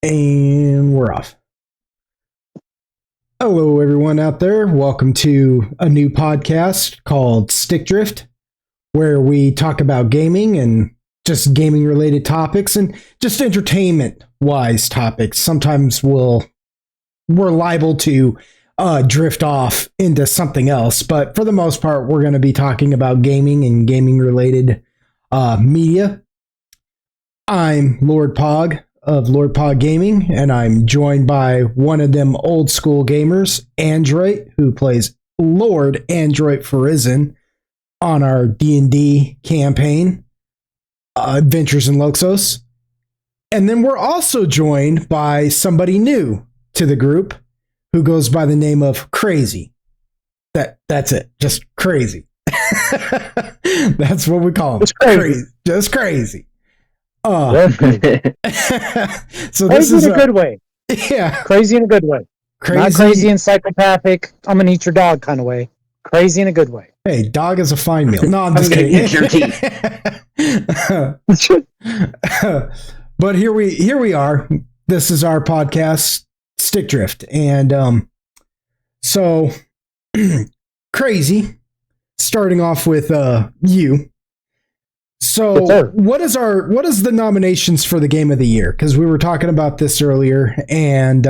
And we're off. Hello, everyone out there. Welcome to a new podcast called Stick Drift, where we talk about gaming and just gaming related topics and just entertainment wise topics. Sometimes we're liable to drift off into something else, but for the most part, we're going to be talking about gaming and gaming related media. I'm Lord Pog of Lord Pog Gaming, and I'm joined by one of them old school gamers, Android, who plays Lord Android Farizin on our D&D campaign, Adventures in Loxos. And then we're also joined by somebody new to the group who goes by the name of Crazy. That's it, just Crazy. That's what we call him. It's crazy. Just Crazy. So This is in a good way. Yeah. Crazy in a good way. Not crazy and psychopathic, I'm gonna eat your dog kind of way. Crazy in a good way. Hey, dog is a fine meal. No, I'm just kidding. Eat your teeth. But here we are. This is our podcast, Stick Drift, and so Crazy. Starting off with you. So what is the nominations for the game of the year? Because we were talking about this earlier, and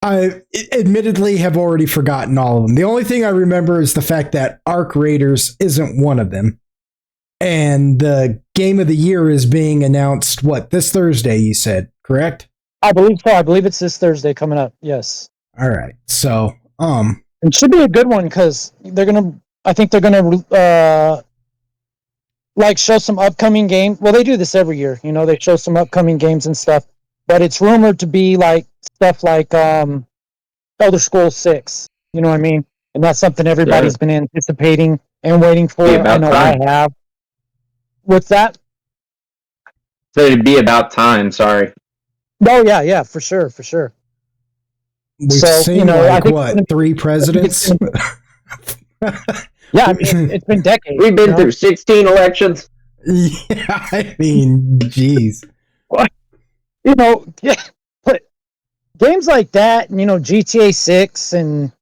I admittedly have already forgotten all of them. The only thing I remember is the fact that Arc Raiders isn't one of them. And the game of the year is being announced, this Thursday, you said, correct? I believe so. I believe it's this Thursday coming up. Yes. All right. So, it should be a good one because I think they're gonna show some upcoming games. Well, they do this every year. You know, they show some upcoming games and stuff. But it's rumored to be like stuff like Elder Scrolls 6. You know what I mean? And that's something everybody's been anticipating and waiting for. I know I have. What's that? So it'd be about time, sorry. Oh, yeah, for sure. We've seen, I think 3 presidents? Yeah, I mean, it's been decades. We've been through 16 elections. Yeah, I mean, geez. But games like that, GTA 6 and,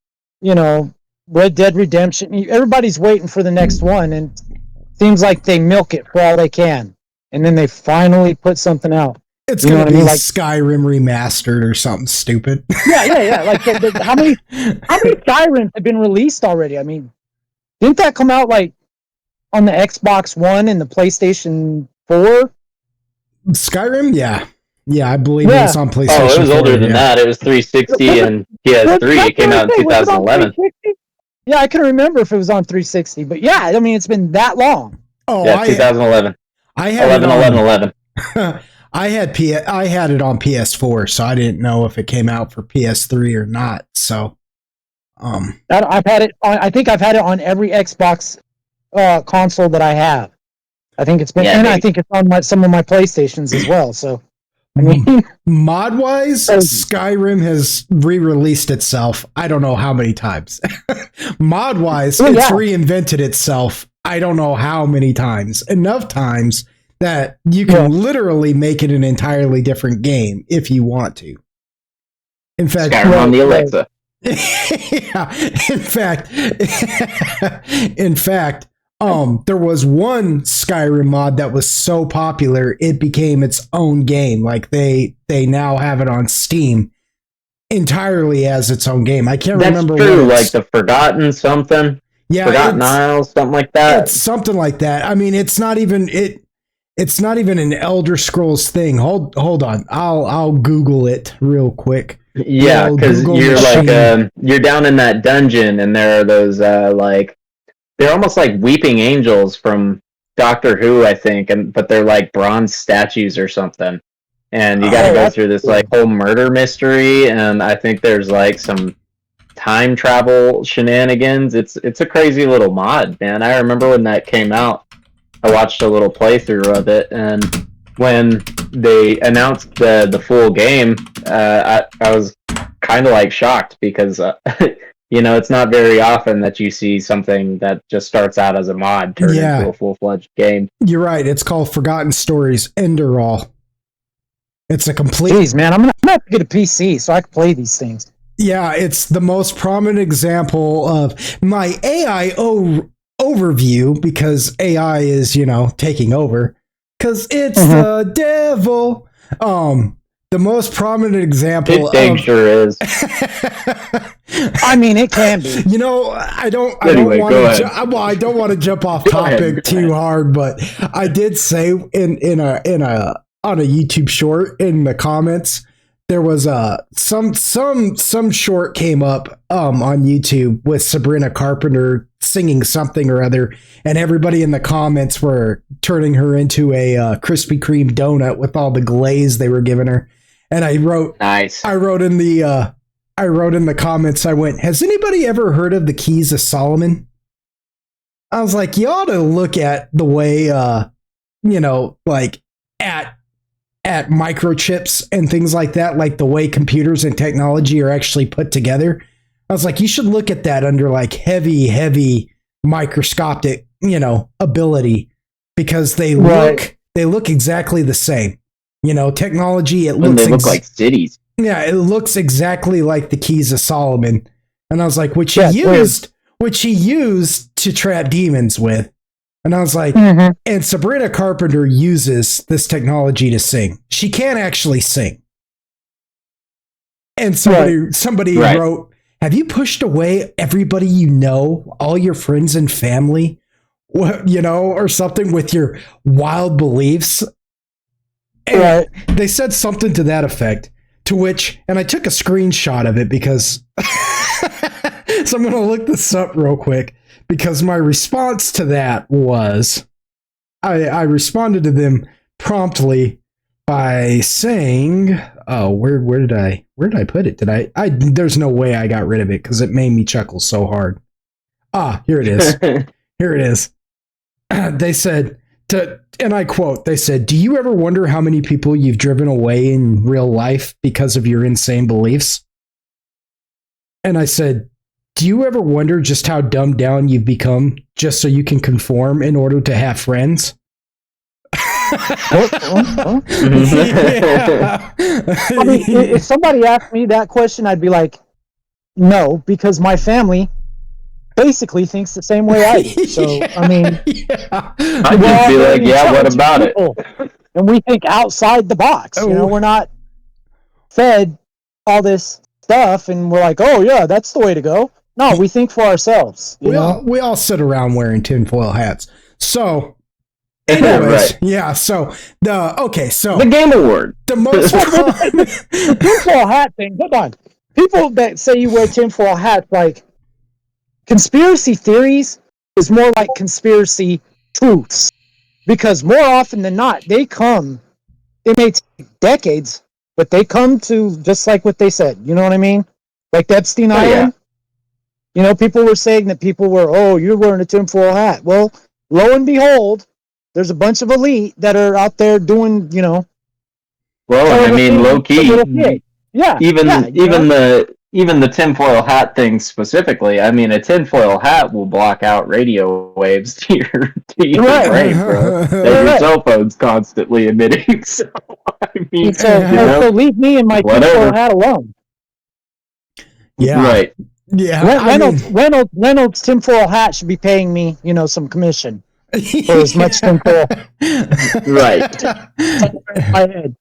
Red Dead Redemption, everybody's waiting for the next one, and it seems like they milk it for all they can, and then they finally put something out. It's going to be like Skyrim remastered or something stupid. Yeah. Like, how many Skyrims have been released already? I mean, didn't that come out on the Xbox One and the PlayStation 4? Skyrim? Yeah, I believe it was on PlayStation 4. Oh, it was older than that. It was 360 and PS3. It came out in 2011. Yeah, I couldn't remember if it was on 360, but yeah, I mean, it's been that long. Oh, yeah, 2011. I had 11. I had it on PS4, so I didn't know if it came out for PS3 or not. So, I've had it on. I think I've had it on every Xbox console that I have. I think it's been, I think it's on some of my PlayStations as well. So, I mean, mod wise, Skyrim has re-released itself. I don't know how many times. Mod wise, it's reinvented itself. I don't know how many times. Enough times that you can literally make it an entirely different game if you want to. In fact, Skyrim on the Alexa. Yeah. In fact, there was one Skyrim mod that was so popular it became its own game. Like they now have it on Steam entirely as its own game. I can't remember what it's like the Forgotten something. Yeah, Forgotten Isles, something like that. It's something like that. I mean, it's not even an Elder Scrolls thing. Hold on. I'll Google it real quick. Yeah, because you're you're down in that dungeon, and there are those they're almost like weeping angels from Doctor Who, I think, but they're like bronze statues or something. And you got to go through this whole murder mystery, and I think there's some time travel shenanigans. It's a crazy little mod, man. I remember when that came out, I watched a little playthrough of it, and when they announced the full game, I was kind of shocked because it's not very often that you see something that just starts out as a mod turn into a full-fledged game. You're right. It's called Forgotten Stories Enderall. It's a complete... Jeez, man, I'm gonna have to get a PC so I can play these things. Yeah, it's the most prominent example of my AI overview, because AI is, taking over. Because it's the devil. The most prominent example It sure is. I mean, it can be. I don't want to jump off topic too hard, but I did say on a YouTube short in the comments, there was some short came up on YouTube with Sabrina Carpenter singing something or other, and everybody in the comments were turning her into a Krispy Kreme donut with all the glaze they were giving her. And I wrote, nice. I wrote in the comments, I went, has anybody ever heard of the Keys of Solomon? I was like, you ought to look at the way, like at microchips and things like that, like the way computers and technology are actually put together. I was like, you should look at that under like heavy microscopic, ability, because they look exactly the same. Technology, they look like cities. Yeah, it looks exactly like the Keys of Solomon. And I was like, which he used to trap demons with. And I was like, and Sabrina Carpenter uses this technology to sing. She can't actually sing. And somebody wrote, have you pushed away everybody all your friends and family, or something with your wild beliefs? And they said something to that effect, to which, and I took a screenshot of it because, so I'm going to look this up real quick, because my response to that was, I responded to them promptly by saying, oh, where did I put it? There's no way I got rid of it because it made me chuckle so hard. Here it is. Here it is. They said, and I quote, they said, do you ever wonder how many people you've driven away in real life because of your insane beliefs? And I said, do you ever wonder just how dumbed down you've become just so you can conform in order to have friends? I mean, if somebody asked me that question, I'd be like, no, because my family basically thinks the same way I do. So, I mean, I'd just be like, yeah, what about it? And we think outside the box. We're not fed all this stuff, and we're like, oh yeah, that's the way to go. No, we think for ourselves. We all sit around wearing tinfoil hats. So, anyways, So the Game Award, the most the tinfoil hat thing. Hold on, people that say you wear tinfoil hats, like conspiracy theories, is more like conspiracy truths, because more often than not, they may take decades, but they come to just like what they said. You know what I mean? Like the Epstein Island. People were saying that people were, you're wearing a tinfoil hat. Well, lo and behold, there's a bunch of elite that are out there doing, Well, I mean, low key. Yeah. Even the tinfoil hat thing specifically. I mean, a tinfoil hat will block out radio waves to your brain, bro. That your cell phone's constantly emitting. So, I mean, so leave me and my tinfoil hat alone. Yeah. Right. Yeah, Reynolds tinfoil hat should be paying me, some commission for as much tinfoil. Right. My head.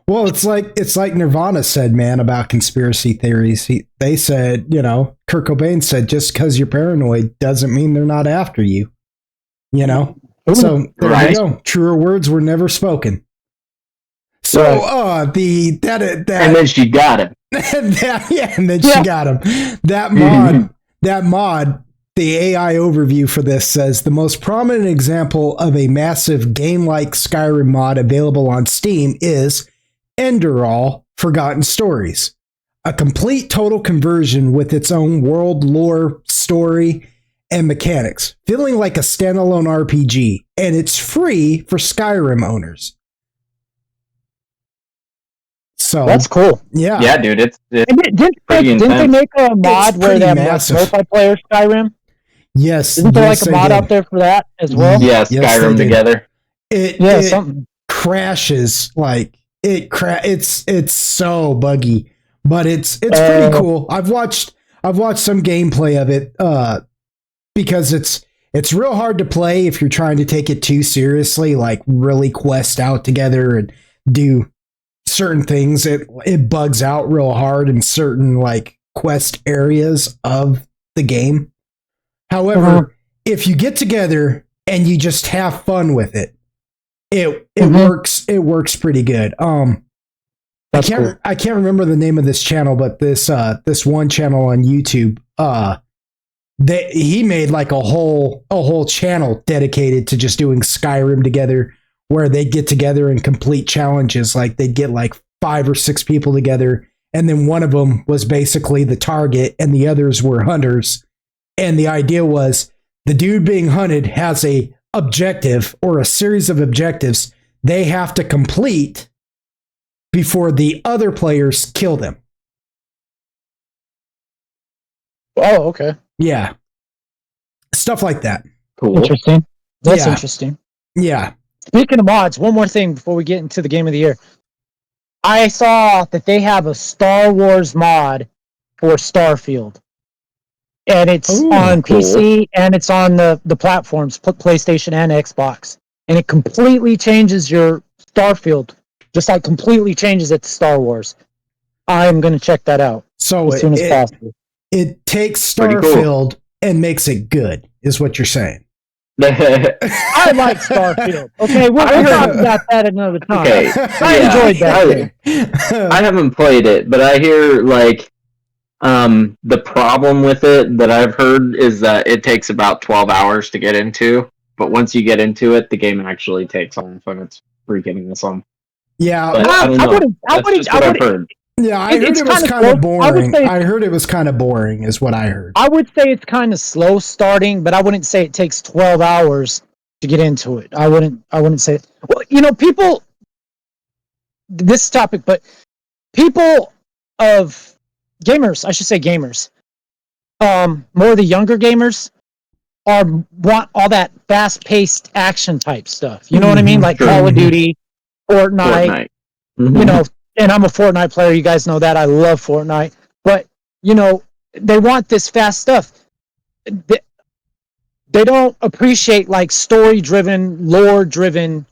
Well, it's like Nirvana said, man, about conspiracy theories. They said, Kurt Cobain said, just because you're paranoid doesn't mean they're not after you. So there you go. Truer words were never spoken. So and then she got him. And then she got him. That mod, the AI overview for this says the most prominent example of a massive game-like Skyrim mod available on Steam is Enderall Forgotten Stories, a complete total conversion with its own world, lore, story, and mechanics, feeling like a standalone RPG, and it's free for Skyrim owners. So that's cool. Yeah, dude, it's didn't they make a mod where they have multiplayer Skyrim? Yes. Isn't there like a mod out there for that as well? Yeah, Skyrim together. It crashes like it's so buggy, but it's pretty cool. I've watched some gameplay of it because it's real hard to play if you're trying to take it too seriously, like really quest out together and do certain things. It bugs out real hard in certain like quest areas of the game. However, if you get together and you just have fun with it, it works pretty good. I can't remember the name of this channel, but this one channel on YouTube, he made like a whole channel dedicated to just doing Skyrim together, where they'd get together and complete challenges. Like they'd get like 5 or 6 people together, and then one of them was basically the target and the others were hunters. And the idea was the dude being hunted has a objective or a series of objectives they have to complete before the other players kill them. Oh, okay. Yeah. Stuff like that. Cool. Interesting. That's interesting. Yeah. Speaking of mods, one more thing before we get into the game of the year. I saw that they have a Star Wars mod for Starfield. And it's on PC and it's on the platforms, PlayStation and Xbox. And it completely changes your Starfield. Just like completely changes it to Star Wars. I'm going to check that out as soon as possible. It takes Starfield and makes it good, is what you're saying. I like Starfield. Okay, we'll talk about that another time. Okay. I enjoyed that. I haven't played it, but I hear like the problem with it that I've heard is that it takes about 12 hours to get into, but once you get into it, the game actually takes off and it's freaking awesome. Yeah, but I wouldn't. I've heard. Yeah, I heard it was kind of boring. I heard it was kind of boring, is what I heard. I would say it's kind of slow starting, but I wouldn't say it takes 12 hours to get into it. I wouldn't say. Well, people. This topic, but people of gamers, I should say gamers, more of the younger gamers want all that fast-paced action type stuff. You know what I mean? Like Call of Duty, Fortnite. Mm-hmm. And I'm a Fortnite player. You guys know that. I love Fortnite. But, they want this fast stuff. They don't appreciate, like, story-driven, lore-driven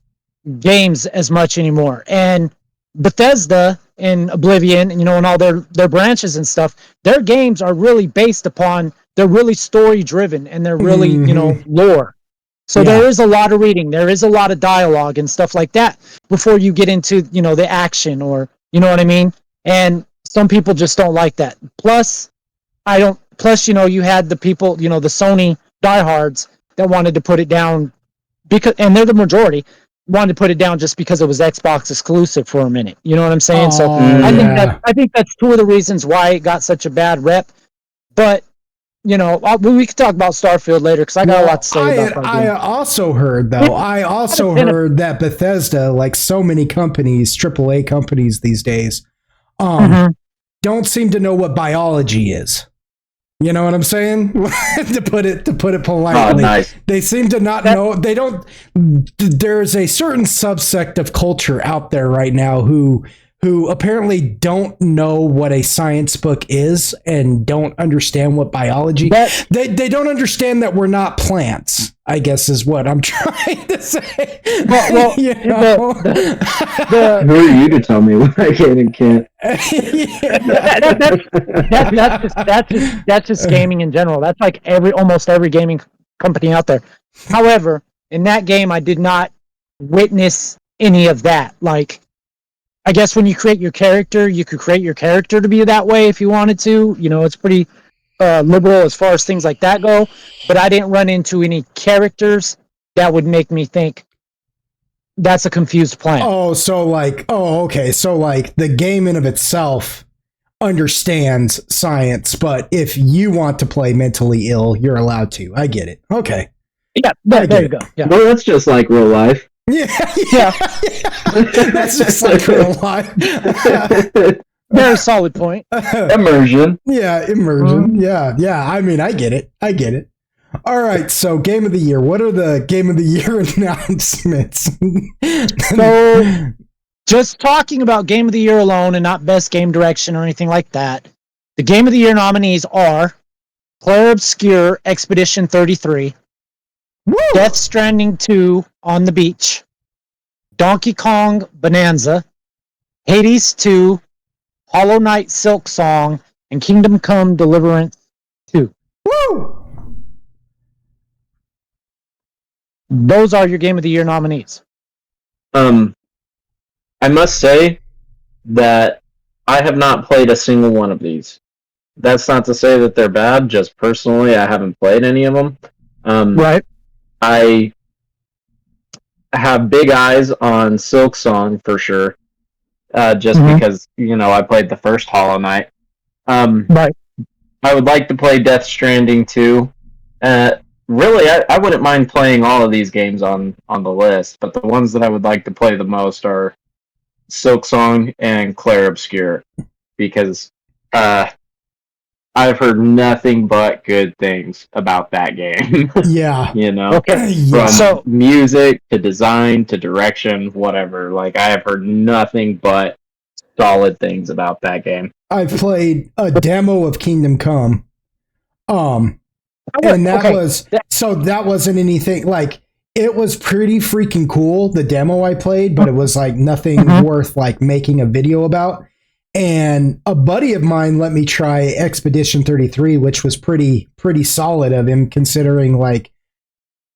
games as much anymore. And Bethesda and Oblivion, and all their branches and stuff, their games are really based upon, they're really story-driven, and they're really, lore. So there is a lot of reading. There is a lot of dialogue and stuff like that before you get into, the action or, you know what I mean? And some people just don't like that. Plus, you had the people, the Sony diehards that wanted to put it down and they're the majority, wanted to put it down just because it was Xbox exclusive for a minute. You know what I'm saying? I think that's two of the reasons why it got such a bad rep. But we could talk about Starfield later because I got a lot to say about that game. I also heard that Bethesda, like so many companies, AAA companies these days, don't seem to know what biology is. You know what I'm saying? to put it politely. Oh, nice. They seem to not know. They don't. There's a certain subsect of culture out there right now who apparently don't know what a science book is and don't understand what biology. They don't understand that we're not plants, I guess is what I'm trying to say. Well who are you to tell me what I can and can't? That's just gaming in general. That's like almost every gaming company out there. However, in that game, I did not witness any of that. Like, I guess when you create your character, you could create your character to be that way if you wanted to. It's pretty liberal as far as things like that go. But I didn't run into any characters that would make me think that's a confused plant. Okay. So like the game in of itself understands science, but if you want to play mentally ill, you're allowed to. I get it. Okay. Yeah, there you go. Yeah. Well, that's just like real life. Yeah. That's just like real life. Very solid point. Immersion. Yeah, immersion. Yeah. I mean, I get it. All right, so game of the year. What are the game of the year announcements? So just talking about Game of the Year alone and not Best Game Direction or anything like that, the Game of the Year nominees are Clair Obscur Expedition 33, Woo! Death Stranding 2 On the Beach, Donkey Kong Bonanza, Hades 2, Hollow Knight Silk Song, and Kingdom Come Deliverance 2. Woo! Those are your Game of the Year nominees. I must say that I have not played a single one of these. That's not to say that they're bad, just personally, I haven't played any of them. Right. I have big eyes on Silk Song for sure, just because, I played the first Hollow Knight. Right. I would like to play Death Stranding too. Really, I wouldn't mind playing all of these games on the list, but the ones that I would like to play the most are Silk Song and Clair Obscur, because I've heard nothing but good things about that game. Yeah. Okay. From music to design to direction, whatever. Like, I have heard nothing but solid things about that game. I've played a demo of Kingdom Come. And that wasn't anything, like, it was pretty freaking cool, the demo I played, but it was like nothing worth like making a video about. And a buddy of mine let me try Expedition 33, which was pretty solid of him, considering, like,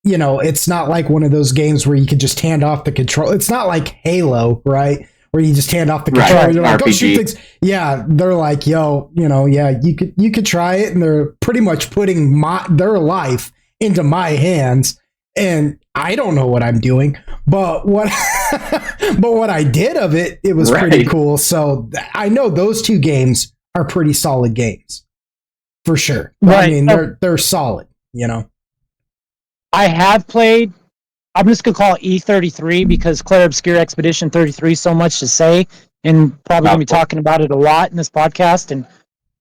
it's not like one of those games where you could just hand off the control. It's not like Halo, right? Where you just hand off the controller. Right. You're like, RPG. go shoot things. Yeah, they're like, yo, you could try it, and they're pretty much putting their life into my hands, and I don't know what I'm doing, but what I did of it, it was pretty cool. So I know those two games are pretty solid games, for sure. Right. I mean, they're solid. I have played. I'm just going to call it E33 because Clair Obscur Expedition 33 so much to say, and probably going to be talking about it a lot in this podcast. And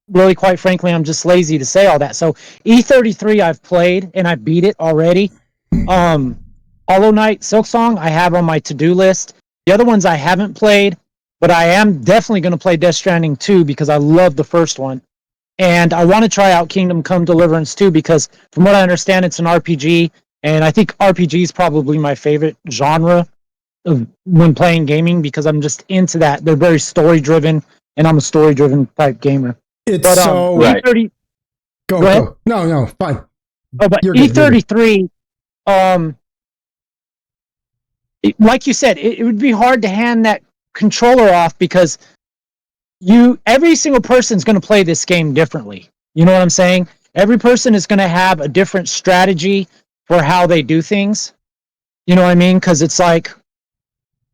really, quite frankly, I'm just lazy to say all that. So E33 I've played and I beat it already. Hollow Knight Silk Song I have on my to-do list. The other ones I haven't played, but I am definitely going to play Death Stranding 2 because I love the first one. And I want to try out Kingdom Come Deliverance 2 because from what I understand, it's an RPG. And I think RPG is probably my favorite genre of when playing gaming because I'm just into that. They're very story-driven, and I'm a story-driven type gamer. E30. Go ahead. No, fine. Oh, but E33, like you said, it would be hard to hand that controller off because every single person is going to play this game differently. You know what I'm saying? Every person is going to have a different strategy for how they do things. You know what I mean? Because it's like,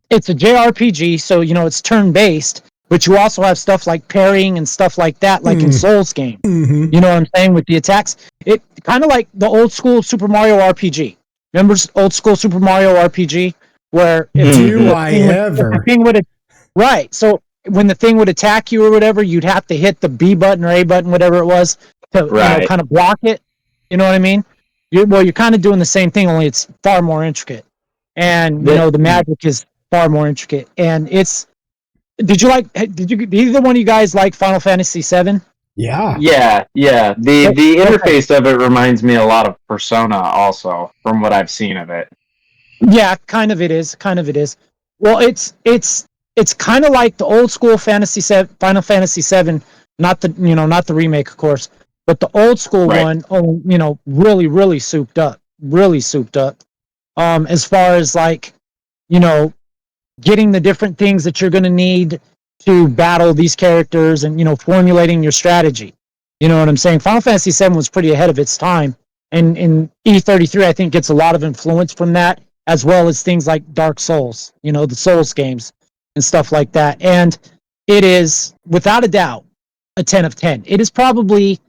it's a JRPG, so, it's turn-based, but you also have stuff like parrying and stuff like that, like in Souls game. Mm-hmm. You know what I'm saying? With the attacks. It kind of like the old school Super Mario RPG. Remember old school Super Mario RPG? Where right. So when the thing would attack you or whatever, you'd have to hit the B button or A button, whatever it was, to kind of block it. You know what I mean? You're kind of doing the same thing, only it's far more intricate. And, the magic is far more intricate. And did either one of you guys like Final Fantasy VII? Yeah. The interface of it reminds me a lot of Persona also, from what I've seen of it. Yeah, kind of it is. Well, it's kind of like the old school Final Fantasy VII, not the remake, of course. But the old school one, really, really souped up. As far as like, getting the different things that you're going to need to battle these characters and, formulating your strategy. You know what I'm saying? Final Fantasy VII was pretty ahead of its time. And in E33, I think gets a lot of influence from that, as well as things like Dark Souls, the Souls games and stuff like that. And it is, without a doubt, a 10 of 10. It is probably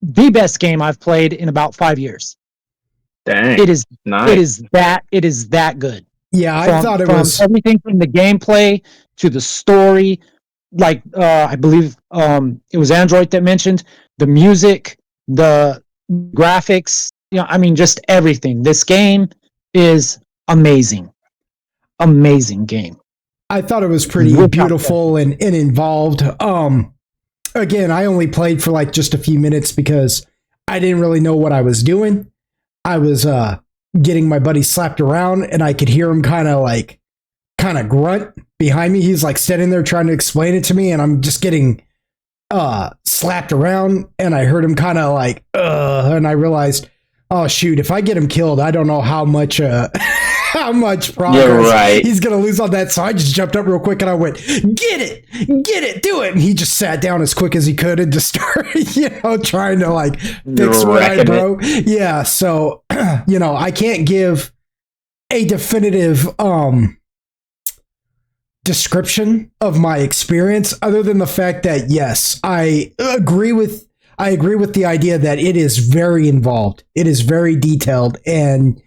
the best game I've played in about 5 years. Dang. It is nice. It is that good. Yeah, I thought it was everything from the gameplay to the story. Like I believe it was Android that mentioned the music, the graphics. Just everything. This game is amazing. Amazing game. I thought it was pretty beautiful and involved. Again, I only played for like just a few minutes because I didn't really know what I was doing. I was getting my buddy slapped around, and I could hear him kind of grunt behind me. He's like standing there trying to explain it to me, and I'm just getting slapped around, and I heard him kind of like, and I realized, oh shoot, if I get him killed, I don't know how much how much progress he's gonna lose on that. So I just jumped up real quick and I went, get it, do it. And he just sat down as quick as he could and just started, trying to like fix what I broke. Yeah. So, I can't give a definitive description of my experience other than the fact that, yes, I agree with the idea that it is very involved. It is very detailed, and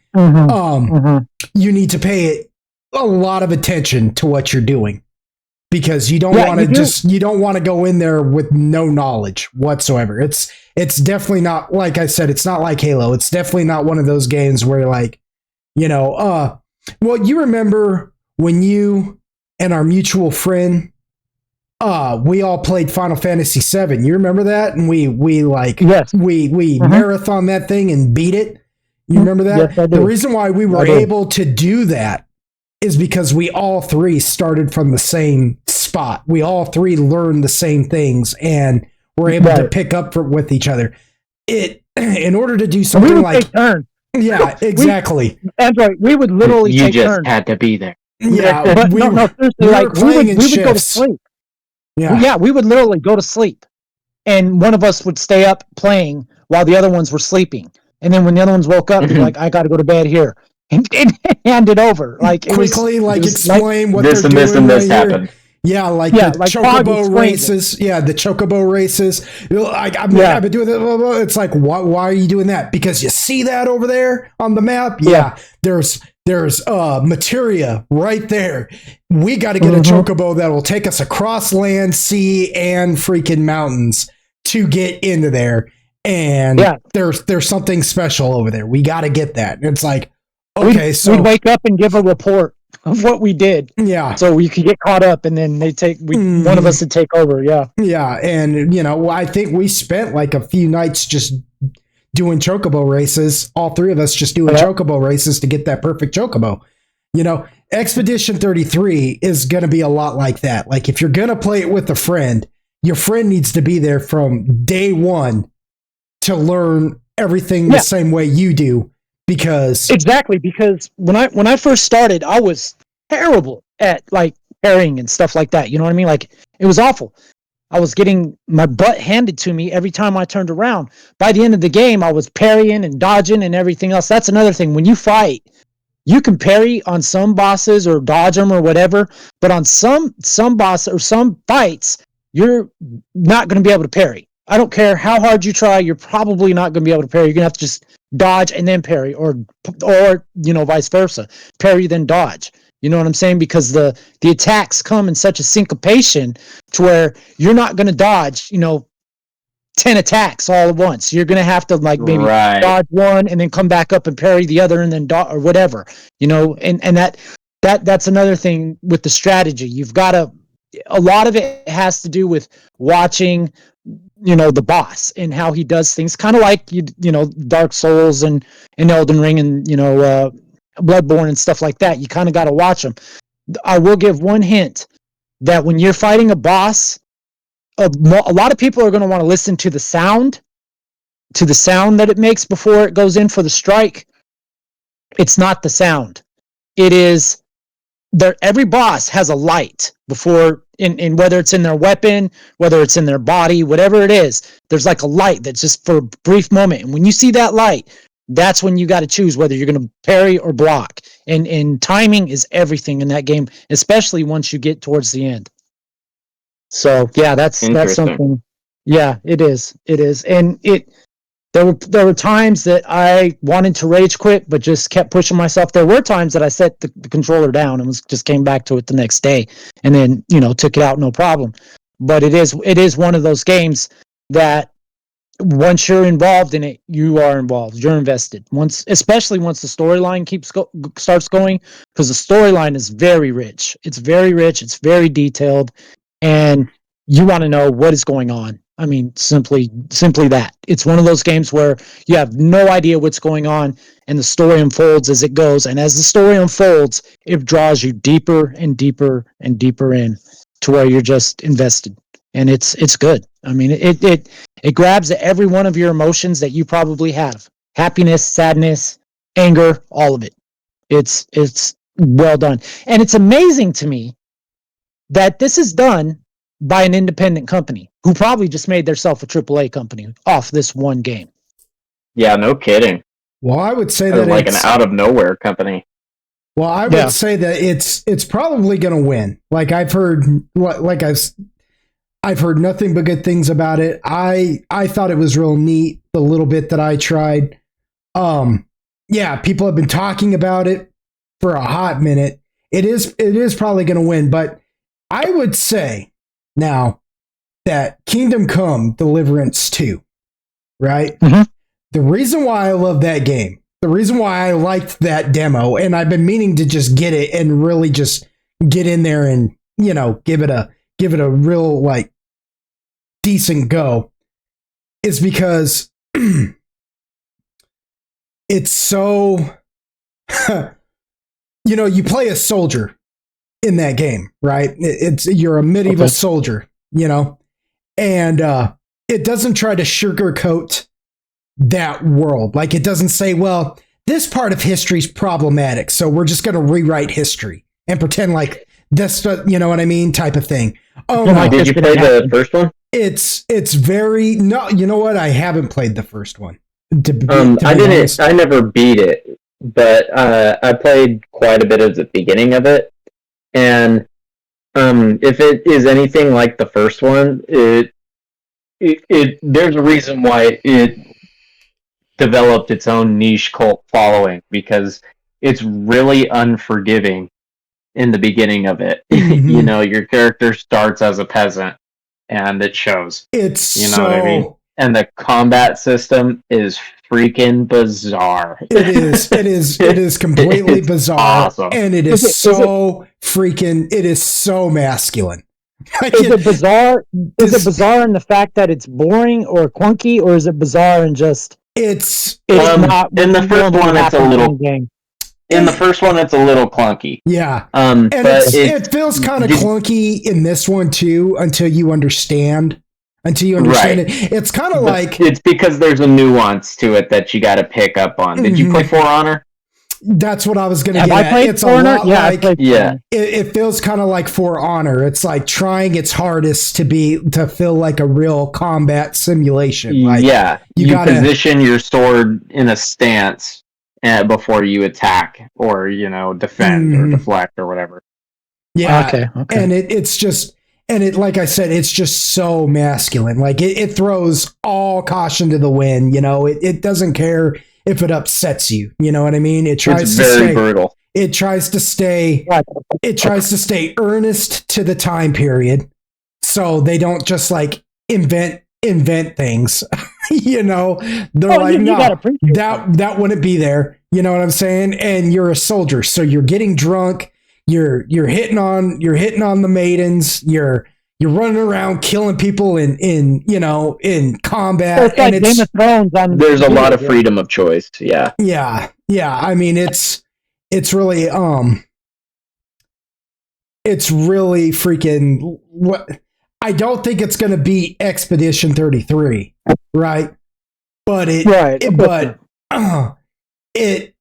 you need to pay a lot of attention to what you're doing, because you don't want to you don't want to go in there with no knowledge whatsoever. It's definitely not, like I said, it's not like Halo. It's definitely not one of those games where like, well, you remember when you and our mutual friend, we all played Final Fantasy VII. You remember that? And we marathon that thing and beat it. You remember that? Yes, I do. The reason why we were able to do that is because we all three started from the same spot. We all three learned the same things and were able to pick up with each other. In order to do something like take turns. Yeah, exactly. Android, we would literally you take just turns. had to be there. Yeah, but seriously, like we would go to sleep. Yeah, we would literally go to sleep, and one of us would stay up playing while the other ones were sleeping. And then when the other ones woke up, they'd be like, "I got to go to bed here," and hand it over. Like quickly, explain what this they're and doing. This and this happened. Yeah, the chocobo races. Yeah, the chocobo races. I've been doing that. It's like, why are you doing that? Because you see that over there on the map? Yeah. There's materia right there. We got to get a chocobo that will take us across land, sea, and freaking mountains to get into there. And there's something special over there. We got to get that. And it's like, okay, we'd wake up and give a report of what we did. Yeah. So we could get caught up, and then one of us would take over. Yeah. Yeah. And, I think we spent like a few nights just doing chocobo races. All three of us just doing chocobo races to get that perfect chocobo. Expedition 33 is going to be a lot like that. Like if you're going to play it with a friend, your friend needs to be there from day one to learn everything the same way you do. Because when I first started, I was terrible at like parrying and stuff like that. You know what I mean? Like it was awful. I was getting my butt handed to me every time I turned around. By the end of the game, I was parrying and dodging and everything else. That's another thing. When you fight, you can parry on some bosses or dodge them or whatever, but on some bosses or some fights, you're not going to be able to parry. I don't care how hard you try, you're probably not going to be able to parry. You're going to have to just dodge and then parry, or vice versa. Parry, then dodge. You know what I'm saying? Because the attacks come in such a syncopation to where you're not going to dodge, 10 attacks all at once. You're going to have to maybe dodge one and then come back up and parry the other and then or whatever, and that's another thing with the strategy. You've got a lot of it has to do with watching, the boss and how he does things, kind of like Dark Souls and Elden Ring and Bloodborne and stuff like that. You kind of got to watch them. I will give one hint that when you're fighting a boss, a lot of people are going to want to listen to the sound that it makes before it goes in for the strike. It's not the sound. It is every boss has a light before, in whether it's in their weapon, whether it's in their body, whatever it is, there's like a light that's just for a brief moment. And when you see that light, that's when you got to choose whether you're going to parry or block. And timing is everything in that game, especially once you get towards the end. So yeah, that's something. Yeah, it is. And there were times that I wanted to rage quit, but just kept pushing myself. There were times that I set the controller down and just came back to it the next day, and then took it out no problem. But it is one of those games that once you're involved in it, you are involved. You're invested. Especially once the storyline starts going, because the storyline is very rich. It's very rich. It's very detailed, and you want to know what is going on. I mean, simply that. It's one of those games where you have no idea what's going on, and the story unfolds as it goes. And as the story unfolds, it draws you deeper and deeper and deeper in to where you're just invested. And it's good. I mean, it grabs at every one of your emotions that you probably have: happiness, sadness, anger, all of it. It's well done, and it's amazing to me that this is done by an independent company who probably just made themselves a AAA company off this one game. Yeah, no kidding. Well, I would say that like an out of nowhere company. Well, I would say that it's probably going to win. Like I've heard nothing but good things about it. I thought it was real neat the little bit that I tried. Yeah, people have been talking about it for a hot minute. It is probably going to win, but I would say now that Kingdom Come Deliverance 2, right? Mm-hmm. The reason why I love that game, the reason why I liked that demo, and I've been meaning to just get it and really just get in there and, give it a real like decent go, is because it's so you play a soldier in that game, right? You're a medieval soldier, and it doesn't try to sugarcoat that world. Like it doesn't say, well, this part of history is problematic, so we're just going to rewrite history and pretend like this, you know what I mean, type of thing. Oh, no. Did you play the first one? It's very no. You know what? I haven't played the first one. I didn't. Honest. I never beat it, but I played quite a bit of the beginning of it, and if it is anything like the first one, it there's a reason why it developed its own niche cult following, because it's really unforgiving in the beginning of it. Mm-hmm. Your character starts as a peasant, and it shows. It's what I mean? And the combat system is freaking bizarre. It is completely bizarre. Awesome. And it is so masculine. Is it bizarre? Is it bizarre in the fact that it's boring or clunky, or is it bizarre and just it's not in the first one it's a little game. In the first one, it's a little clunky. Yeah. And it feels kind of clunky in this one, too, until you understand right. it. It's kind of like... It's because there's a nuance to it that you got to pick up on. Did you play For Honor? That's what I was going to get at. It's a lot it feels kind of like For Honor. It's like trying its hardest to feel like a real combat simulation. Like, you gotta position your sword in a stance before you attack or defend or deflect or whatever. Yeah. Okay. And it's just, like I said, it's just so masculine. Like it throws all caution to the wind. It doesn't care if it upsets you. You know what I mean? It tries it's very brutal. It tries to stay earnest to the time period, so they don't just like invent things. They're no, that wouldn't be there. You know what I'm saying? And you're a soldier, so you're getting drunk. You're hitting on the maidens. You're running around killing people in combat. So it's like Game of Thrones. There's a lot of freedom of choice. Yeah. Yeah. I mean, it's really freaking what. I don't think it's going to be Expedition 33, right? But it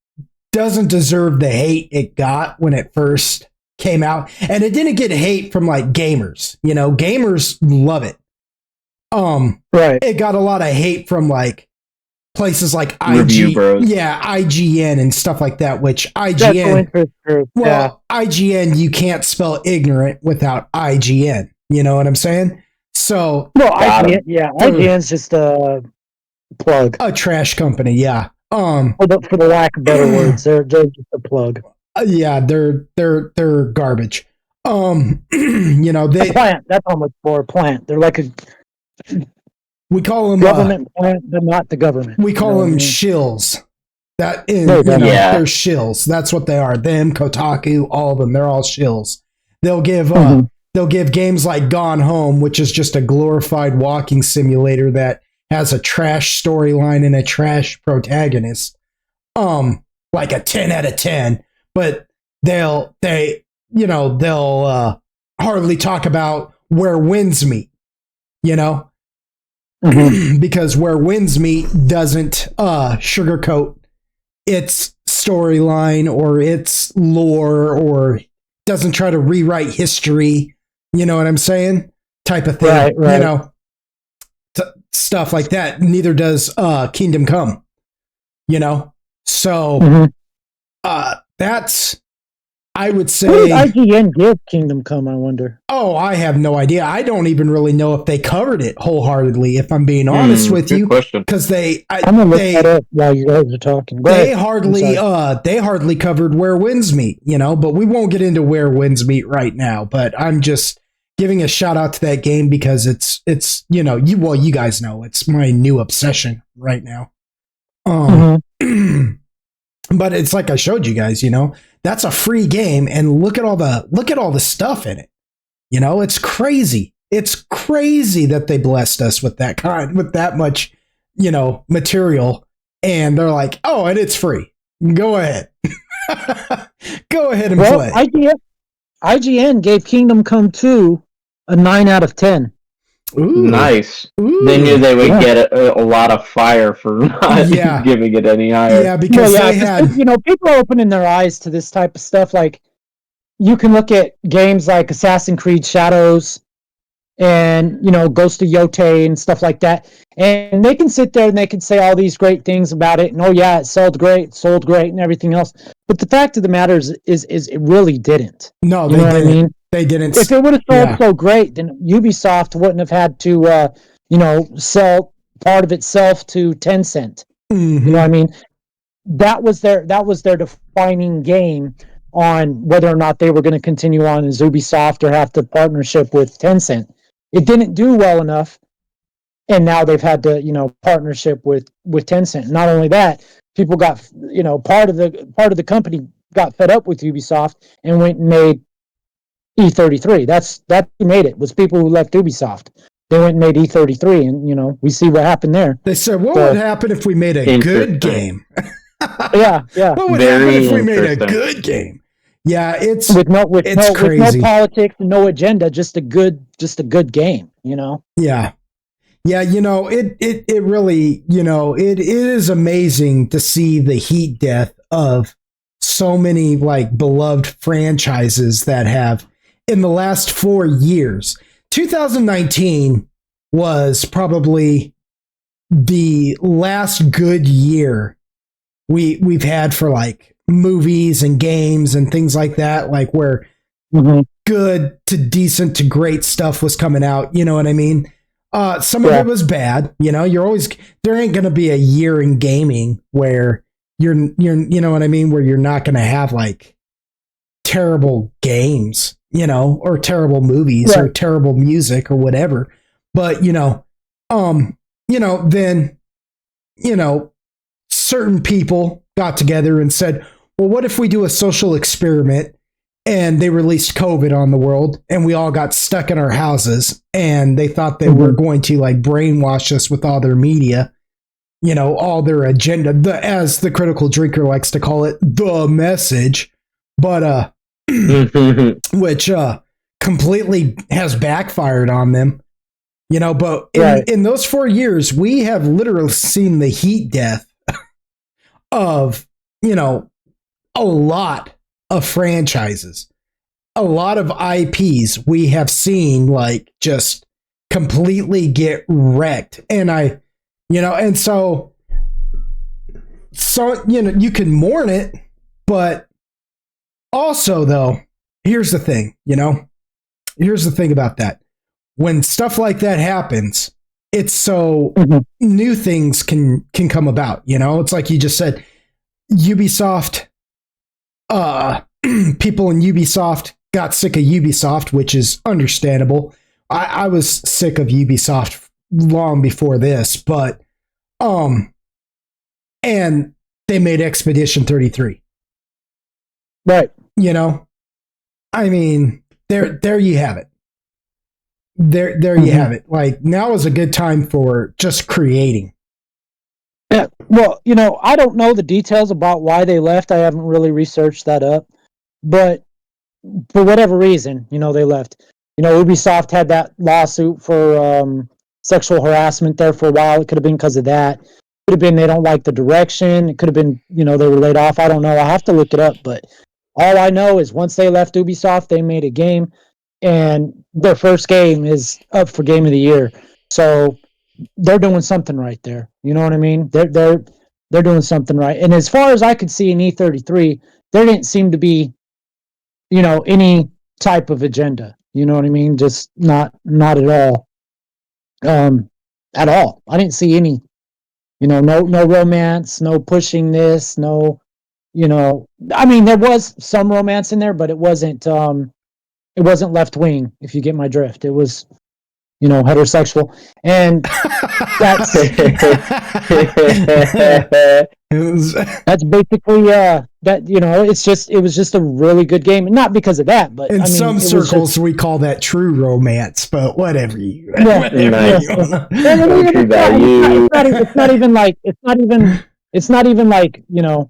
doesn't deserve the hate it got when it first came out, and it didn't get hate from like gamers. Gamers love it. Right. It got a lot of hate from like places like IGN and stuff like that. Which IGN, IGN, you can't spell ignorant without IGN. You know what I'm saying? So, IGN's just a plug, a trash company. Yeah. For the lack of better words, they're just a plug. They're garbage. A plant. That's how much for a plant. They're like We call them government plant, but not the government. We call them shills. They're shills. That's what they are. Them, Kotaku, all of them. They're all shills. They'll give games like Gone Home, which is just a glorified walking simulator that has a trash storyline and a trash protagonist. Like a 10 out of 10. But they'll hardly talk about Where Winds Meet, because Where Winds Meet doesn't sugarcoat its storyline or its lore, or doesn't try to rewrite history. You know what I'm saying? Type of thing. Right. Stuff like that. Neither does Kingdom Come. So that's, I would say. What did IGN give Kingdom Come, I wonder? Oh, I have no idea. I don't even really know if they covered it wholeheartedly, if I'm being honest with you. Because I'm gonna look that up while you guys are talking. They hardly covered Where Winds Meet, but we won't get into Where Winds Meet right now. But I'm just giving a shout out to that game because it's you guys know it's my new obsession right now. But it's like I showed you guys, that's a free game, and look at all the stuff in it. It's crazy. It's crazy that they blessed us with that much, material, and they're like, oh, and it's free. Go ahead. Go ahead and play. IGN gave Kingdom Come 2 a 9 out of 10. Ooh. Nice. Ooh. They knew they would get a lot of fire for not giving it any higher. Yeah, because they had... people are opening their eyes to this type of stuff. Like, you can look at games like Assassin's Creed Shadows and, Ghost of Yotei and stuff like that. And they can sit there and they can say all these great things about it. And, it sold great and everything else. But the fact of the matter is it really didn't. No, they didn't. I mean? They didn't. If it would have sold so great, then Ubisoft wouldn't have had to, sell part of itself to Tencent. Mm-hmm. You know what I mean? That was their defining game on whether or not they were going to continue on as Ubisoft or have to partnership with Tencent. It didn't do well enough, and now they've had to, partnership with Tencent. Not only that, people got, part of the company got fed up with Ubisoft and went and made E33. That who made it was people who left Ubisoft. They went and made E33, and we see what happened there. They said, "What would happen if we made a good game?" Yeah. What would happen if we made a good game? Yeah, it's with no crazy. Politics and no agenda, just a good game. Yeah. It really, it is amazing to see the heat death of so many beloved franchises that have. In the last 4 years, 2019 was probably the last good year we've had for movies and games and things like that, where good to decent to great stuff was coming out. You know what I mean? Some of it was bad. There ain't going to be a year in gaming where you're you know what I mean, where you're not going to have terrible games. Or terrible movies or terrible music or whatever. But, then, certain people got together and said, well, what if we do a social experiment and they released COVID on the world and we all got stuck in our houses and they thought they were going to brainwash us with all their media, all their agenda, as the Critical Drinker likes to call it, the message. But, which completely has backfired on them, but in those 4 years, we have literally seen the heat death of, a lot of franchises, a lot of IPs we have seen just completely get wrecked. And and so you can mourn it, but also, though, here's the thing, here's the thing about that. When stuff like that happens, it's so new things can come about. It's like you just said, Ubisoft, people in Ubisoft got sick of Ubisoft, which is understandable. I was sick of Ubisoft long before this, but and they made Expedition 33. Right. You know, I mean, there you have it. There you have it. Like, now is a good time for just creating. Yeah. Well, you know, I don't know the details about why they left. I haven't really researched that up, but for whatever reason, you know, they left. You know, Ubisoft had that lawsuit for sexual harassment there for a while. It could have been because of that. It could have been they don't like the direction. It could have been, you know, they were laid off. I don't know. I have to look it up, but all I know is once they left Ubisoft, they made a game, and their first game is up for Game of the Year. So they're doing something right there. You know what I mean? They're doing something right. And as far as I could see in E33, there didn't seem to be, you know, any type of agenda. You know what I mean? Just not at all. At all. I didn't see any, you know, no romance, no pushing this, no, you know, I mean, there was some romance in there, but it wasn't left wing, if you get my drift. It was, you know, heterosexual. And that's basically that, you know, it was just a really good game. Not because of that, but in some circles we call that true romance, but whatever you it's not even like, you know,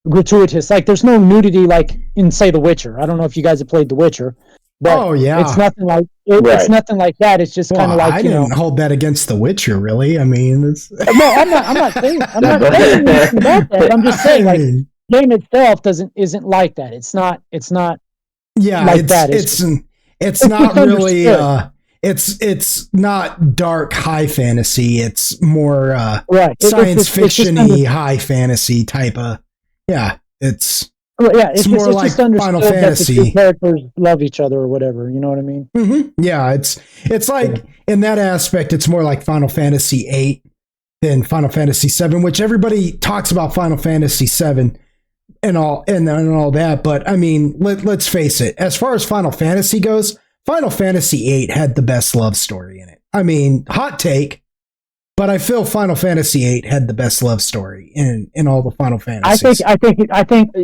gratuitous. Like, there's no nudity like in, say, The Witcher. I don't know if you guys have played The Witcher. But it's nothing like it's nothing like that. It's just kind of like, I you know, didn't hold that against The Witcher, really. I mean, it's... no, I'm not saying anything about that. I'm just saying, like, the game itself isn't like that. It's not like that. It's not really it's not dark high fantasy. It's more science fiction-y high fantasy type of it's. Well, yeah, it's more like just understood Final Fantasy. That the two characters love each other or whatever. You know what I mean? Mm-hmm. Yeah, it's like in that aspect, it's more like Final Fantasy VIII than Final Fantasy VII, which everybody talks about Final Fantasy VII and all that. But I mean, let's face it. As far as Final Fantasy goes, Final Fantasy VIII had the best love story in it. I mean, hot take. But I feel Final Fantasy VIII had the best love story in all the Final Fantasies. I think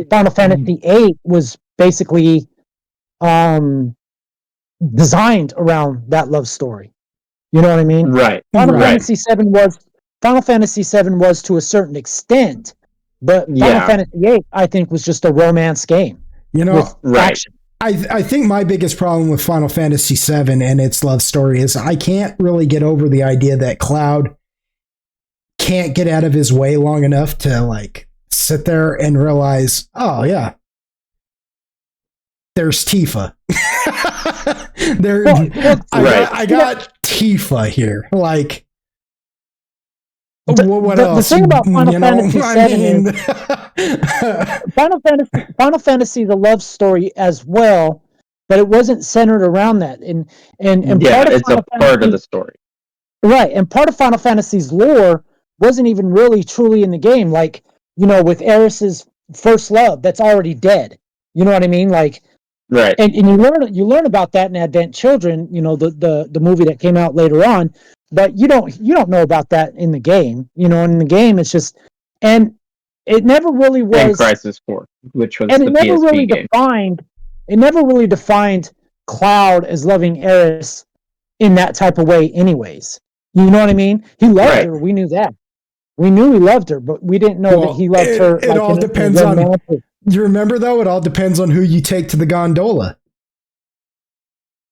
Final Fantasy VIII was basically designed around that love story. You know what I mean? Right. Final Fantasy VII was to a certain extent, but Final Fantasy VIII, I think, was just a romance game. You know, action. I think my biggest problem with Final Fantasy VII and its love story is I can't really get over the idea that Cloud can't get out of his way long enough to like sit there and realize, oh yeah, there's Tifa. I got Tifa here. Like, what else? The thing about Final Fantasy VII is Final Fantasy is a love story as well, but it wasn't centered around that. And part of it's a part of the story, right? And part of Final Fantasy's lore wasn't even really truly in the game. Like, you know, with Aeris's first love, that's already dead. You know what I mean? Like, right. And you learn about that in Advent Children, you know, the movie that came out later on, but you don't know about that in the game. You know, in the game it's just, and it never really was. And Crisis 4, which was and the PSP game. It never really defined Cloud as loving Aeris in that type of way anyways. You know what I mean? He loved her. We knew that. We knew he loved her, but we didn't know that he loved her. It all depends on. You remember though? It all depends on who you take to the gondola.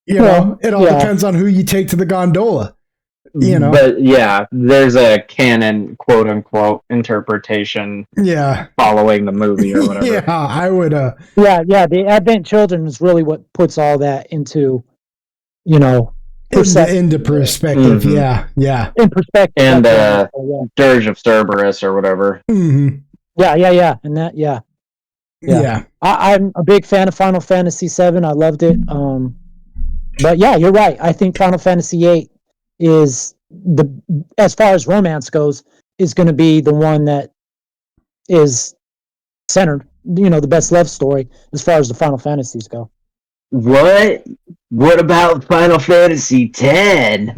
You know, it all depends on who you take to the gondola. You know, but yeah, there's a canon quote unquote interpretation. Yeah, following the movie or whatever. Yeah, I would. Yeah. The Advent Children is really what puts all that into, you know. Into perspective, mm-hmm. yeah. In perspective. And Dirge of Cerberus or whatever. Mm-hmm. Yeah. And that, yeah. I'm a big fan of Final Fantasy VII. I loved it. But yeah, you're right. I think Final Fantasy VIII is as far as romance goes, is going to be the one that is centered, you know, the best love story as far as the Final Fantasies go. What about Final Fantasy X?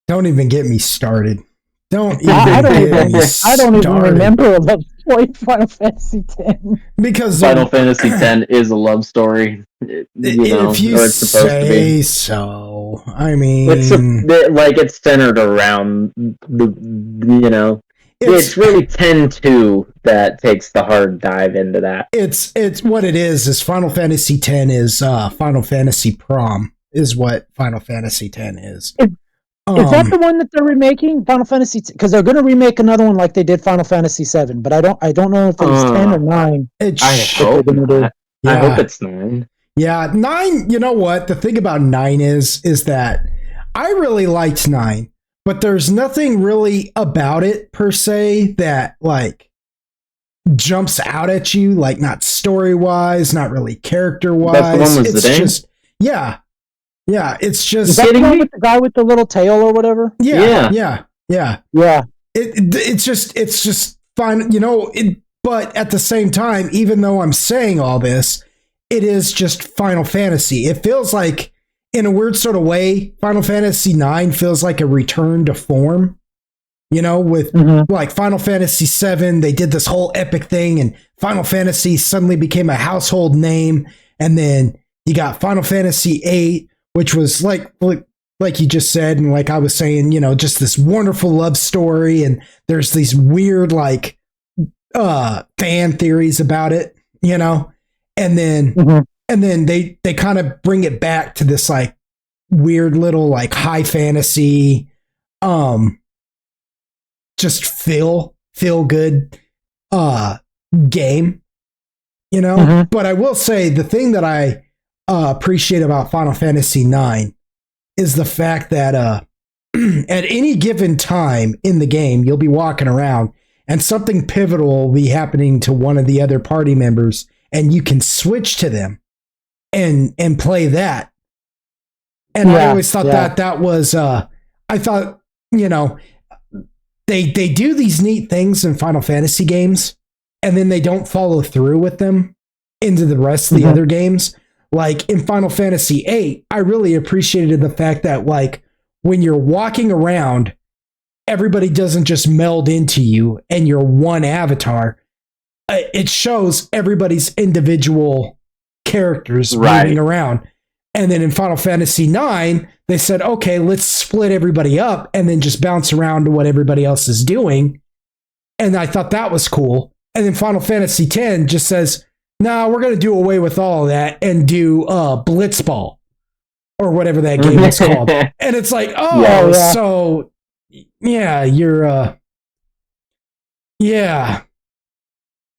Don't even get me started. Don't even I get me I don't even started. remember a love story in Final Fantasy X. Because Final Fantasy X is a love story. If you or it's supposed to say be. so, I mean, It's centered around it's really 10-2 that takes the hard dive into that. It's what it is Final Fantasy X is Final Fantasy Prom is what Final Fantasy X is. Is that the one that they're remaking, Final Fantasy? Because they're going to remake another one like they did Final Fantasy VII, but I don't know if it was 10 or 9. I hope not. Yeah. I hope it's 9. Yeah, 9. You know what? The thing about 9 is that I really liked 9, but there's nothing really about it per se that like jumps out at you, like not story wise, not really character wise. That's the one with it's Zidane? just yeah, it's just. Is that the one with the guy with the little tail or whatever? Yeah. It's just fine, but at the same time, even though I'm saying all this, it is just Final Fantasy. It feels like, in a weird sort of way, Final Fantasy IX feels like a return to form. With like Final Fantasy VII, they did this whole epic thing, and Final Fantasy suddenly became a household name, and then you got Final Fantasy VIII, which was like you just said, and like I was saying, just this wonderful love story, and there's these weird like fan theories about it, and then they kind of bring it back to this like weird little like high fantasy, just feel good game, But I will say the thing that I appreciate about Final Fantasy IX is the fact that at any given time in the game, you'll be walking around and something pivotal will be happening to one of the other party members, and you can switch to them and play that. And I always thought that was I thought, they do these neat things in Final Fantasy games, and then they don't follow through with them into the rest of the other games. Like in Final Fantasy VIII, I really appreciated the fact that like when you're walking around, everybody doesn't just meld into you and you're one avatar. It shows everybody's individual characters moving around. And then in Final Fantasy IX, they said, okay, let's split everybody up and then just bounce around to what everybody else is doing. And I thought that was cool. And then Final Fantasy X just says, nah, we're going to do away with all of that and do Blitzball or whatever that game is called. And it's like, so yeah, you're, yeah.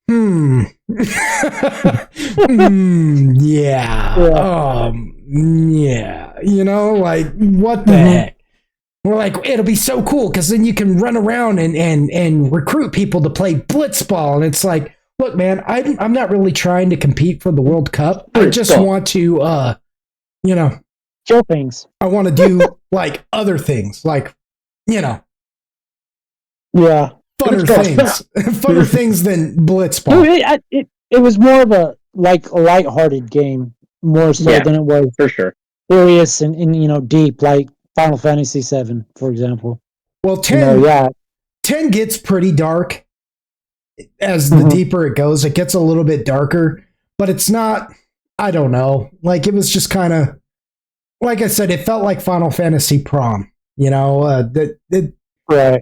Yeah. Like what the heck? We're like, it'll be so cool because then you can run around and recruit people to play blitzball. And it's like, look, man, I'm not really trying to compete for the World Cup. I just want to, kill things. I want to do like other things, like, yeah. Funner things than blitzball. It was more of a lighthearted game, more so than it was for sure serious and deep, like Final Fantasy VII, for example. Well, 10 gets pretty dark as the deeper it goes. It gets a little bit darker, but it's not. I don't know. Like it was just kind of, like I said, it felt like Final Fantasy Prom. Right.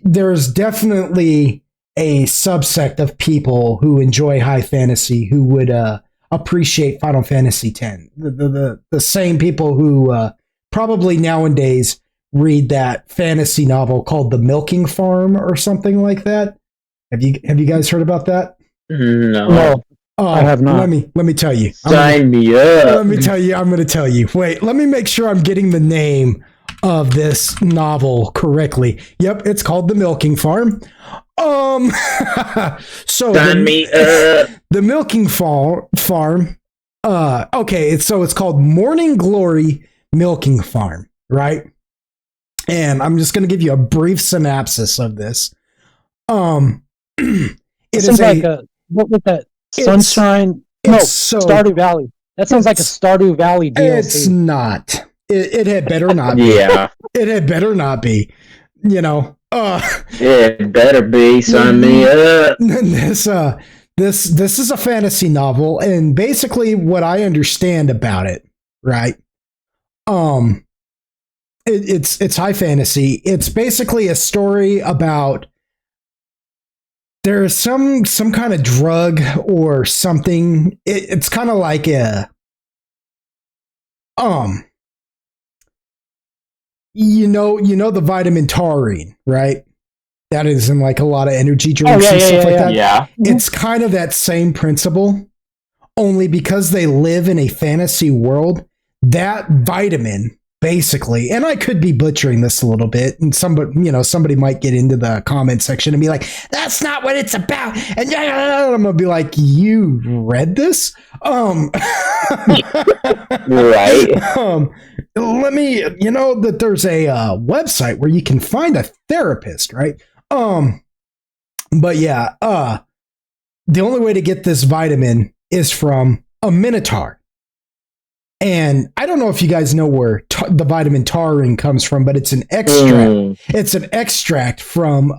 There's definitely a subsect of people who enjoy high fantasy who would appreciate Final Fantasy X. The same people who probably nowadays read that fantasy novel called The Milking Farm or something like that. Have you guys heard about that? No. I have not. Let me tell you. Sign me up. Let me tell you. I'm going to tell you. Wait, let me make sure I'm getting the name of this novel correctly. Yep, it's called The Milking Farm. So the Milking Farm. Okay, it's called Morning Glory Milking Farm, right? And I'm just going to give you a brief synopsis of this. It is like what was that? Sunshine? No, Stardew Valley. That sounds like a Stardew Valley DLC. It's not. It had better not be. Yeah. It had better not be. It better be. Sign me up. This is a fantasy novel, and basically what I understand about it, right? It's high fantasy. It's basically a story about there's some kind of drug or something. It's kind of like a the vitamin taurine, right? That is in like a lot of energy drinks and stuff like that. Yeah. It's kind of that same principle, only because they live in a fantasy world, that vitamin basically, and I could be butchering this a little bit, and somebody might get into the comment section and be like, that's not what it's about. And I'm gonna be like, you read this? Right. Let me, that there's a website where you can find a therapist, right? But yeah, the only way to get this vitamin is from a minotaur. And I don't know if you guys know where the vitamin taurine comes from, but it's an extract. It's an extract from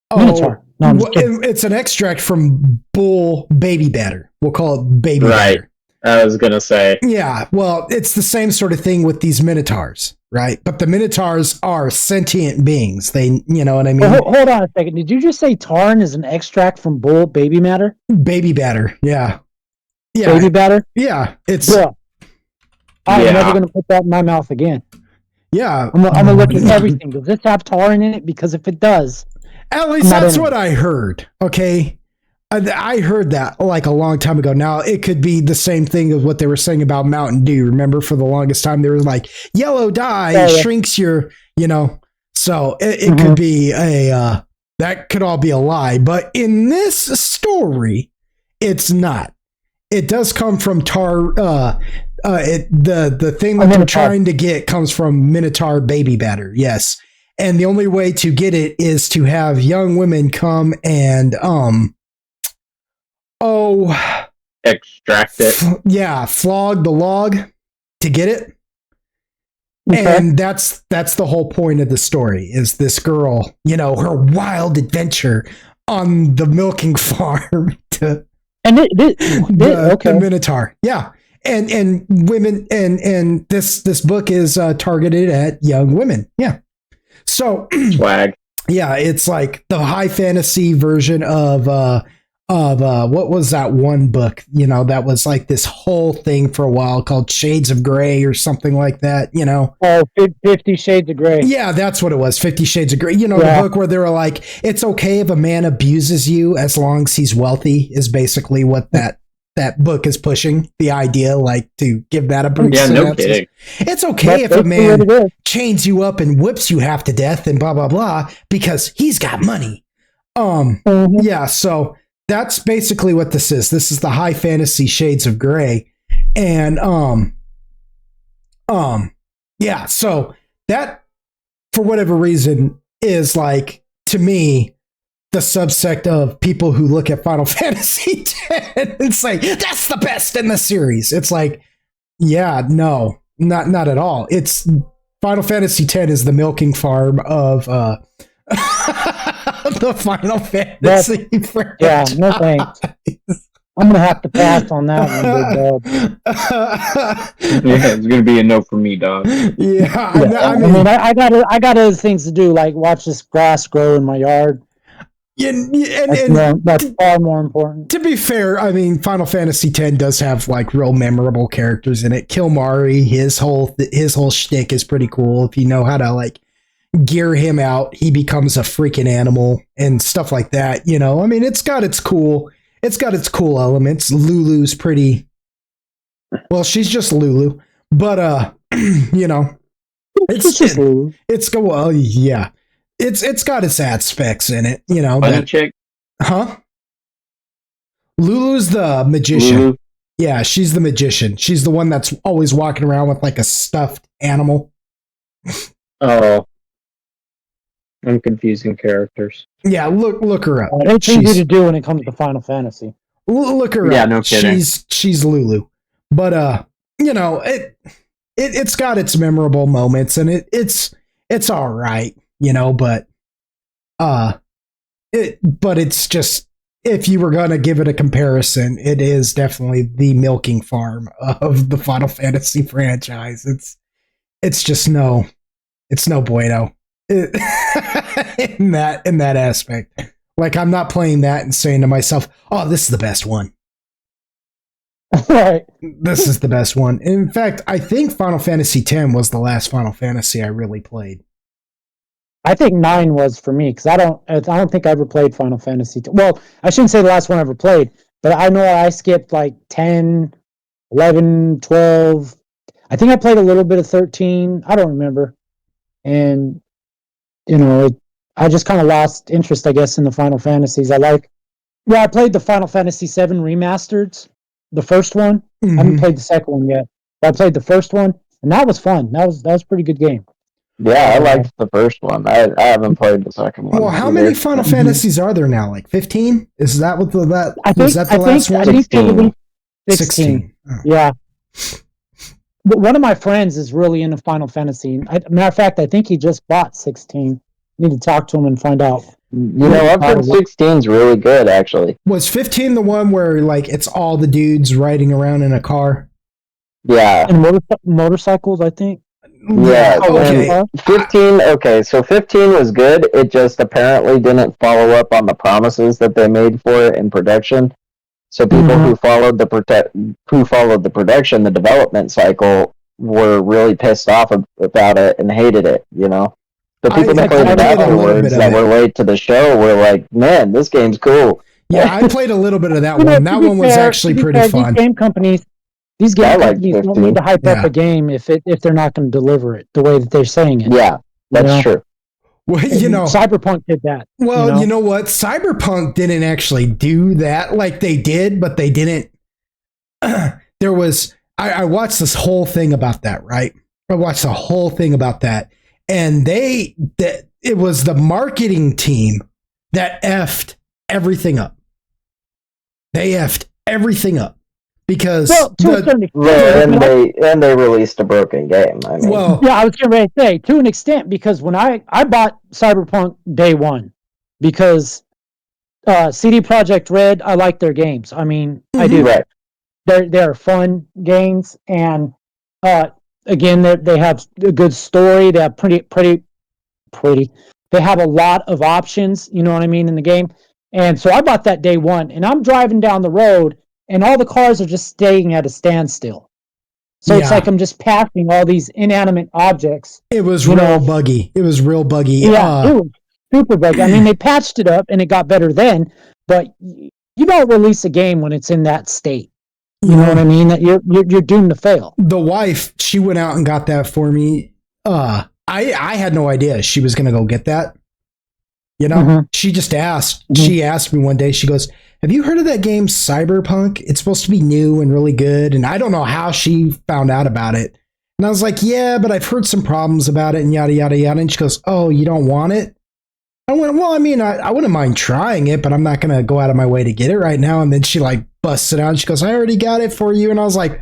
minotaur. No, it's an extract from bull baby batter. We'll call it baby batter. I was gonna say. Yeah, well, it's the same sort of thing with these minotaurs, right? But the minotaurs are sentient beings. They, you know what I mean? Well, hold on a second. Did you just say taurine is an extract from bull baby matter? Baby batter, yeah. Yeah. Baby batter? Yeah. It's I'm never gonna put that in my mouth again. Yeah. I'm gonna look at everything. Does this have taurine in it? Because if it does, at least that's what I heard. Okay. I heard that like a long time ago. Now it could be the same thing as what they were saying about Mountain Dew. Remember, for the longest time, they were like, yellow dye shrinks your, so it could be that could all be a lie. But in this story, it's not. It does come from the thing that they're trying to get comes from minotaur baby batter. Yes. And the only way to get it is to have young women come and, extract it. Flog the log to get it. Okay. And that's the whole point of the story is this girl, her wild adventure on the milking farm to the minotaur. Yeah. And women and this book is targeted at young women. Yeah. So swag. Yeah, it's like the high fantasy version of what was that one book, that was like this whole thing for a while called Shades of Grey or something like that, Oh, 50 Shades of Grey. Yeah, that's what it was, 50 Shades of Grey. The book where they were like, it's okay if a man abuses you as long as he's wealthy is basically what that book is pushing. The idea, like, to give that a brief synopsis. No kidding. It's okay if a man chains you up and whips you half to death and blah, blah, blah, because he's got money. Yeah, so that's basically what this is. This is the high fantasy Shades of Grey. And, yeah, so that, for whatever reason, is like, to me, the subsect of people who look at Final Fantasy X and say, that's the best in the series. It's like, yeah, no, not at all. It's Final Fantasy X is the milking farm of, the Final Fantasy franchise. Yeah, no thanks. I'm gonna have to pass on that one, big dog. Yeah, it's gonna be a no for me, dog. Yeah, I mean, I got other things to do, like watch this grass grow in my yard. That's far more important. To be fair, I mean, Final Fantasy X does have like real memorable characters in it. Kilmari, his whole shtick is pretty cool. If you know how to like gear him out, he becomes a freaking animal and stuff like that. I mean, it's got its cool elements. Lulu's pretty. Well, she's just Lulu, but it's just Lulu. Yeah. It's got its aspects in it, That chick? Huh? Lulu's the magician. Lulu? Yeah, she's the magician. She's the one that's always walking around with like a stuffed animal. Oh. I'm confusing characters. Yeah, look her up. It's easy to do when it comes to Final Fantasy. Look her up. Yeah, no kidding. She's Lulu. But it's it's got its memorable moments, and it's all right, but it's just, if you were gonna give it a comparison, it is definitely the milking farm of the Final Fantasy franchise. It's just it's no bueno in that aspect. Like, I'm not playing that and saying to myself, "Oh, this is the best one." Right. This is the best one. In fact, I think Final Fantasy X was the last Final Fantasy I really played. I think 9 was for me, because I don't think I ever played Final Fantasy. Well, I shouldn't say the last one I ever played, but I know I skipped like 10, 11, 12. I think I played a little bit of 13. I don't remember. And, I just kind of lost interest, I guess, in the Final Fantasies. I played the Final Fantasy VII Remastered, the first one. Mm-hmm. I haven't played the second one yet. But I played the first one, and that was fun. That was a pretty good game. Yeah, I liked the first one. I haven't played the second one. Well, how many Final Fantasies are there now? Like 15? Is that what was that the last one? 16. 16. Oh. Yeah. But one of my friends is really into Final Fantasy. Matter of fact, I think he just bought 16. I need to talk to him and find out. I've heard 16's really good, actually. Was 15 the one where, like, it's all the dudes riding around in a car? Yeah. And motorcycles, I think. Yeah. Okay. 15. Okay, so 15 was good. It just apparently didn't follow up on the promises that they made for it in production. So people who followed the production, the development cycle, were really pissed off about it and hated it. The people that played it afterwards that were late to the show were like, "Man, this game's cool." Yeah, I played a little bit of that one. That one was actually pretty fun. These game companies don't need to hype up a game if they're not going to deliver it the way that they're saying it. Yeah, that's true. Well, Cyberpunk did that. Well, you know what? Cyberpunk didn't actually do that. Like, they did, but they didn't. There was, I watched this whole thing about that, right? I watched the whole thing about that. And it was the marketing team that effed everything up. They effed everything up. Because and they released a broken game. I mean, I was going to say, to an extent, because when I bought Cyberpunk day one, because CD Projekt Red, I like their games. I mean, I do. Right. They're fun games, and again, they have a good story. They have pretty. They have a lot of options. You know what I mean, in the game. And so I bought that day one, and I'm driving down the road, and all the cars are just staying at a standstill. So it's like I'm just passing all these inanimate objects. It was real buggy. It was real buggy. Yeah, it was super buggy. I mean, they patched it up, and it got better then. But you don't release a game when it's in that state. You know what I mean? That you're doomed to fail. The wife, she went out and got that for me. I had no idea she was going to go get that. She just asked. Mm-hmm. She asked me one day. She goes, "Have you heard of that game Cyberpunk? It's supposed to be new and really good." And I don't know how she found out about it. And I was like, "Yeah, but I've heard some problems about it and yada, yada, yada." And she goes, "Oh, you don't want it?" I went, "Well, I mean, I wouldn't mind trying it, but I'm not going to go out of my way to get it right now." And then she like busts it out. She goes, "I already got it for you." And I was like,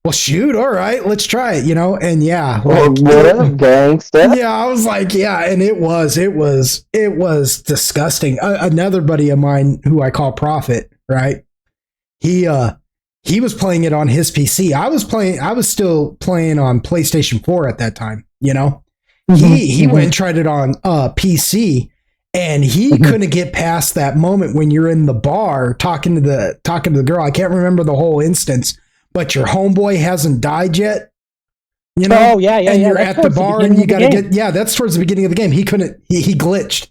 "Well, shoot, all right, let's try it," And yeah, like, what up, gangsta? Yeah, I was like, yeah, and it was disgusting. Another buddy of mine who I call Prophet, right? He was playing it on his PC. I was still playing on PlayStation 4 at that time. He went and tried it on PC, and he couldn't get past that moment when you're in the bar talking to the girl. I can't remember the whole instance. But your homeboy hasn't died yet, Oh, yeah. And you're at the bar and you got to get, that's towards the beginning of the game. He couldn't, he glitched.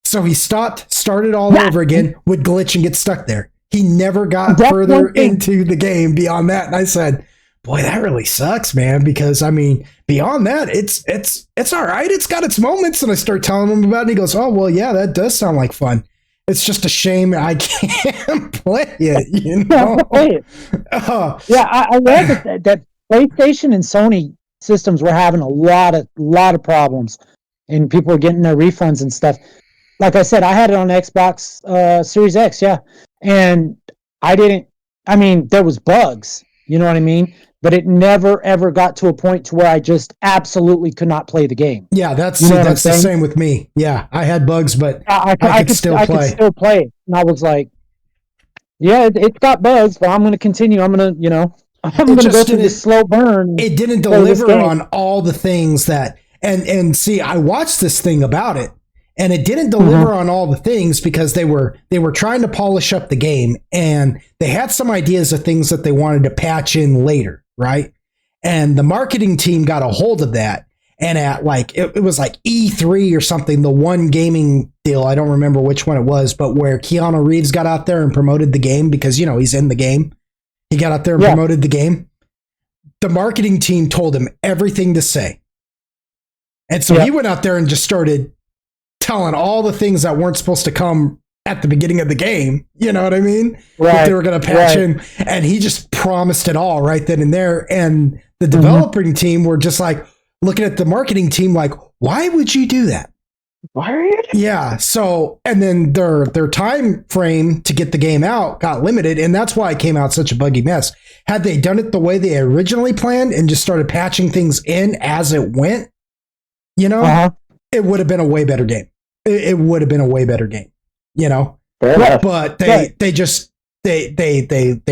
So he started all over again, would glitch and get stuck there. He never got further into the game beyond that. And I said, boy, that really sucks, man. Because I mean, beyond that, it's all right. It's got its moments. And I start telling him about it. And he goes, "Oh, well, yeah, that does sound like fun. It's just a shame I can't play it, I read that PlayStation and Sony systems were having a lot of problems, and people were getting their refunds and stuff. Like I said, I had it on Xbox Series X, and there was bugs. You know what I mean? but it never ever got to a point to where I just absolutely could not play the game. Yeah, that's the same with me. Yeah, I had bugs, but I could still play. I could still play it. And I was like, yeah, it's got bugs, but I'm going to continue. I'm going to, I'm going to go through this slow burn. It didn't deliver on all the things that, and see, I watched this thing about it, and it didn't deliver on all the things because they were trying to polish up the game, and they had some ideas of things that they wanted to patch in later, right? And the marketing team got a hold of that, and at like it was like E3 or something, the one gaming deal, I don't remember which one it was, but where Keanu Reeves got out there and promoted the game because he's in the game. He got out there and promoted the game. The marketing team told him everything to say, and so he went out there and just started telling all the things that weren't supposed to come at the beginning of the game. You know what I mean? Right. That they were going to patch in, and he just promised it all right then and there. And the developing team were just like looking at the marketing team like, why would you do that? Why are you? Yeah. So, and then their time frame to get the game out got limited, and that's why it came out such a buggy mess. Had they done it the way they originally planned and just started patching things in as it went, it would have been a way better game. It would have been a way better game, But they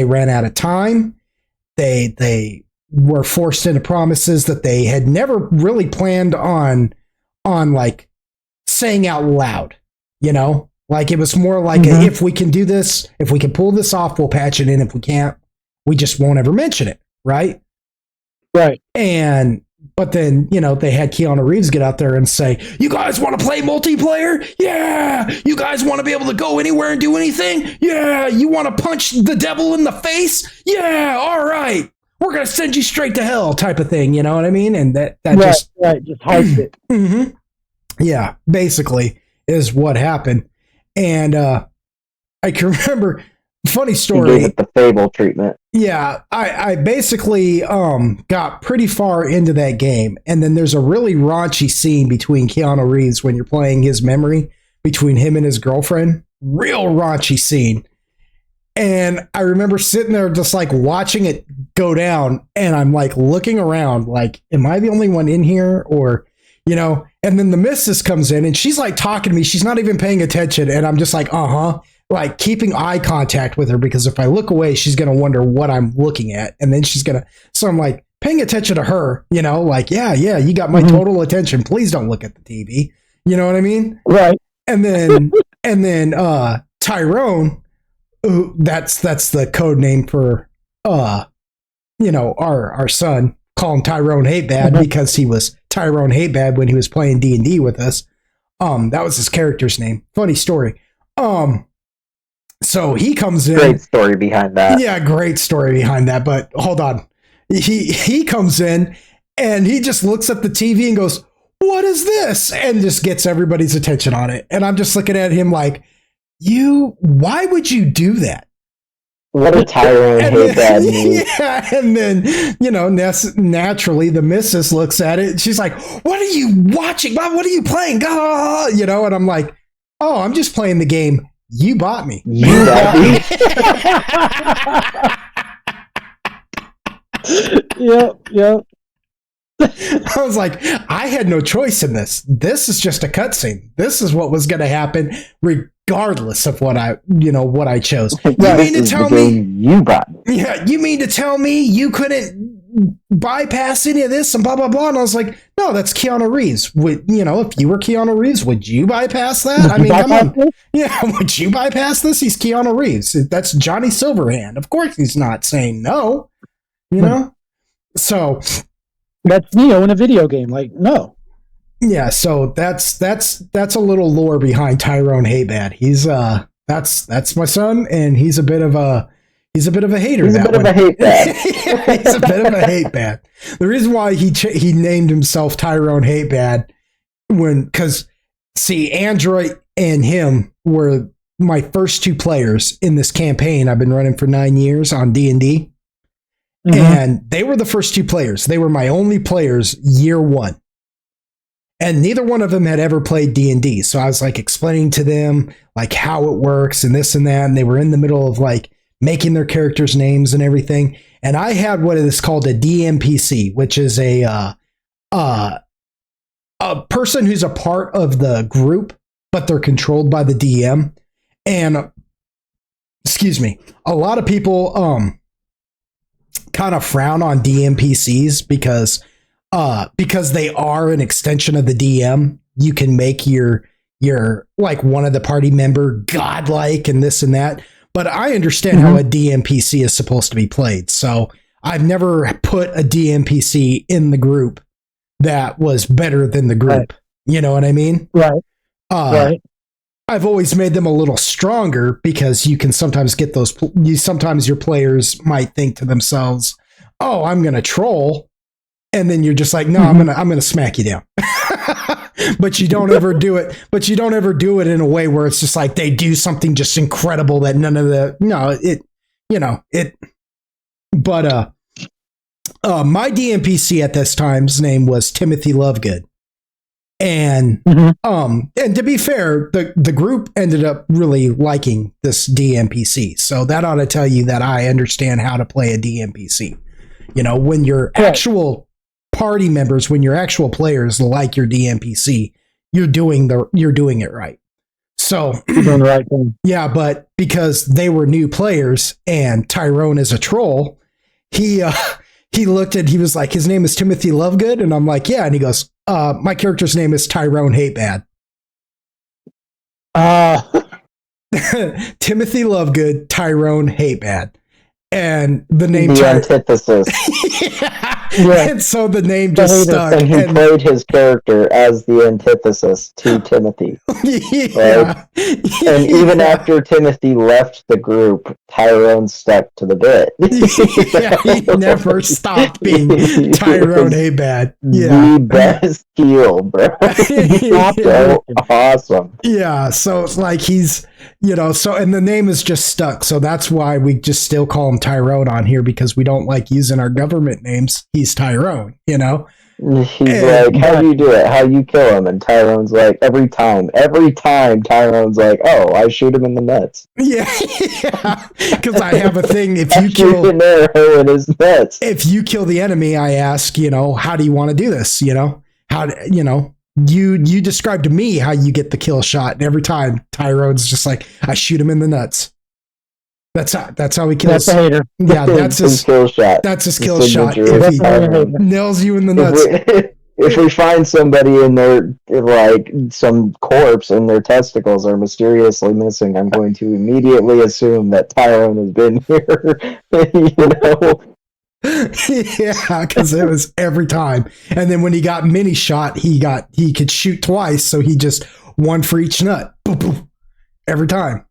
ran out of time. They were forced into promises that they had never really planned on like saying out loud, like it was more like if we can do this, if we can pull this off, we'll patch it in. If we can't, we just won't ever mention it. Right. But then, they had Keanu Reeves get out there and say, you guys want to play multiplayer? Yeah. You guys want to be able to go anywhere and do anything? Yeah. You want to punch the devil in the face? Yeah. All right. We're going to send you straight to hell type of thing. You know what I mean? And that just hyped it. Yeah. Basically is what happened. And I can remember, funny story. You gave it the Fable treatment. Yeah, I basically got pretty far into that game, and then there's a really raunchy scene between Keanu Reeves when you're playing his memory between him and his girlfriend. Real raunchy scene. And I remember sitting there just like watching it go down, and I'm like looking around like, am I the only one in here? Or, and then the missus comes in and she's like talking to me. She's not even paying attention. And I'm just like, like keeping eye contact with her, because if I look away, she's going to wonder what I'm looking at. And then so I'm like paying attention to her, like, yeah, you got my total attention. Please don't look at the TV. You know what I mean? Right. And then, Tyrone, that's the code name for, our son. Call him Tyrone Hatebad because he was Tyrone Hatebad when he was playing D&D with us. That was his character's name. Funny story. So he comes in. Great story behind that. Yeah, great story behind that. But hold on. He comes in and he just looks at the TV and goes, what is this? And just gets everybody's attention on it. And I'm just looking at him like, why would you do that? What a Tyrone Hatebad move. Yeah, and then, naturally the missus looks at it and she's like, what are you watching? What are you playing? And I'm like, oh, I'm just playing the game. You bought me. You bought me? Yep. I was like, I had no choice in this. This is just a cutscene. This is what was going to happen regardless of what I chose. You mean to tell me you bought me? Yeah, you mean to tell me you couldn't bypass any of this and blah blah blah? And I was like, no, that's Keanu Reeves. If you were Keanu Reeves, would you bypass that? I mean, come on. Yeah, would you bypass this? He's Keanu Reeves. That's Johnny Silverhand. Of course he's not saying no. So that's Neo in a video game. Like, no. Yeah, so that's a little lore behind Tyrone Hatebad. He's that's my son, and he's a bit of a hater. He's a bit of a hate bad. He's a bit of a hate bad. The reason why he named himself Tyrone Hatebad because Android and him were my first two players in this campaign I've been running for 9 years on D&D. And they were the first two players. They were my only players year one. And neither one of them had ever played D&D. So I was like explaining to them like how it works and this and that. And they were in the middle of like making their characters' names and everything. And I had what is called a DMPC, which is a person who's a part of the group, but they're controlled by the DM. And excuse me, a lot of people kind of frown on DMPCs because they are an extension of the DM. You can make your like one of the party member godlike and this and that. But I understand how a DMPC is supposed to be played. So I've never put a DMPC in the group that was better than the group. Right. You know what I mean? Right. Right. I've always made them a little stronger because you can sometimes get those. Sometimes your players might think to themselves, "Oh, I'm going to troll," and then you're just like, "No, I'm gonna smack you down." But you don't ever do it. But you don't ever do it in a way where it's just like they do something just incredible that none of the But my DMPC at this time's name was Timothy Lovegood. And and to be fair, the group ended up really liking this DMPC. So that ought to tell you that I understand how to play a DMPC. You know, when your actual party members, when your actual players like your DMPC, you're doing it right. So you're doing the right thing. Yeah, but because they were new players and Tyrone is a troll, he looked at, he was like, his name is Timothy Lovegood, and I'm like, yeah, and he goes, my character's name is Tyrone Hatebad. Timothy Lovegood, Tyrone Hatebad. And the name antithesis. Yeah. And so the name just stuck. And he played his character as the antithesis to Timothy. Yeah. Right? And even after Timothy left the group, Tyrone stuck to the bit. Yeah, he never stopped being Tyrone Hatebad. Yeah. The best heel, bro. So awesome. Yeah, so it's like he's, and the name is just stuck. So that's why we just still call him Tyrone on here, because we don't like using our government names. He's Tyrone, He's like, how do you do it? How you kill him? And Tyrone's like, every time Tyrone's like, oh, I shoot him in the nuts. Yeah, because I have a thing. If you kill an arrow in his nuts, if you kill the enemy, I ask, how do you want to do this? You describe to me how you get the kill shot, and every time Tyrone's just like, I shoot him in the nuts. That's how he kills. That's a hater. Yeah, that's his kill shot. That's his kill shot. If he nails you in the nuts. If we find somebody in there, like some corpse and their testicles are mysteriously missing, I'm going to immediately assume that Tyrone has been here. Yeah, because it was every time. And then when he got mini shot, he could shoot twice, so he just one for each nut. Boop, boop, every time.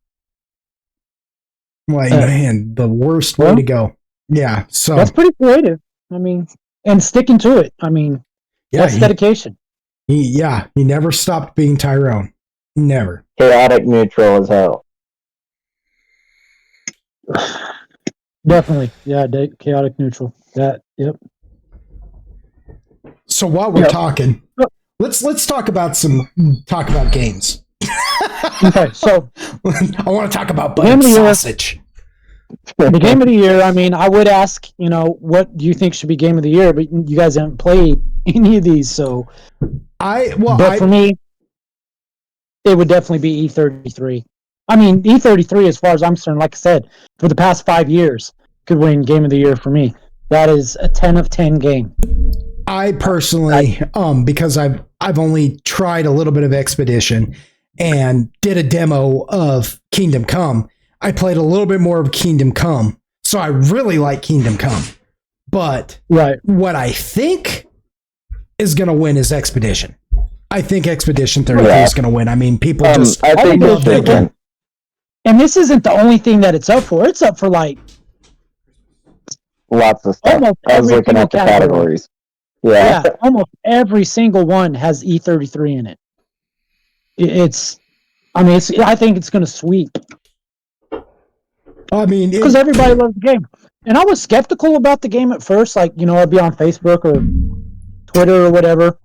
Like, man, the worst way to go. Yeah, so that's pretty creative. I mean, and sticking to it. I mean, that's dedication. He never stopped being Tyrone. Never. Chaotic neutral as hell. Definitely. Yeah, chaotic neutral. That, yep. So while we're talking, let's talk about games. Okay, so I want to talk about buttered sausage. The game of the year, I mean, I would ask, what do you think should be game of the year, but you guys haven't played any of these, so for me, it would definitely be E33. I mean, E33, as far as I'm concerned, like I said, for the past 5 years, could win game of the year for me. That is a 10 of 10 game. I personally, because I've only tried a little bit of Expedition and did a demo of Kingdom Come. I played a little bit more of Kingdom Come, so I really like Kingdom Come. But what I think is going to win is Expedition. I think Expedition 33 is going to win. I mean, people I think love that game. And this isn't the only thing that it's up for. It's up for like lots of stuff. I was looking at the categories. Yeah, almost every single one has E33 in it. I think it's going to sweep. I mean, because everybody loves the game. And I was skeptical about the game at first. Like, I'd be on Facebook or Twitter or whatever,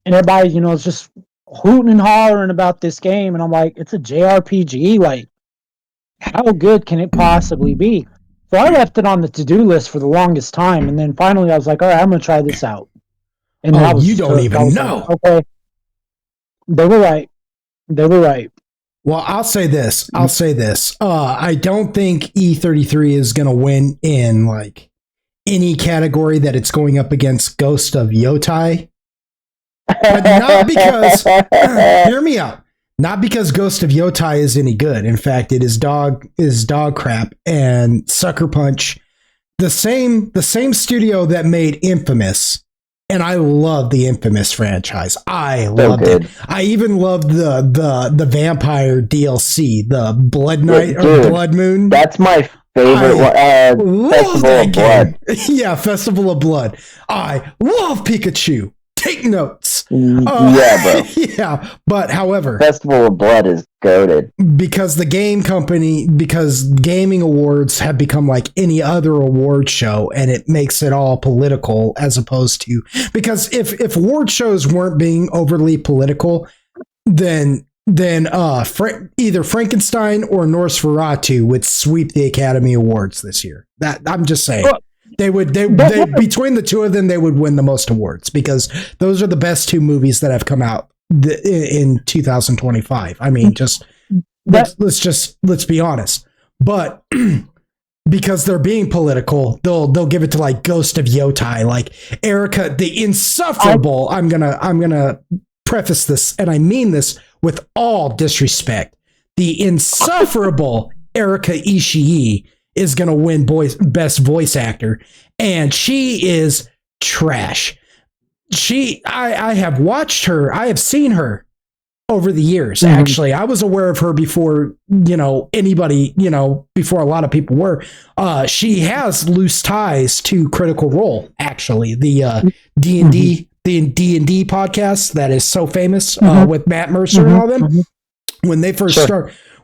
and everybody, is just hooting and hollering about this game. And I'm like, it's a JRPG. Like, how good can it possibly be? So I left it on the to-do list for the longest time, and then finally I was like, all right, I'm going to try this out. And I was you don't hooked. even know. Like, okay, they were right. They were right. Well, I'll say this. I don't think E33 is going to win in like any category that it's going up against Ghost of Yotai. But not because, hear me out. Not because Ghost of Yotai is any good. In fact, it is dog crap. And Sucker Punch, the same studio that made Infamous. And I love the Infamous franchise. I loved it. I even loved the vampire DLC, the Blood Night or Blood Moon. That's my favorite one. Festival of Blood. Yeah, Festival of Blood. I love Pikachu. Take notes. Yeah, bro. Yeah, but however, Festival of Blood is goated. Because gaming awards have become like any other award show, and it makes it all political as opposed to, because if award shows weren't being overly political, then either Frankenstein or Nosferatu would sweep the Academy Awards this year. That I'm just saying. They between the two of them, they would win the most awards because those are the best two movies that have come out in 2025. I mean, let's be honest. But because they're being political, they'll give it to like Ghost of Yotai, like Erica, the insufferable. I'm gonna preface this, and I mean this with all disrespect. The insufferable Erica Ishii is going to win best voice actor, and she is trash. I have watched her. I have seen her over the years. Mm-hmm. Actually, I was aware of her before, anybody, before a lot of people were. She has loose ties to Critical Role, actually, the D&D, the D&D podcast that is so famous with Matt Mercer and all them.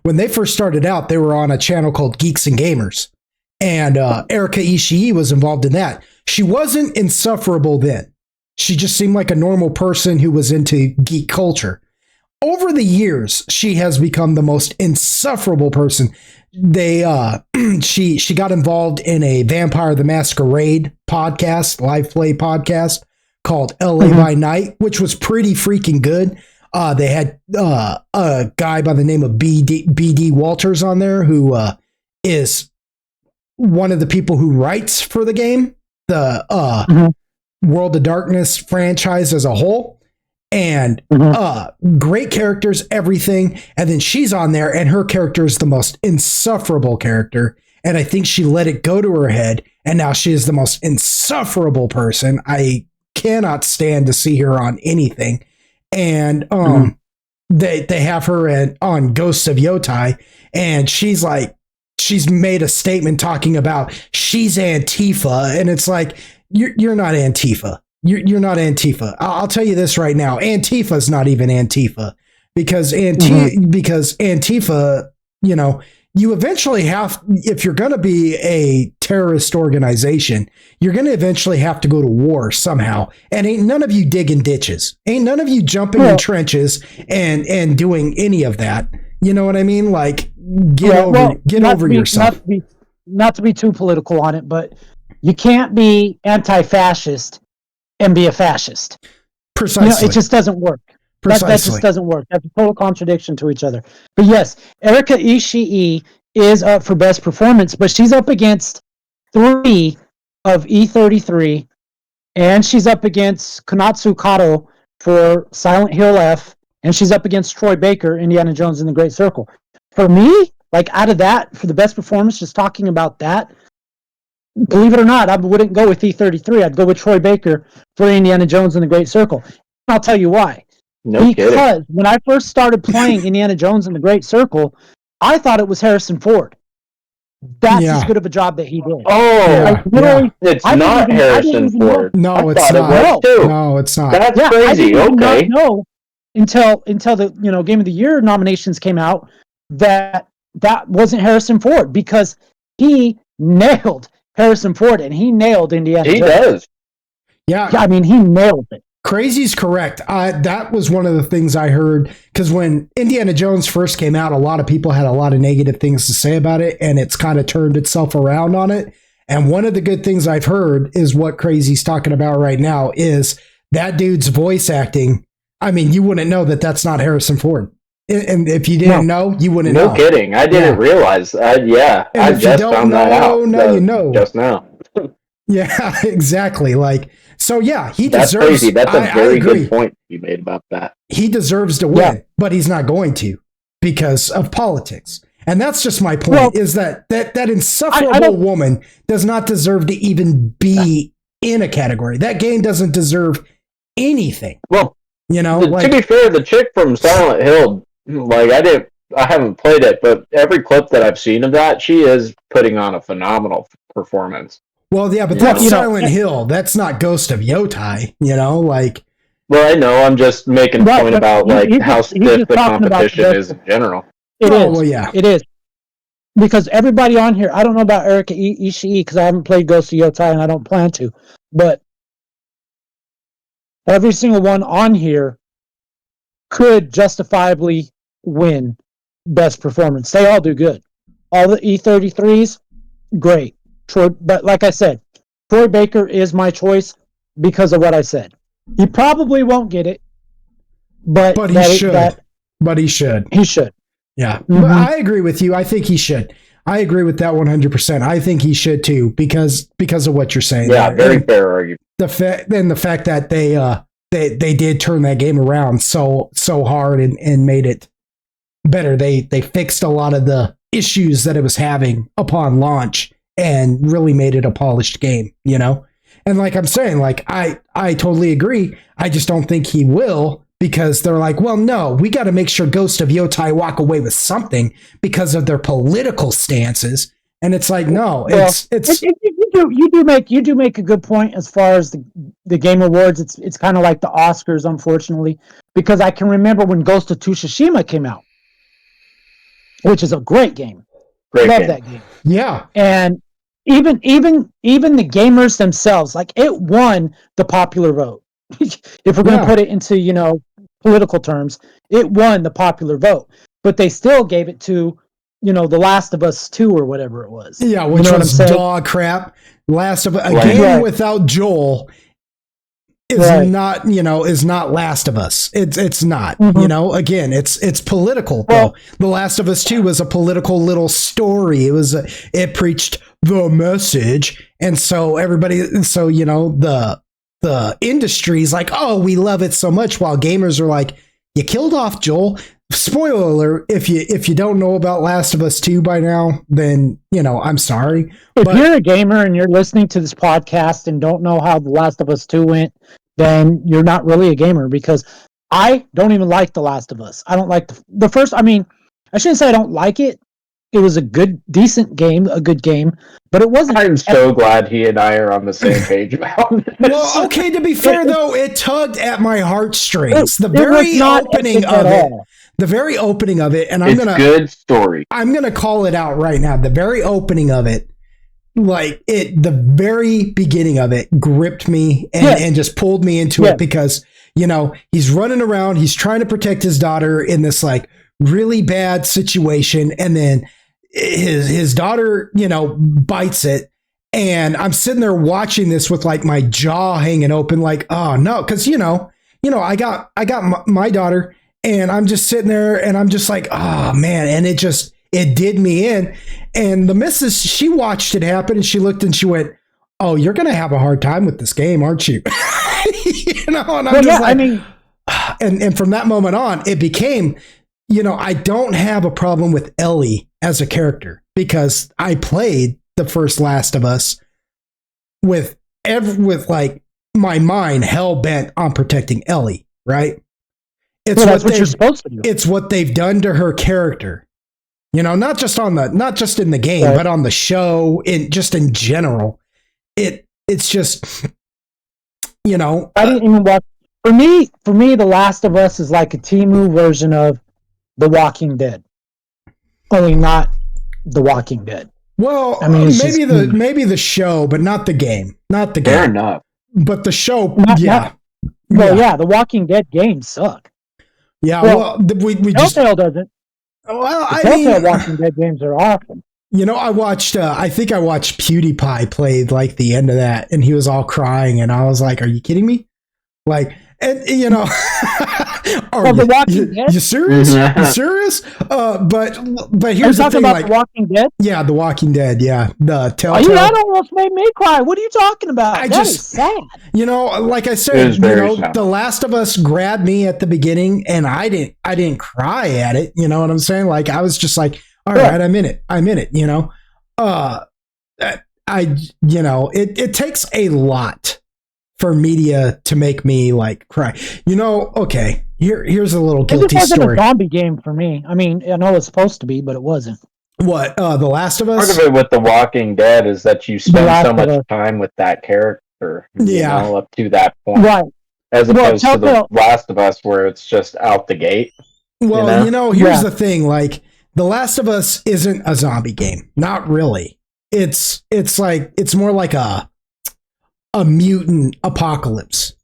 When they first started out, they were on a channel called Geeks and Gamers, and Erica Ishii was involved in that. She wasn't insufferable then. She just seemed like a normal person who was into geek culture. Over the years, she has become the most insufferable person. She got involved in a Vampire the Masquerade podcast, live play podcast called LA by Night, which was pretty freaking good. They had a guy by the name of BD Walters on there, who is one of the people who writes for the game, the World of Darkness franchise as a whole, and great characters, everything. And then she's on there, and her character is the most insufferable character. And I think she let it go to her head, and now she is the most insufferable person. I cannot stand to see her on anything. And they have her on Ghosts of Yotai, and she's made a statement talking about she's Antifa, and it's like, you're not Antifa. You're not Antifa. I'll tell you this right now. Antifa is not even Antifa, because Antifa, you eventually have, if you're going to be a terrorist organization, you're going to eventually have to go to war somehow. And ain't none of you digging ditches. Ain't none of you jumping in trenches and doing any of that. You know what I mean? Like, get over yourself. Not to be too political on it, but you can't be anti-fascist and be a fascist. Precisely. It just doesn't work. That just doesn't work. That's a total contradiction to each other. But yes, Erica Ishii is up for best performance, but she's up against 3 of E33, and she's up against Konatsu Kato for Silent Hill F, and she's up against Troy Baker, Indiana Jones and the Great Circle. For me, like, out of that, for the best performance, just talking about that, believe it or not, I wouldn't go with E33. I'd go with Troy Baker for Indiana Jones and the Great Circle. I'll tell you why. Because when I first started playing Indiana Jones and the Great Circle, I thought it was Harrison Ford. That's as good of a job that he did. It's not Harrison Ford. No, it's not. No, it's not. That's crazy. I did not know until the Game of the Year nominations came out that wasn't Harrison Ford, because he nailed Harrison Ford and he nailed Indiana Jones. He does. Yeah. I mean, he nailed it. Crazy's correct. That was one of the things I heard, because when Indiana Jones first came out, a lot of people had a lot of negative things to say about it, and it's kind of turned itself around on it. And one of the good things I've heard is what Crazy's talking about right now is that dude's voice acting. I mean, you wouldn't know that that's not Harrison Ford. And if you didn't know, you wouldn't know. No kidding. I didn't realize. I just found that out. Now you know. Just now. Yeah, exactly. Like, so yeah, he That's deserves. Crazy. That's a very good point you made about that. He deserves to win, but he's not going to because of politics. And that's just my point, is that insufferable woman does not deserve to even be in a category. That game doesn't deserve anything. Well, you know, to be fair, the chick from Silent Hill, like I haven't played it, but every clip that I've seen of that, she is putting on a phenomenal performance. Well, yeah, but that's Silent Hill. That's not Ghost of Yotai, you know, like. Well, I know. I'm just making a point about like how stiff the competition is in general. It is. Well, yeah. It is. Because everybody on here, I don't know about Erika Ishii because I haven't played Ghost of Yotai and I don't plan to, but every single one on here could justifiably win best performance. They all do good. All the E33s, great. But like I said, Troy Baker is my choice because of what I said. He probably won't get it, but he should. But he should. He should. Yeah, I agree with you. I think he should. I agree with that 100%. I think he should too because of what you're saying. Yeah, very fair argument. The fact that they did turn that game around so hard and made it better. They fixed a lot of the issues that it was having upon launch and really made it a polished game, you know? And like I'm saying, like I totally agree. I just don't think he will because they're like, well, no, we got to make sure Ghost of Yotai walk away with something because of their political stances. And it's like, no, you do make a good point as far as the Game Awards. It's kind of like the Oscars, unfortunately, because I can remember when Ghost of Tsushima came out, which is a great game. Love that game. Yeah. And even the gamers themselves, like it won the popular vote. If we're going to put it into, you know, political terms, it won the popular vote, but they still gave it to, you know, The Last of Us 2 or whatever it was. Yeah, which was dog crap. Last of a game without Joel is not Last of Us. It's not. You know, again, it's political. Well, The Last of Us 2 was a political little story. It preached the message, and so you know, the industry's like, oh, we love it so much, while gamers are like, you killed off Joel. Spoiler alert, if you don't know about Last of Us 2 by now, then, you know, I'm sorry. If you're a gamer and you're listening to this podcast and don't know how The Last of Us 2 went, then you're not really a gamer, because I don't even like The Last of Us. I don't like the first, I mean, I shouldn't say I don't like it. It was a good game, but it wasn't. I'm so glad he and I are on the same page about this. Well, okay, to be fair, though, it tugged at my heartstrings. The very opening of it, and it's good story. I'm gonna call it out right now. The very opening of it, the very beginning of it gripped me and just pulled me into it, because, you know, he's running around, he's trying to protect his daughter in this like really bad situation, and then his daughter, you know, bites it, and I'm sitting there watching this with like my jaw hanging open, like, oh no, because you know, I got my daughter, and I'm just sitting there, and I'm just like, oh man, and it did me in. And the missus, she watched it happen, and she looked and she went, oh, you're gonna have a hard time with this game, aren't you? You know, and I'm just like, I mean, and from that moment on, it became, you know, I don't have a problem with Ellie as a character, because I played the first Last of Us with like my mind hell bent on protecting Ellie, right? It's that's what you're supposed to do. It's what they've done to her character. You know, not just in the game, but on the show, in general. It's just, you know, I didn't even watch. For me, The Last of Us is like a Temu version of The Walking Dead, only not The Walking Dead. Well, I mean, maybe the show, but not the game. Not the game. Fair enough. But the show, Well, yeah, the Walking Dead games suck. Yeah, well we just Telltale doesn't. Well, I Telltale mean, Walking Dead games are awesome. You know, I think I watched PewDiePie play like the end of that, and he was all crying, and I was like, "Are you kidding me?" Like, and you know, you serious? You serious? But here's the thing, about like, The Walking Dead. Yeah, The Walking Dead. Yeah, the Telltale. That almost made me cry. What are you talking about? That is sad. You know, like I said, sad. The Last of Us grabbed me at the beginning, and I didn't cry at it. You know what I'm saying? Like, I was just like, all right, I'm in it. You know, it takes a lot for media to make me like cry. You know, okay, here's a little guilty story. It wasn't a zombie game for me. I mean, I know it's supposed to be, but it wasn't. What, The Last of Us? Part of it with The Walking Dead is that you spend so much time with that character, you know, up to that point. Right. As opposed to The Last of Us, where it's just out the gate. Well, you know, here's the thing, like, The Last of Us isn't a zombie game. Not really. It's more like a mutant apocalypse.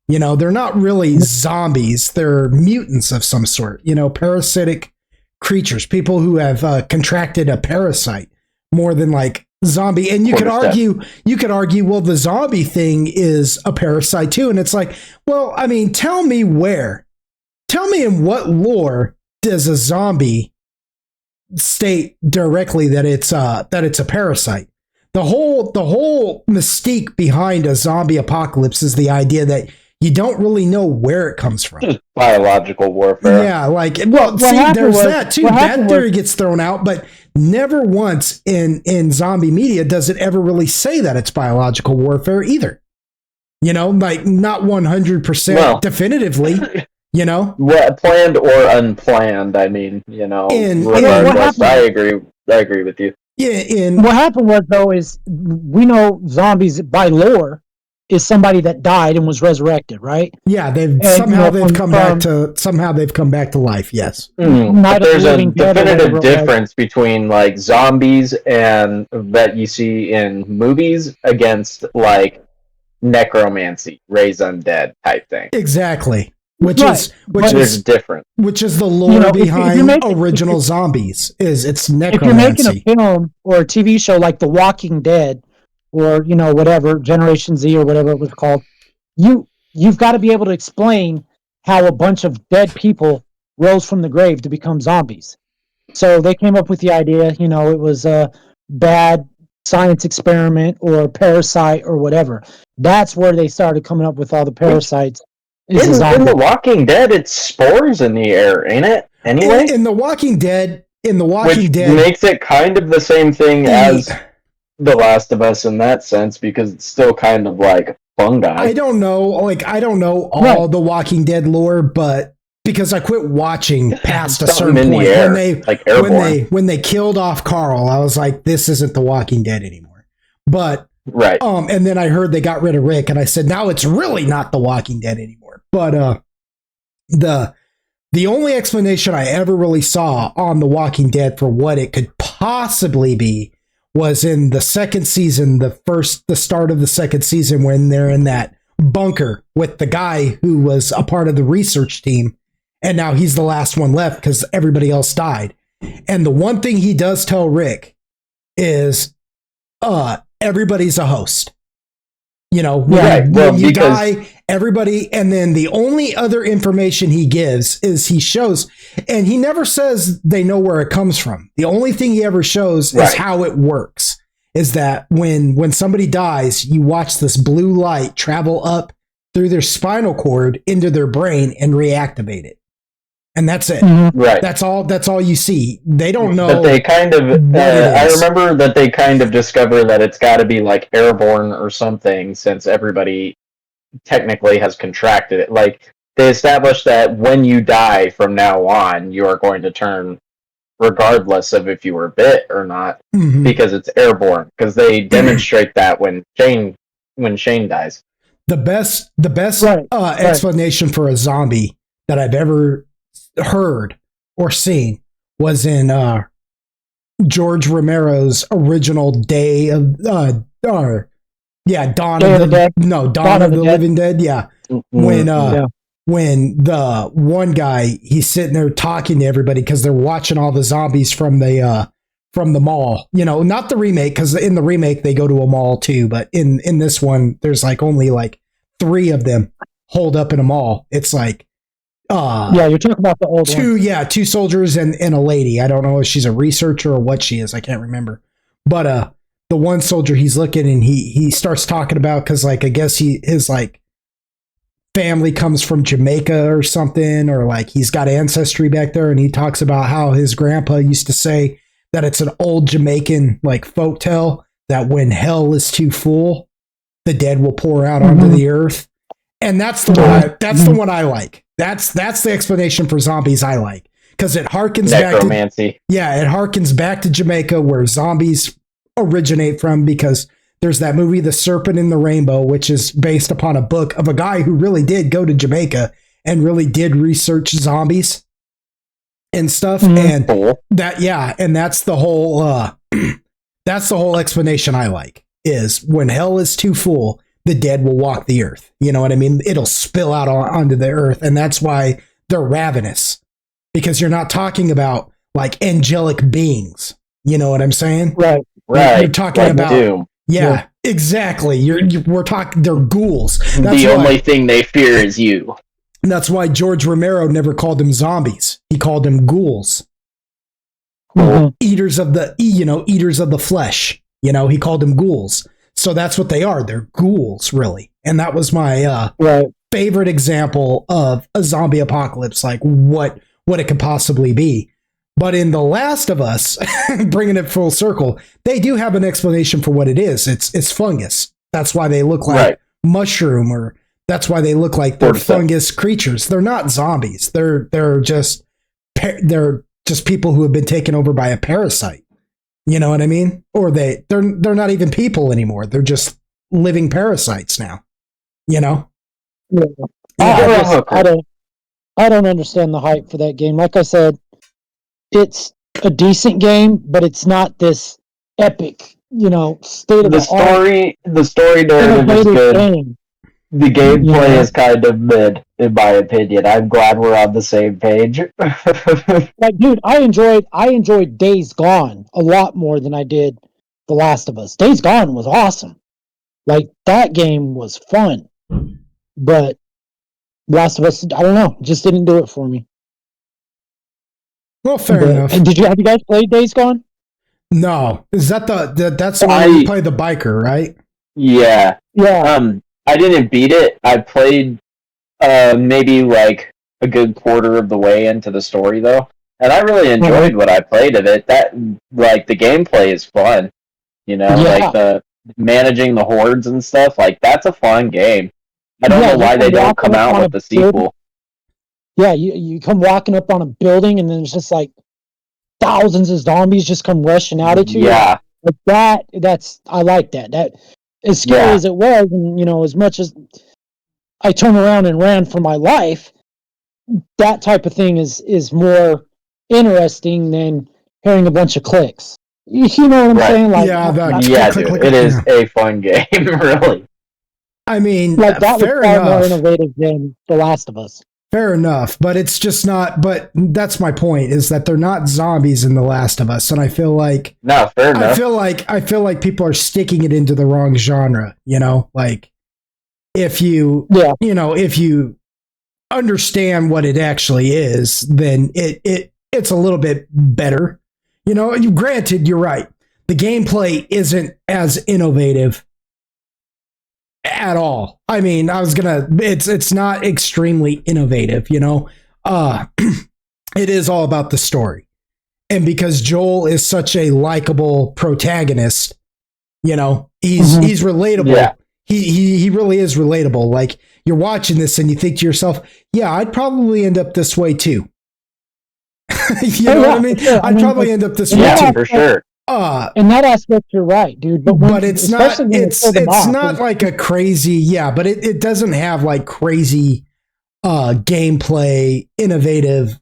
You know, they're not really zombies. They're mutants of some sort. You know, parasitic creatures, people who have contracted a parasite more than like zombie. And you could argue, well, the zombie thing is a parasite too. And it's like, well, I mean, tell me in what lore does a zombie state directly that it's a parasite? The whole mystique behind a zombie apocalypse is the idea that you don't really know where it comes from. Just biological warfare. Yeah, like, well, see, there's that too. That theory gets thrown out, but never once in zombie media does it ever really say that it's biological warfare either. You know, like, not 100% definitively. You know, planned or unplanned. I mean, you know, regardless, I agree with you. Yeah. What happened was, though, is we know zombies by lore is somebody that died and was resurrected, right? Yeah, they've come back to life. Yes. But there's a definitive difference between like zombies and that you see in movies against like necromancy, raise undead type thing. Exactly. Which is different. Which is the lore behind original zombies. It's necromancy. If you're making a film or a TV show like The Walking Dead, or you know, whatever, Generation Z or whatever it was called, you've got to be able to explain how a bunch of dead people rose from the grave to become zombies. So they came up with the idea, you know, it was a bad science experiment or a parasite or whatever. That's where they started coming up with all the parasites. In The Walking Dead, it's spores in the air, ain't it? Anyway, in The Walking Dead, which makes it kind of the same thing as The Last of Us in that sense, because it's still kind of like fungi. I don't know all The Walking Dead lore, but because I quit watching past a certain point when they killed off Carl, I was like, this isn't The Walking Dead anymore. But right. And then I heard they got rid of Rick, and I said, now it's really not The Walking Dead anymore. But the only explanation I ever really saw on The Walking Dead for what it could possibly be was in the second season, the start of the second season, when they're in that bunker with the guy who was a part of the research team, and now he's the last one left because everybody else died. And the one thing he does tell Rick is, everybody's a host. You know, when you die, everybody, and then the only other information he gives is he shows, and he never says they know where it comes from. The only thing he ever shows is how it works. Is that when somebody dies, you watch this blue light travel up through their spinal cord into their brain and reactivate it. And that's it. Mm-hmm. Right. That's all you see. They don't know. But they kind of, I remember that they kind of discover that it's got to be like airborne or something, since everybody technically has contracted it. Like, they established that when you die from now on, you are going to turn, regardless of if you were bit or not, because it's airborne. Because they demonstrate that when Shane dies. The best explanation for a zombie that I've ever heard or seen was in George Romero's original Dawn of the Living Dead. Yeah, when the one guy, he's sitting there talking to everybody because they're watching all the zombies from the mall. You know, not the remake, because in the remake they go to a mall too, but in this one there's like only like 3 of them holed up in a mall. It's like you're talking about the old one. 2 soldiers and a lady. I don't know if she's a researcher or what she is. I can't remember. But the one soldier, he's looking and he starts talking about, because like I guess his like family comes from Jamaica or something, or like he's got ancestry back there, and he talks about how his grandpa used to say that it's an old Jamaican like folk tale that when hell is too full, the dead will pour out onto the earth. And that's the one I like. That's the explanation for zombies I like, because it harkens necromancy. It harkens back to Jamaica, where zombies originate from, because there's that movie The Serpent in the Rainbow, which is based upon a book of a guy who really did go to Jamaica and really did research zombies and stuff. And that's the whole explanation I like, is when hell is too full, the dead will walk the earth. You know what I mean? It'll spill out onto the earth. And that's why they're ravenous, because you're not talking about like angelic beings. You know what I'm saying? Right. You're talking like about doom. Yeah, exactly. We're talking, they're ghouls. That's the only thing they fear is you. And that's why George Romero never called them zombies. He called them ghouls. Eaters of the flesh. You know, he called them ghouls. So that's what they are. They're ghouls, really. And that was my favorite example of a zombie apocalypse, like what it could possibly be. But in The Last of Us, bringing it full circle, they do have an explanation for what it is. It's fungus. That's why they look like mushroom, or that's why they look like they're fungus creatures. They're not zombies. They're just people who have been taken over by a parasite. You know what I mean? Or they're not even people anymore. They're just living parasites now. You know? Yeah. I don't understand the hype for that game. Like I said, it's a decent game, but it's not this epic, state of the story. The story narrative is good. Game. The gameplay is kind of mid, in my opinion. I'm glad we're on the same page. Like, dude, I enjoyed Days Gone a lot more than I did The Last of Us. Days Gone was awesome. Like, that game was fun. But Last of Us, I don't know, just didn't do it for me. Well, fair enough. And have you guys played Days Gone? No. Is that that's the one where you play the biker, right? Yeah. Yeah. I didn't beat it. I played maybe like a good quarter of the way into the story though. And I really enjoyed what I played of it. That like the gameplay is fun. Like the managing the hordes and stuff, like that's a fun game. I don't know why they don't come out with the sequel. Yeah, you come walking up on a building and then it's just like thousands of zombies just come rushing out at you. Yeah. Like I like that. That as scary as it was, and as much as I turned around and ran for my life, that type of thing is more interesting than hearing a bunch of clicks. You know what I'm saying? Like, dude, it is a fun game, really. I mean, like that was far more innovative than The Last of Us. Fair enough, but it's just not. But that's my point: is that they're not zombies in The Last of Us, and I feel like fair enough. I feel like people are sticking it into the wrong genre. Like if you if you understand what it actually is, then it's a little bit better. Granted, you're right. The gameplay isn't as innovative at all. I mean, it's not extremely innovative, it is all about the story. And because Joel is such a likable protagonist, he's relatable. Yeah. He really is relatable. Like, you're watching this and you think to yourself, yeah, I'd probably end up this way too. What I mean? Sure. I'd probably end up this way too. For sure. In that aspect, you're right, dude. But it's not. It's not like a crazy. But it doesn't have like crazy gameplay, innovative.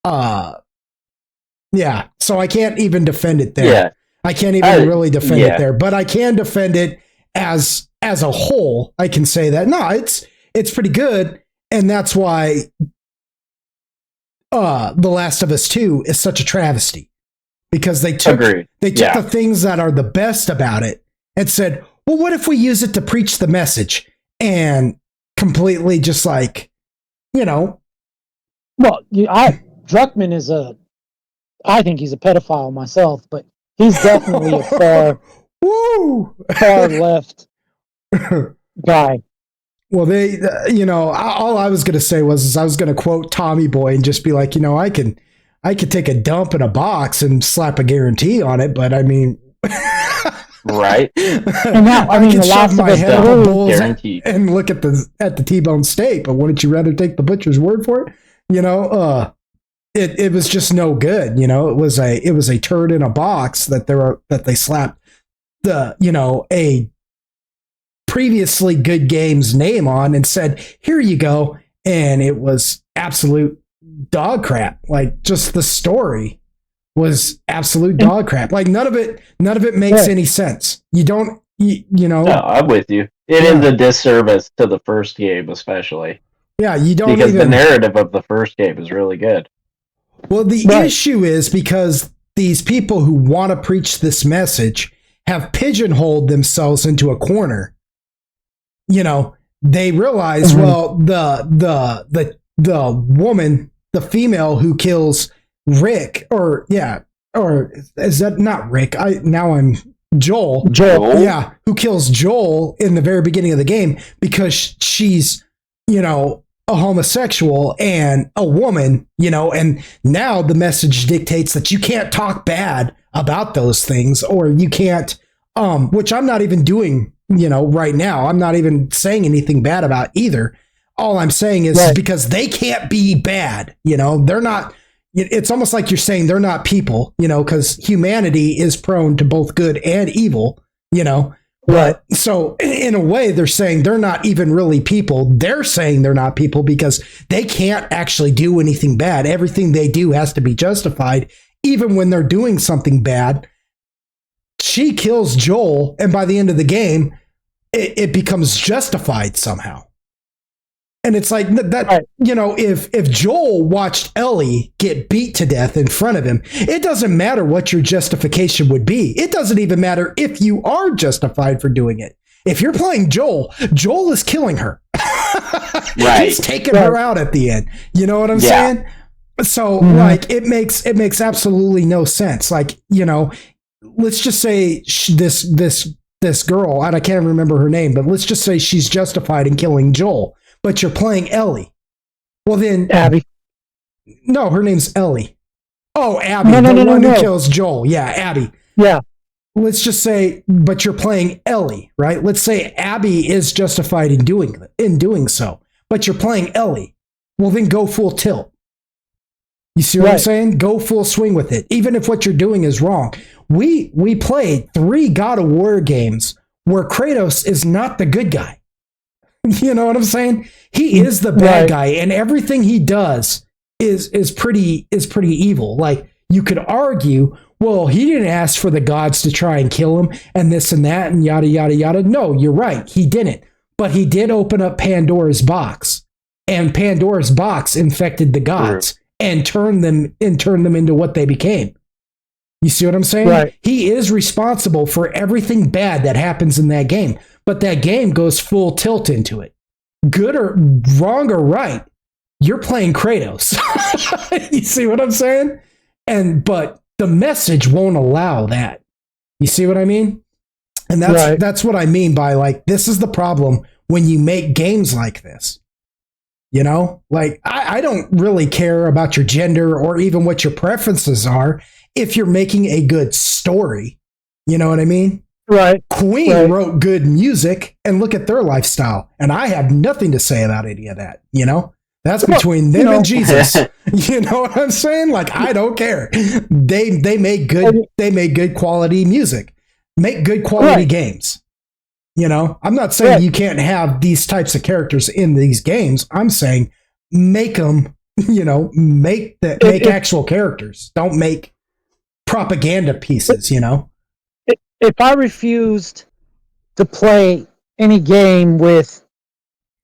So I can't even defend it there. Yeah. I can't even really defend it there. But I can defend it as a whole. I can say that no, it's it's pretty good, and that's why The Last of Us 2 is such a travesty, because they took the things that are the best about it and said, well, what if we use it to preach the message, and completely just like, Well, Druckmann is I think he's a pedophile myself, but he's definitely a far left guy. Well, they, all I was going to say was I was going to quote Tommy Boy and just be like, I could take a dump in a box and slap a guarantee on it, but I mean, right? And now, I mean, the last my head up a bulls and look at the T-bone steak, but wouldn't you rather take the butcher's word for it? It was just no good. It was a turd in a box that they slapped a previously good game's name on and said, here you go. And it was absolute dog crap. Like, just the story was absolute dog crap. Like, none of it makes any sense. No, I'm with you. It is a disservice to the first game, especially. Yeah, you don't, because the narrative of the first game is really good. Well, the issue is because these people who want to preach this message have pigeonholed themselves into a corner. They realize, well, the woman, the female who kills Rick, or is that not Rick? I'm Joel. Yeah, who kills Joel in the very beginning of the game because she's, a homosexual and a woman, and now the message dictates that you can't talk bad about those things, or you can't, which I'm not even doing, right now. I'm not even saying anything bad about either. All I'm saying is because they can't be bad, they're not, it's almost like you're saying they're not people, because humanity is prone to both good and evil, But so in a way, they're saying they're not even really people. They're saying they're not people because they can't actually do anything bad. Everything they do has to be justified, even when they're doing something bad. She kills Joel, and by the end of the game, it becomes justified somehow. And it's like that, if Joel watched Ellie get beat to death in front of him, it doesn't matter what your justification would be. It doesn't even matter if you are justified for doing it. If you're playing Joel is killing her. Right. He's taking her out at the end. You know what I'm saying? So like, it makes absolutely no sense. Like, let's just say this girl, and I can't remember her name, but let's just say she's justified in killing Joel. But you're playing Ellie. Well, then Abby. No, her name's Ellie. Oh, Abby, the one who kills Joel. Yeah, Abby. Yeah. Let's just say, but you're playing Ellie, right? Let's say Abby is justified in doing so, but you're playing Ellie. Well, then go full tilt. You see what I'm saying? Go full swing with it, even if what you're doing is wrong. We played 3 God of War games where Kratos is not the good guy. You know what I'm saying? He is the bad guy, and everything he does is pretty evil. Like, you could argue, well, he didn't ask for the gods to try and kill him, and this and that, and yada yada yada. No, you're right, he didn't. But he did open up Pandora's box, and Pandora's box infected the gods and turned them into what they became. You see what I'm saying? Right. He is responsible for everything bad that happens in that game. But that game goes full tilt into it. Good or wrong or right, you're playing Kratos. You see what I'm saying? But the message won't allow that. You see what I mean? And that's what I mean by, like, this is the problem when you make games like this. Like, I don't really care about your gender or even what your preferences are if you're making a good story. You know what I mean? Right. Queen wrote good music, and look at their lifestyle. And I have nothing to say about any of that. That's between them and Jesus. You know what I'm saying? Like, I don't care. They make good quality music, make good quality games. I'm not saying you can't have these types of characters in these games. I'm saying make them, make actual characters. Don't make propaganda pieces, If I refused to play any game that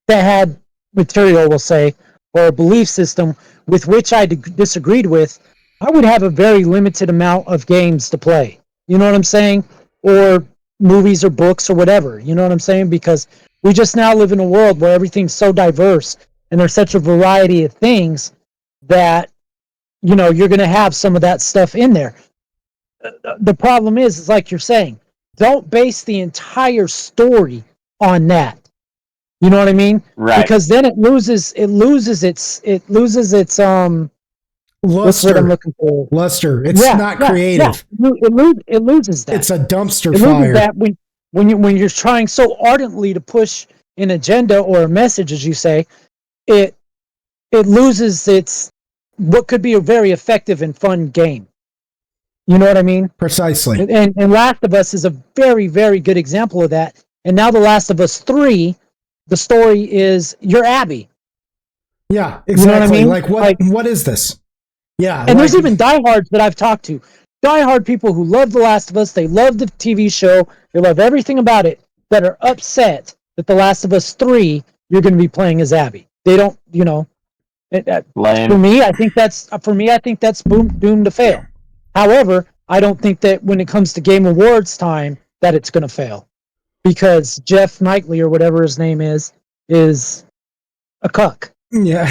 had material, we'll say, or a belief system with which I disagreed with, I would have a very limited amount of games to play. You know what I'm saying? Or movies or books or whatever. You know what I'm saying? Because we just now live in a world where everything's so diverse and there's such a variety of things that, you know, you're going to have some of that stuff in there. The problem is like you're saying, don't base the entire story on that. You know what I mean? Right. Because then it loses its what's what I'm looking for? Luster. It's not creative. Yeah. It loses that. It's a dumpster it fire. Loses that when you're trying so ardently to push an agenda or a message, as you say, it loses its what could be a very effective and fun game. You know what I mean? Precisely. And Last of Us is a very, very good example of that. And now The Last of Us 3, the story is you're Abby. Yeah, exactly. You know what I mean? Like what is this? Yeah. And there's even diehards that I've talked to. Diehard people who love The Last of Us, they love the TV show, they love everything about it, that are upset that The Last of Us 3, you're going to be playing as Abby. They don't, you know. For me, I think that's doomed to fail. However, I don't think that when it comes to Game Awards time that it's going to fail, because Jeff Knightley or whatever his name is a cuck. Yeah.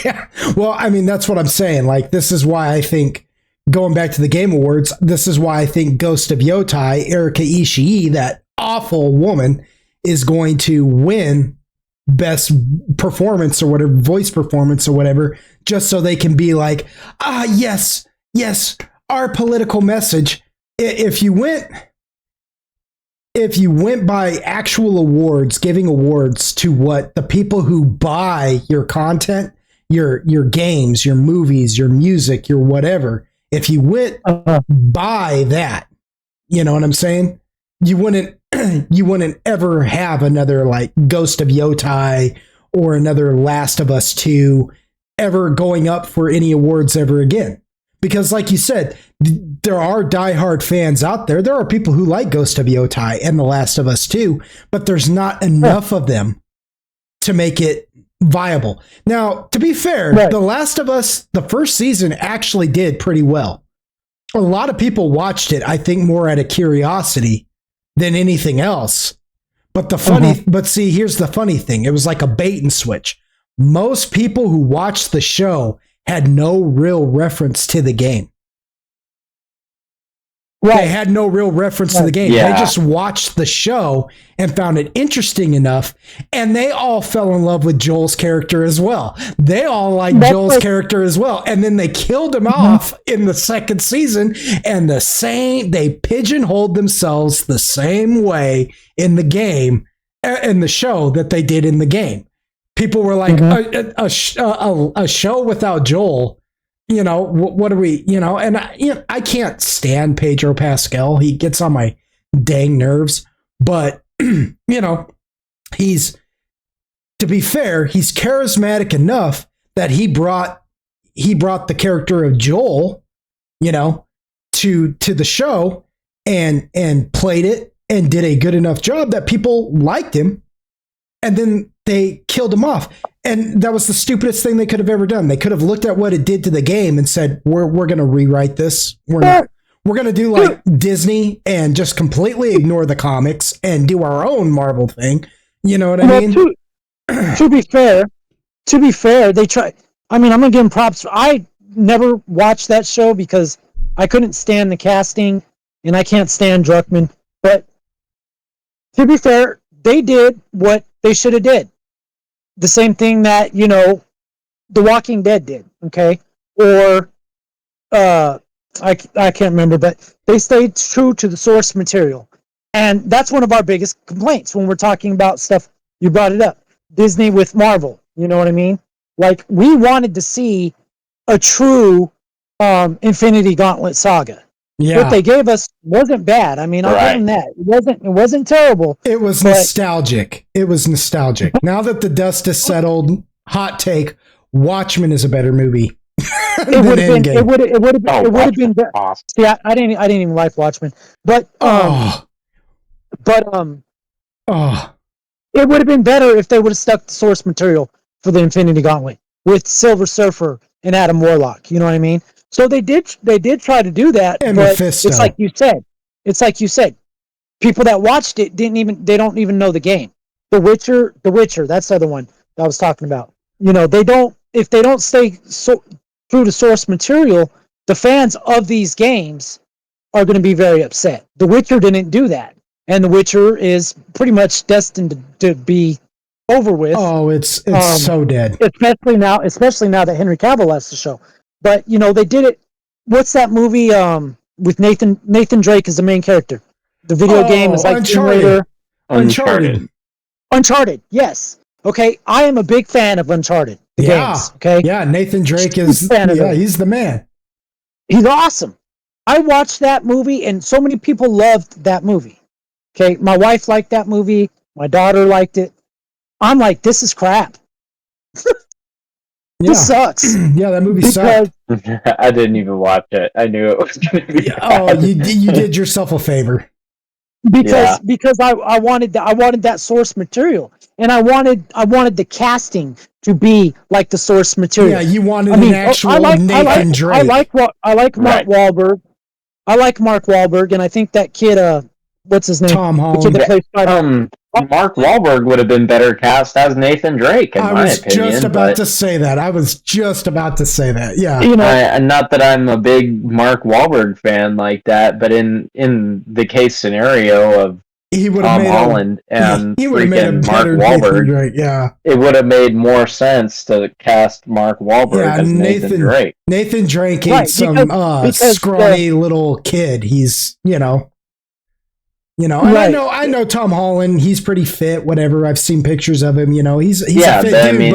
Yeah. Well, I mean, that's what I'm saying. Like, this is why I think, going back to the Game Awards, this is why I think Ghost of Yotai, Erika Ishii, that awful woman, is going to win best performance or whatever, voice performance or whatever, just so they can be like, yes, our political message. If you went by actual awards, giving awards to what the people who buy your content, your games, your movies, your music, your whatever, if you went by that, you know what I'm saying? You wouldn't ever have another like Ghost of Yotai or another Last of Us 2 ever going up for any awards ever again. Because like you said, there are diehard fans out there. There are people who like Ghost of Yotai and The Last of Us 2, but there's not enough of them to make it viable. Now, to be fair, The Last of Us, the first season actually did pretty well. A lot of people watched it, I think, more out of curiosity than anything else. But but see, here's the funny thing. It was like a bait and switch. Most people who watched the show had no real reference to the game. They had no real reference to the game. Yeah. They just watched the show and found it interesting enough, and they all fell in love with Joel's character as well. They all liked Joel's character as well, and then they killed him off in the second season, and they pigeonholed themselves the same way in the game, in the show, that they did in the game. People were like, a show without Joel, you know, what are we, you know, and I can't stand Pedro Pascal. He gets on my dang nerves, but you know, to be fair, he's charismatic enough that he brought the character of Joel, you know, to the show and played it and did a good enough job that people liked him. And then they killed him off. And that was the stupidest thing they could have ever done. They could have looked at what it did to the game and said, we're going to rewrite this. We're going to do like Disney and just completely ignore the comics and do our own Marvel thing. You know what I mean? To be fair, they try. I mean, I'm going to give them props. I never watched that show because I couldn't stand the casting and I can't stand Druckmann. But to be fair, they did what they should have did. The same thing that, you know, The Walking Dead did, okay? Or, I can't remember, but they stayed true to the source material. And that's one of our biggest complaints when we're talking about stuff. You brought it up. Disney with Marvel, you know what I mean? Like, we wanted to see a true Infinity Gauntlet saga. Yeah. What they gave us wasn't bad. I mean, I'll give them that. It wasn't terrible. It was nostalgic. Now that the dust has settled, hot take, Watchmen is a better movie. It would have been awesome. See, I didn't even like Watchmen. But It would have been better if they would have stuck the source material for the Infinity Gauntlet with Silver Surfer and Adam Warlock. You know what I mean? So they did try to do that, And but Mephisto. it's like you said. People that watched it they don't even know the game. The Witcher, that's the other one that I was talking about. You know, if they don't stay true to source material, the fans of these games are going to be very upset. The Witcher didn't do that, and The Witcher is pretty much destined to be over with. Oh, it's so dead. Especially now that Henry Cavill left the show. But you know, they did it. What's that movie with Nathan Drake as the main character? The video game is like Uncharted. Yes. Okay. I am a big fan of Uncharted. The games. Okay. Yeah. Nathan Drake is. Yeah, he's the man. He's awesome. I watched that movie, and so many people loved that movie. Okay. My wife liked that movie. My daughter liked it. I'm like, this is crap. This sucks. Yeah, that movie sucked. I didn't even watch it. I knew it was going to be bad. Oh, you did yourself a favor. Because I wanted that source material, and I wanted the casting to be like the source material. Yeah, you wanted an actual Nathan Drake. I like Mark Wahlberg. I like Mark Wahlberg, and I think that kid, what's his name? Tom Holland. The kid that plays Spider-Man. Mark Wahlberg would have been better cast as Nathan Drake, in my opinion. I was just about to say that. Yeah. You know, not that I'm a big Mark Wahlberg fan like that, but in the case scenario of Tom Holland and freaking Mark Wahlberg, it would have made more sense to cast Mark Wahlberg as Nathan Drake. Nathan Drake ain't because scrawny little kid. He's, and I know Tom Holland. He's pretty fit. Whatever. I've seen pictures of him. He's a fit dude.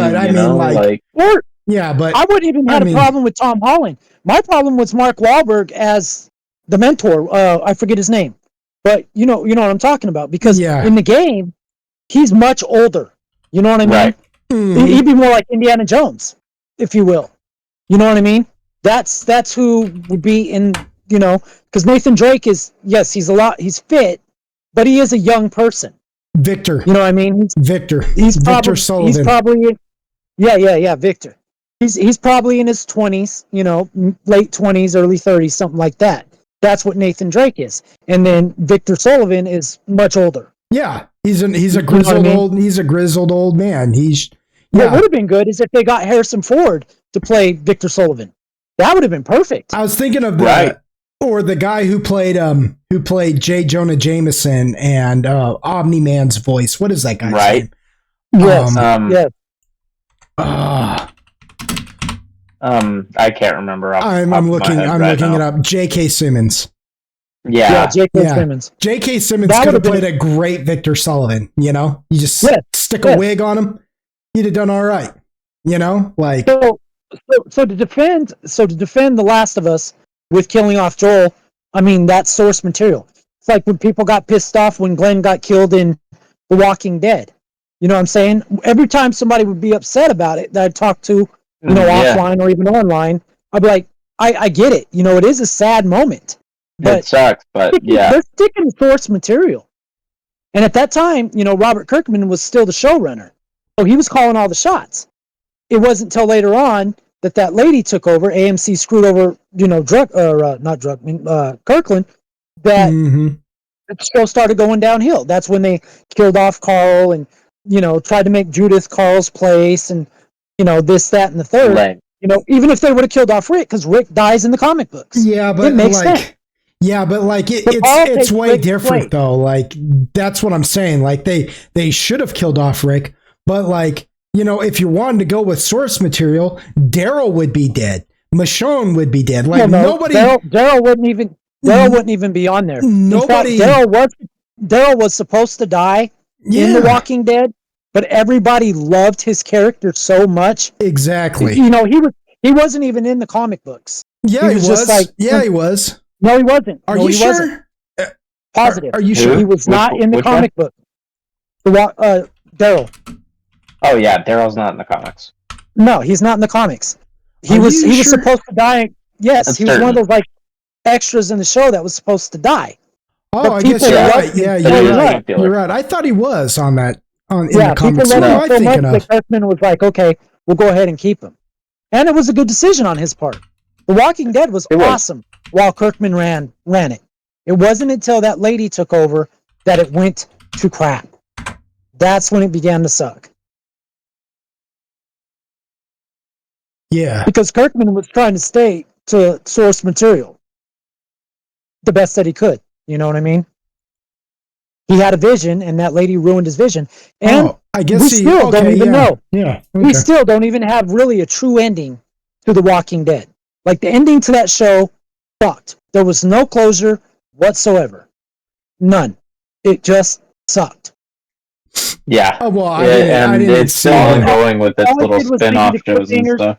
But I wouldn't even have a problem with Tom Holland. My problem was Mark Wahlberg as the mentor. I forget his name, but you know what I'm talking about, because in the game he's much older. You know what I mean? Right. Mm-hmm. He'd be more like Indiana Jones, if you will. You know what I mean? That's who would be in. Because Nathan Drake is he's fit. But he is a young person. Victor. You know what I mean? Victor Sullivan. He's probably Victor. He's probably in his 20s, late 20s, early 30s, something like that. That's what Nathan Drake is. And then Victor Sullivan is much older. Yeah. He's a grizzled old man. What would have been good is if they got Harrison Ford to play Victor Sullivan. That would have been perfect. I was thinking of that. Or the guy who played J. Jonah Jameson and Omni-Man's voice. What is that guy's name? Yes. I can't remember. I'm looking it up. J.K. Simmons. Yeah, J.K. Simmons. J.K. Simmons could have played a great Victor Sullivan. You just stick a wig on him. He'd have done all right. So to defend The Last of Us with killing off Joel, I mean, that's source material. It's like when people got pissed off when Glenn got killed in The Walking Dead. You know what I'm saying? Every time somebody would be upset about it that I'd talk to, offline or even online, I'd be like, I get it. It is a sad moment. But it sucks, but they're sticking to source material. And at that time, Robert Kirkman was still the showrunner. So he was calling all the shots. It wasn't until later on that lady took over. AMC screwed over, Kirkland, that the show started going downhill. That's when they killed off Carl and, tried to make Judith Carl's place and, this, that, and the third. Right. Even if they would have killed off Rick, because Rick dies in the comic books. Yeah, but it makes sense. Yeah, but it's way different though. Like, that's what I'm saying. Like, they should have killed off Rick, but if you wanted to go with source material, Daryl would be dead. Michonne would be dead. Like, nobody. Daryl wouldn't even be on there. Nobody. Daryl was supposed to die in The Walking Dead, but everybody loved his character so much. Exactly. He wasn't even in the comic books. Yeah, he was. Just like, he was. No, he wasn't. Are you sure? Positive. Are you sure? He was not in the comic book. Daryl. Oh yeah, Daryl's not in the comics. No, he's not in the comics. He was supposed to die. Yes, he was one of those extras in the show that was supposed to die. Oh, I guess you're right. Yeah, you're right. You're right. I thought he was on that in the comics. What am I thinking of? Kirkman was like, okay, we'll go ahead and keep him. And it was a good decision on his part. The Walking Dead was awesome while Kirkman ran it. It wasn't until that lady took over that it went to crap. That's when it began to suck. Yeah. Because Kirkman was trying to stay to source material the best that he could. You know what I mean? He had a vision, and that lady ruined his vision. And I guess we still don't even know. Yeah. Okay. We still don't even have really a true ending to The Walking Dead. Like, the ending to that show sucked. There was no closure whatsoever. None. It just sucked. Yeah. Oh, well, I didn't it's still ongoing with its little spin-off shows and stuff.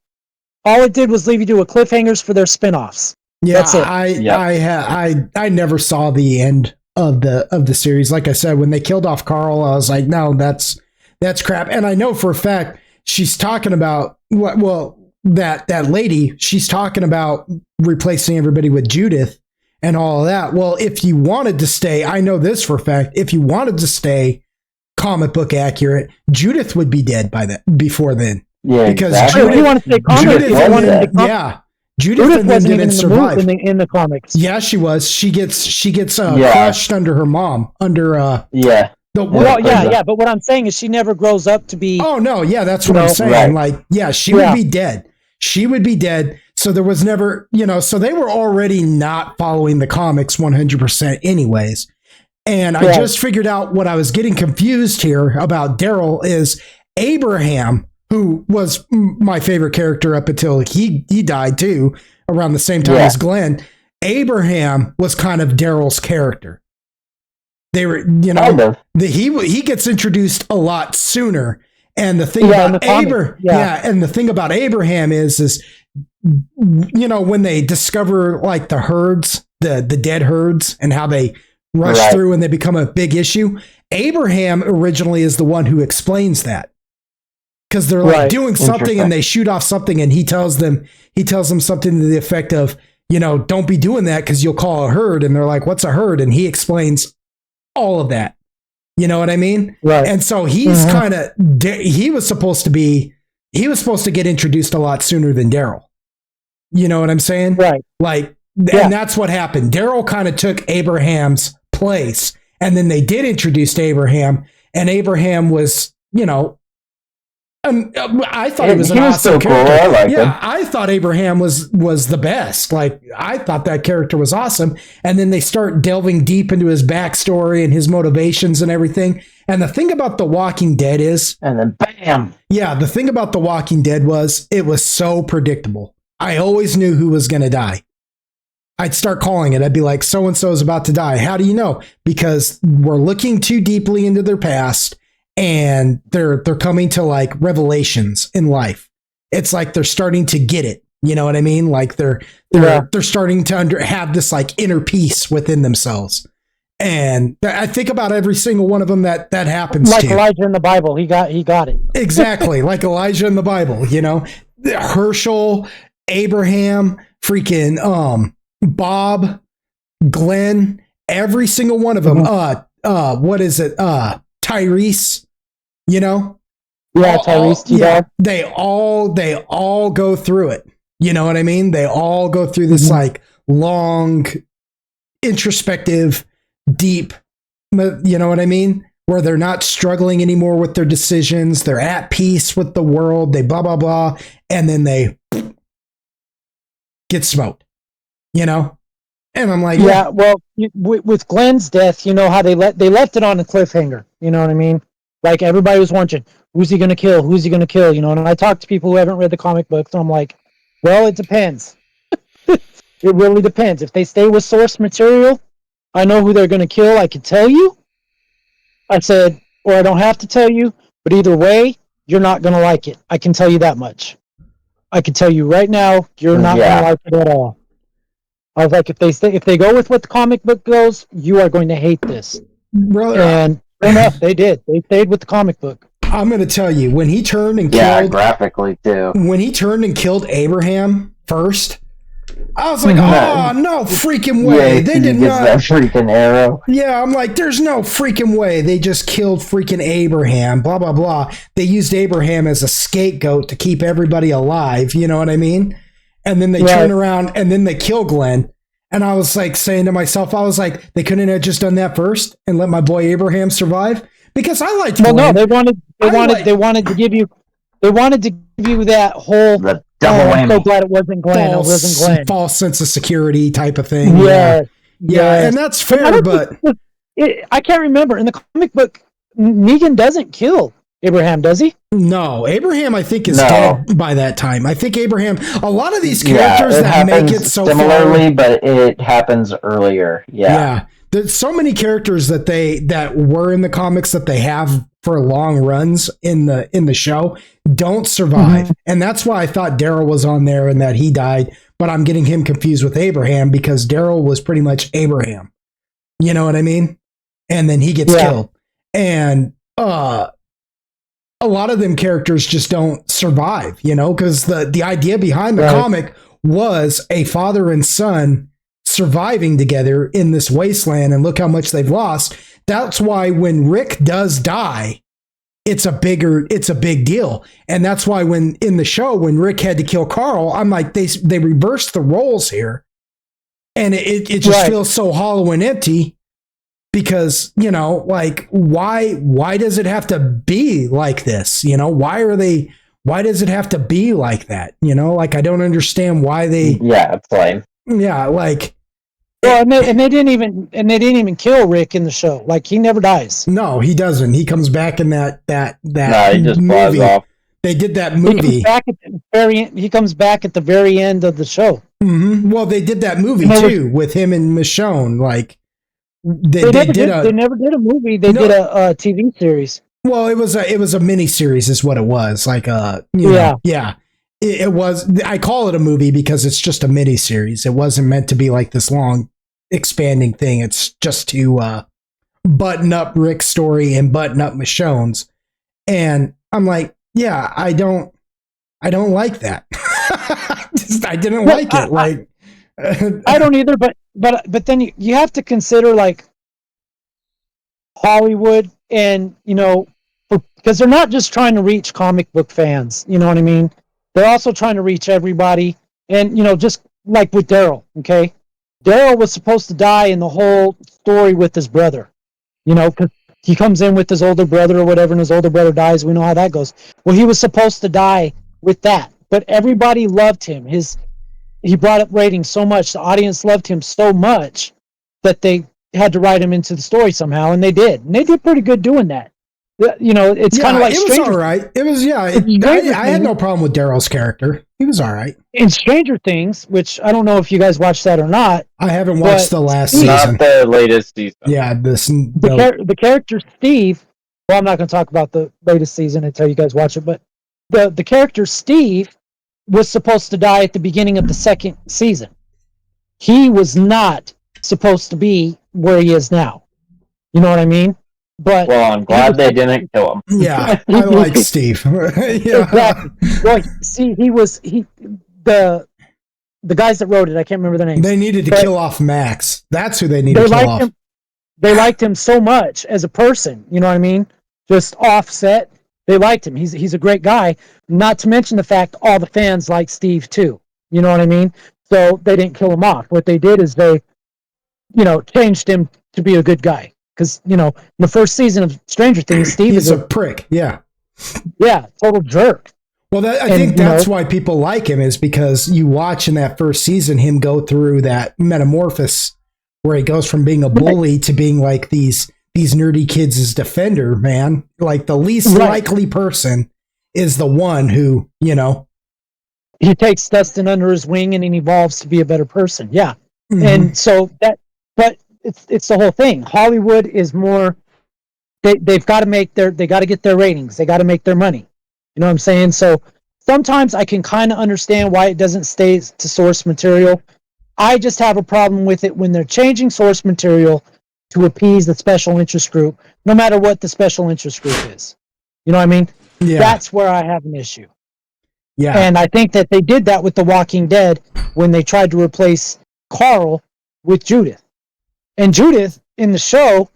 All it did was leave you to a cliffhangers for their spin-offs. Yeah, that's it. I never saw the end of the series. Like I said, when they killed off Carl, I was like, no, that's crap. And I know for a fact she's talking about that lady, she's talking about replacing everybody with Judith and all of that. Well, if you wanted to stay, I know this for a fact, if you wanted to stay comic book accurate, Judith would be dead before then. Yeah, because Judith, you want to stay comic, Judith wasn't didn't survive in the comics. Yeah, she was. She gets crushed under her mom. Under but what I'm saying is she never grows up to be. Oh no, yeah, that's what I'm saying. Right. Like, yeah, she would be dead. She would be dead. So there was never, so they were already not following the comics 100% anyways. And I just figured out what I was getting confused here about Daryl is Abraham, who was my favorite character up until he died too, around the same time as Glenn. Abraham was kind of Daryl's character. They were, he gets introduced a lot sooner. And the thing about and the thing about Abraham is when they discover like the herds, the dead herds, and how they rush through and they become a big issue. Abraham originally is the one who explains that. Because they're like doing something and they shoot off something and he tells them something to the effect of, don't be doing that because you'll call a herd. And they're like, what's a herd? And he explains all of that. You know what I mean? Right. And so he's he was supposed to get introduced a lot sooner than Daryl. You know what I'm saying? Right. Like, and that's what happened. Daryl kind of took Abraham's place and then they did introduce Abraham and Abraham was, I thought he was an awesome character. Cool. I thought Abraham was the best. Like, I thought that character was awesome. And then they start delving deep into his backstory and his motivations and everything. And the thing about The Walking Dead is... And then bam! Yeah, the thing about The Walking Dead was it was so predictable. I always knew who was going to die. I'd start calling it. I'd be like, so-and-so is about to die. How do you know? Because we're looking too deeply into their past. And they're coming to like revelations in life. It's like they're starting to get it. You know what I mean? Like they're starting to have this like inner peace within themselves. And I think about every single one of them that happens like to. Like Elijah in the Bible, he got it. Exactly, like Elijah in the Bible. Herschel, Abraham, freaking Bob, Glenn, every single one of them. What is it? Tyrese. Tyrese. They all go through it. You know what I mean? They all go through this like long, introspective, deep. You know what I mean? Where they're not struggling anymore with their decisions. They're at peace with the world. They blah blah blah, and then they get smoked. And I'm like, well, with Glenn's death, how they left it on a cliffhanger. You know what I mean? Like, everybody was wondering, who's he going to kill? Who's he going to kill? And I talk to people who haven't read the comic books, and I'm like, well, it depends. It really depends. If they stay with source material, I know who they're going to kill. I can tell you. I said, or I don't have to tell you, but either way, you're not going to like it. I can tell you that much. I can tell you right now, you're not going to like it at all. I was like, if they go with what the comic book goes, you are going to hate this. Brother, and sure enough, they did. They stayed with the comic book. I'm going to tell you, when he turned and killed... graphically, too. When he turned and killed Abraham first, I was like, oh, no freaking way. Yeah, They did not. That freaking arrow. Yeah, I'm like, there's no freaking way. They just killed freaking Abraham, blah, blah, blah. They used Abraham as a scapegoat to keep everybody alive. You know what I mean? And then they turn around and then they kill Glenn. And I was like saying to myself, I was like, they couldn't have just done that first and let my boy Abraham survive? Because I liked Glenn. No, they wanted to give you that whole double whammy. I'm so glad it wasn't Glenn. False sense of security type of thing. Yeah. And that's fair, but I can't remember. In the comic book, Negan doesn't kill Abraham, does he? No, Abraham, I think, is dead by that time. I think Abraham, a lot of these characters that make it so similarly, but it happens earlier. Yeah. There's so many characters that were in the comics that they have for long runs in the show don't survive. And that's why I thought Daryl was on there and that he died, but I'm getting him confused with Abraham because Daryl was pretty much Abraham. You know what I mean? And then he gets killed. And a lot of them characters just don't survive, you know, because the idea behind the comic was a father and son surviving together in this wasteland, and look how much they've lost. That's why when Rick does die, it's a big deal. And that's why when in the show, when Rick had to kill Carl, I'm like, they reversed the roles here. And it just feels so hollow and empty. Because, you know, like, why does it have to be like this? You know, why does it have to be like that? You know, like, I don't understand why they. Yeah, it's lame. Yeah, like. Well, and they didn't even kill Rick in the show. Like, he never dies. No, he doesn't. He comes back in that no, he just movie. Off. They did that movie. He comes back at the very end of the show. Mm-hmm. Well, they did that movie too with him and Michonne. Like. They never did a movie. They did a TV series. Well, it was a mini series, is what it was. Like it was. I call it a movie because it's just a mini series. It wasn't meant to be like this long, expanding thing. It's just to button up Rick's story and button up Michonne's. And I'm like, yeah, I don't like that. I didn't like it. Like. I don't either, but then you have to consider like Hollywood, and you know, because they're not just trying to reach comic book fans, you know what I mean? They're also trying to reach everybody, and you know, just like with Daryl, okay? Daryl was supposed to die in the whole story with his brother, you know, because he comes in with his older brother or whatever, and his older brother dies. We know how that goes. Well, he was supposed to die with that, but everybody loved him. He brought up ratings so much. The audience loved him so much that they had to write him into the story somehow, and they did. And they did pretty good doing that. You know, it's kind of like it was all right. It was I had no problem with Daryl's character. He was all right. In Stranger Things, which I don't know if you guys watched that or not. I haven't watched the last season. Not the latest season. Yeah, the character Steve. Well, I'm not going to talk about the latest season until you guys watch it, but the character Steve was supposed to die at the beginning of the second season. He was not supposed to be where he is now. You know what I mean? But well, I'm glad they didn't kill him. Yeah, I like Steve. Yeah. Exactly. Well, see, the guys that wrote it, I can't remember their names. They needed to kill off Max. That's who they needed to kill off. They liked him so much as a person. You know what I mean? Just offset. They liked him. He's a great guy. Not to mention the fact all the fans like Steve too. You know what I mean? So they didn't kill him off. What they did is they, you know, changed him to be a good guy. Because, you know, in the first season of Stranger Things, Steve is a prick. Yeah. Yeah, total jerk. Well, I think that's why people like him, is because you watch in that first season him go through that metamorphosis where he goes from being a bully to being like these nerdy kids' defender, man. Like the least likely person is the one who, you know. He takes Dustin under his wing and he evolves to be a better person. Yeah. Mm-hmm. And so but it's the whole thing. Hollywood is more, they've got to they got to get their ratings. They got to make their money. You know what I'm saying? So sometimes I can kind of understand why it doesn't stay to source material. I just have a problem with it when they're changing source material to appease the special interest group, no matter what the special interest group is. You know what I mean? Yeah. That's where I have an issue. Yeah. And I think that they did that with The Walking Dead when they tried to replace Carl with Judith. And Judith in the show,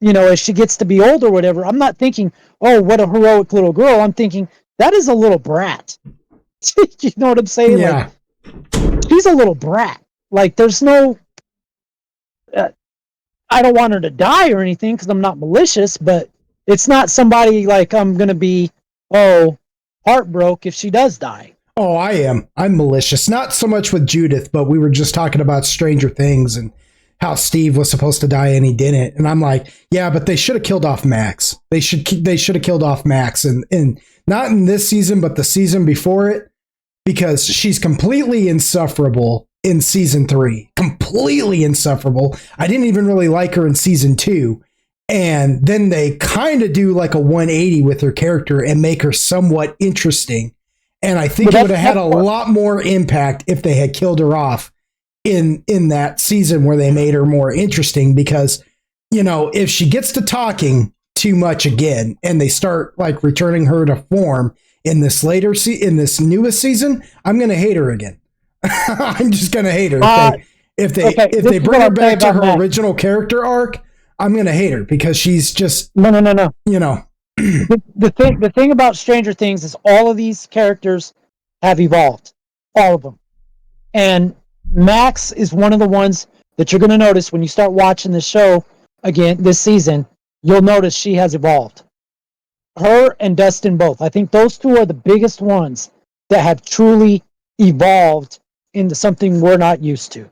as she gets to be older or whatever, I'm not thinking, oh, what a heroic little girl. I'm thinking, that is a little brat. You know what I'm saying? Yeah. Like, she's a little brat. Like, there's no... I don't want her to die or anything because I'm not malicious, but it's not somebody like I'm going to be, heartbroken if she does die. Oh, I am. I'm malicious. Not so much with Judith, but we were just talking about Stranger Things and how Steve was supposed to die and he didn't. And I'm like, yeah, but they should have killed off Max. They should have killed off Max, and not in this season, but the season before it, because she's completely insufferable in season 3. Completely insufferable. I didn't even really like her in season 2. And then they kind of do like a 180 with her character and make her somewhat interesting. And I think it would have had a lot more impact if they had killed her off in that season where they made her more interesting, because, if she gets to talking too much again and they start like returning her to form in this in this newest season, I'm going to hate her again. I'm just going to hate her. If they bring her back to her original character arc, I'm going to hate her because she's just no. The thing about Stranger Things is all of these characters have evolved, all of them, and Max is one of the ones that you're going to notice when you start watching the show again this season. You'll notice she has evolved. Her and Dustin both. I think those two are the biggest ones that have truly evolved into something we're not used to.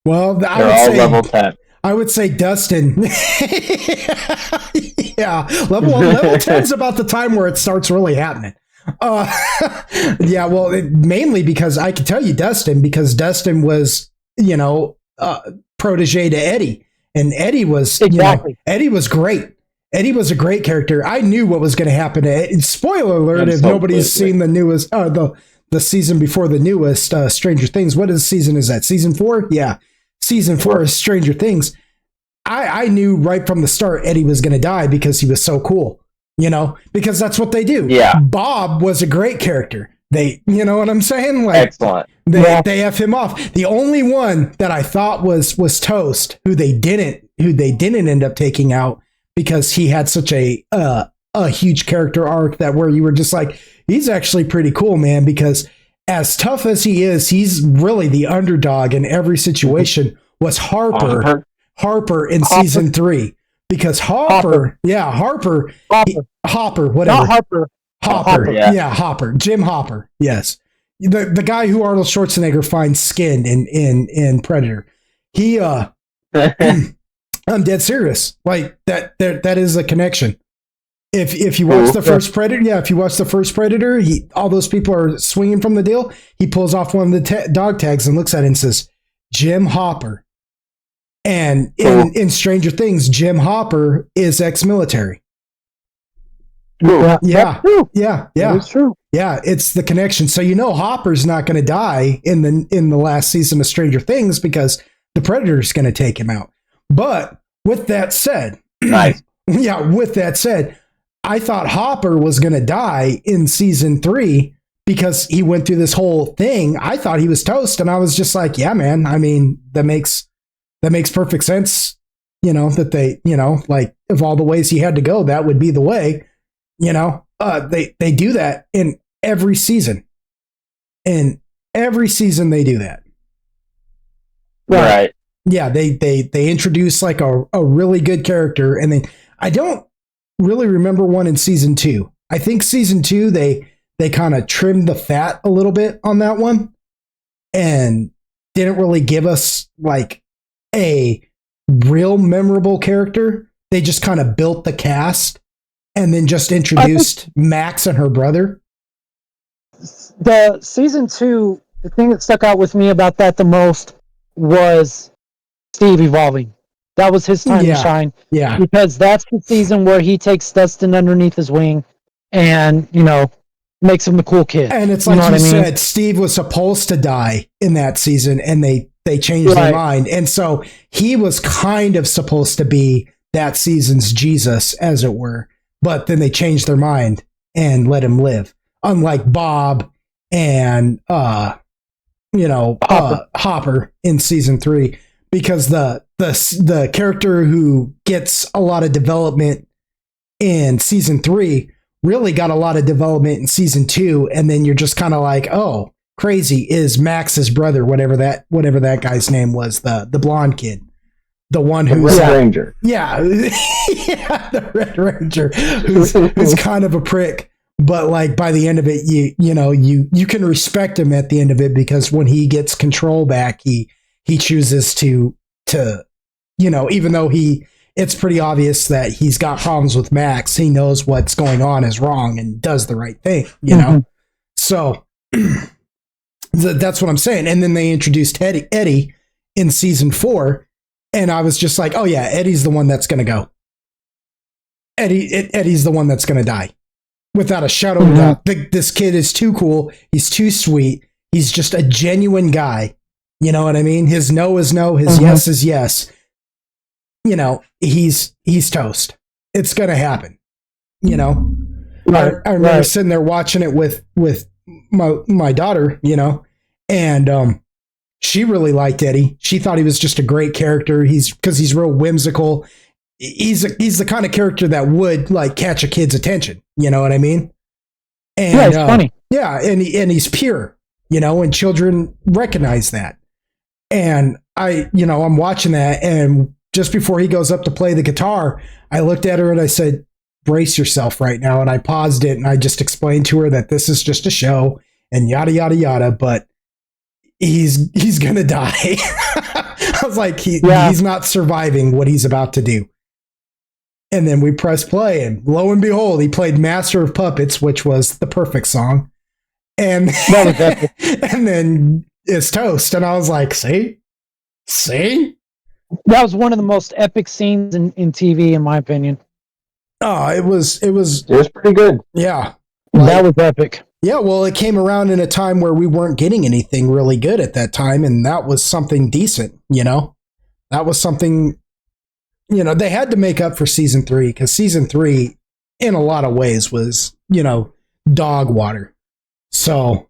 Well, they're all level 10. I would say Dustin. Yeah, level 10 is about the time where it starts really happening. Yeah, well, mainly because I can tell you Dustin, because Dustin was, protege to Eddie, and Eddie was Eddie was great. Eddie was a great character. I knew what was going to happen to Eddie. Spoiler alert! If nobody's seen the newest, the season before the newest Stranger Things. What season is that? Season 4? Yeah. Season 4 is Stranger Things. I knew right from the start Eddie was going to die because he was so cool, because that's what they do. Yeah. Bob was a great character. They, you know what I'm saying? Like, excellent. They F him off. The only one that I thought was Toast, who they didn't end up taking out because he had such a huge character arc that where you were just like, he's actually pretty cool, man, because as tough as he is, he's really the underdog in every situation. Was Harper in season 3, because Hopper, whatever. Hopper. Yeah, Hopper. Jim Hopper. Yes. The guy who Arnold Schwarzenegger finds skinned in Predator. He I'm dead serious. Like that is a connection. If you watch the first Predator, all those people are swinging from the deal. He pulls off one of the dog tags and looks at it and says, Jim Hopper. And in Stranger Things, Jim Hopper is ex-military. Yeah. It's true. Yeah, it's the connection. So Hopper's not going to die in the last season of Stranger Things because the Predator's going to take him out. But with that said, nice. Yeah, with that said, I thought Hopper was going to die in season 3 because he went through this whole thing. I thought he was toast, and I was just like, yeah, man. I mean, that makes perfect sense. That they, like, of all the ways he had to go, that would be the way. They do that in every season. In every season, they do that. Right. Yeah, they introduce like a really good character, and then I don't really remember one in season 2. I think season 2 they kind of trimmed the fat a little bit on that one, and didn't really give us like a real memorable character. They just kind of built the cast and then just introduced Max and her brother. The season 2, the thing that stuck out with me about that the most was Steve evolving. That was his time to shine. Yeah. Because that's the season where he takes Dustin underneath his wing and, makes him the cool kid. And it's like you said, Steve was supposed to die in that season, and they changed their mind. And so he was kind of supposed to be that season's Jesus, as it were. But then they changed their mind and let him live. Unlike Bob and Hopper in season 3, because the character who gets a lot of development in season 3 really got a lot of development in season 2, and then you're just kind of like, oh, crazy, is Max's brother, whatever that guy's name was, the blonde kid, the one who's Red Ranger. Yeah, yeah, the Red Ranger, who's kind of a prick. But like by the end of it, you can respect him at the end of it, because when he gets control back, he chooses to even though it's pretty obvious that he's got problems with Max, he knows what's going on is wrong and does the right thing, know? So that's what I'm saying. And then they introduced Eddie in season 4, and I was just like, oh yeah, Eddie's the one that's going to go. Eddie's the one that's going to die. Without a shadow of a doubt. This kid is too cool. He's too sweet. He's just a genuine guy. You know what I mean? His no is no. His yes is yes. He's toast. It's going to happen. Right, I remember sitting there watching it with my daughter, and she really liked Eddie. She thought he was just a great character. Because he's real whimsical. He's the kind of character that would like catch a kid's attention. You know what I mean? And, yeah, it's funny. Yeah, and he's pure, and children recognize that. And I'm watching that, and just before he goes up to play the guitar, I looked at her and I said, brace yourself right now. And I paused it and I just explained to her that this is just a show and yada, yada, yada, but he's going to die. I was like, he's not surviving what he's about to do. And then we pressed play, and lo and behold, he played Master of Puppets, which was the perfect song. And, and then it's toast. And I was like, see? That was one of the most epic scenes in TV, in my opinion. Oh, it was pretty good. Yeah. That was epic. Yeah, well, it came around in a time where we weren't getting anything really good at that time, and that was something decent, That was something, they had to make up for season 3, because season 3, in a lot of ways, was, dog water. So,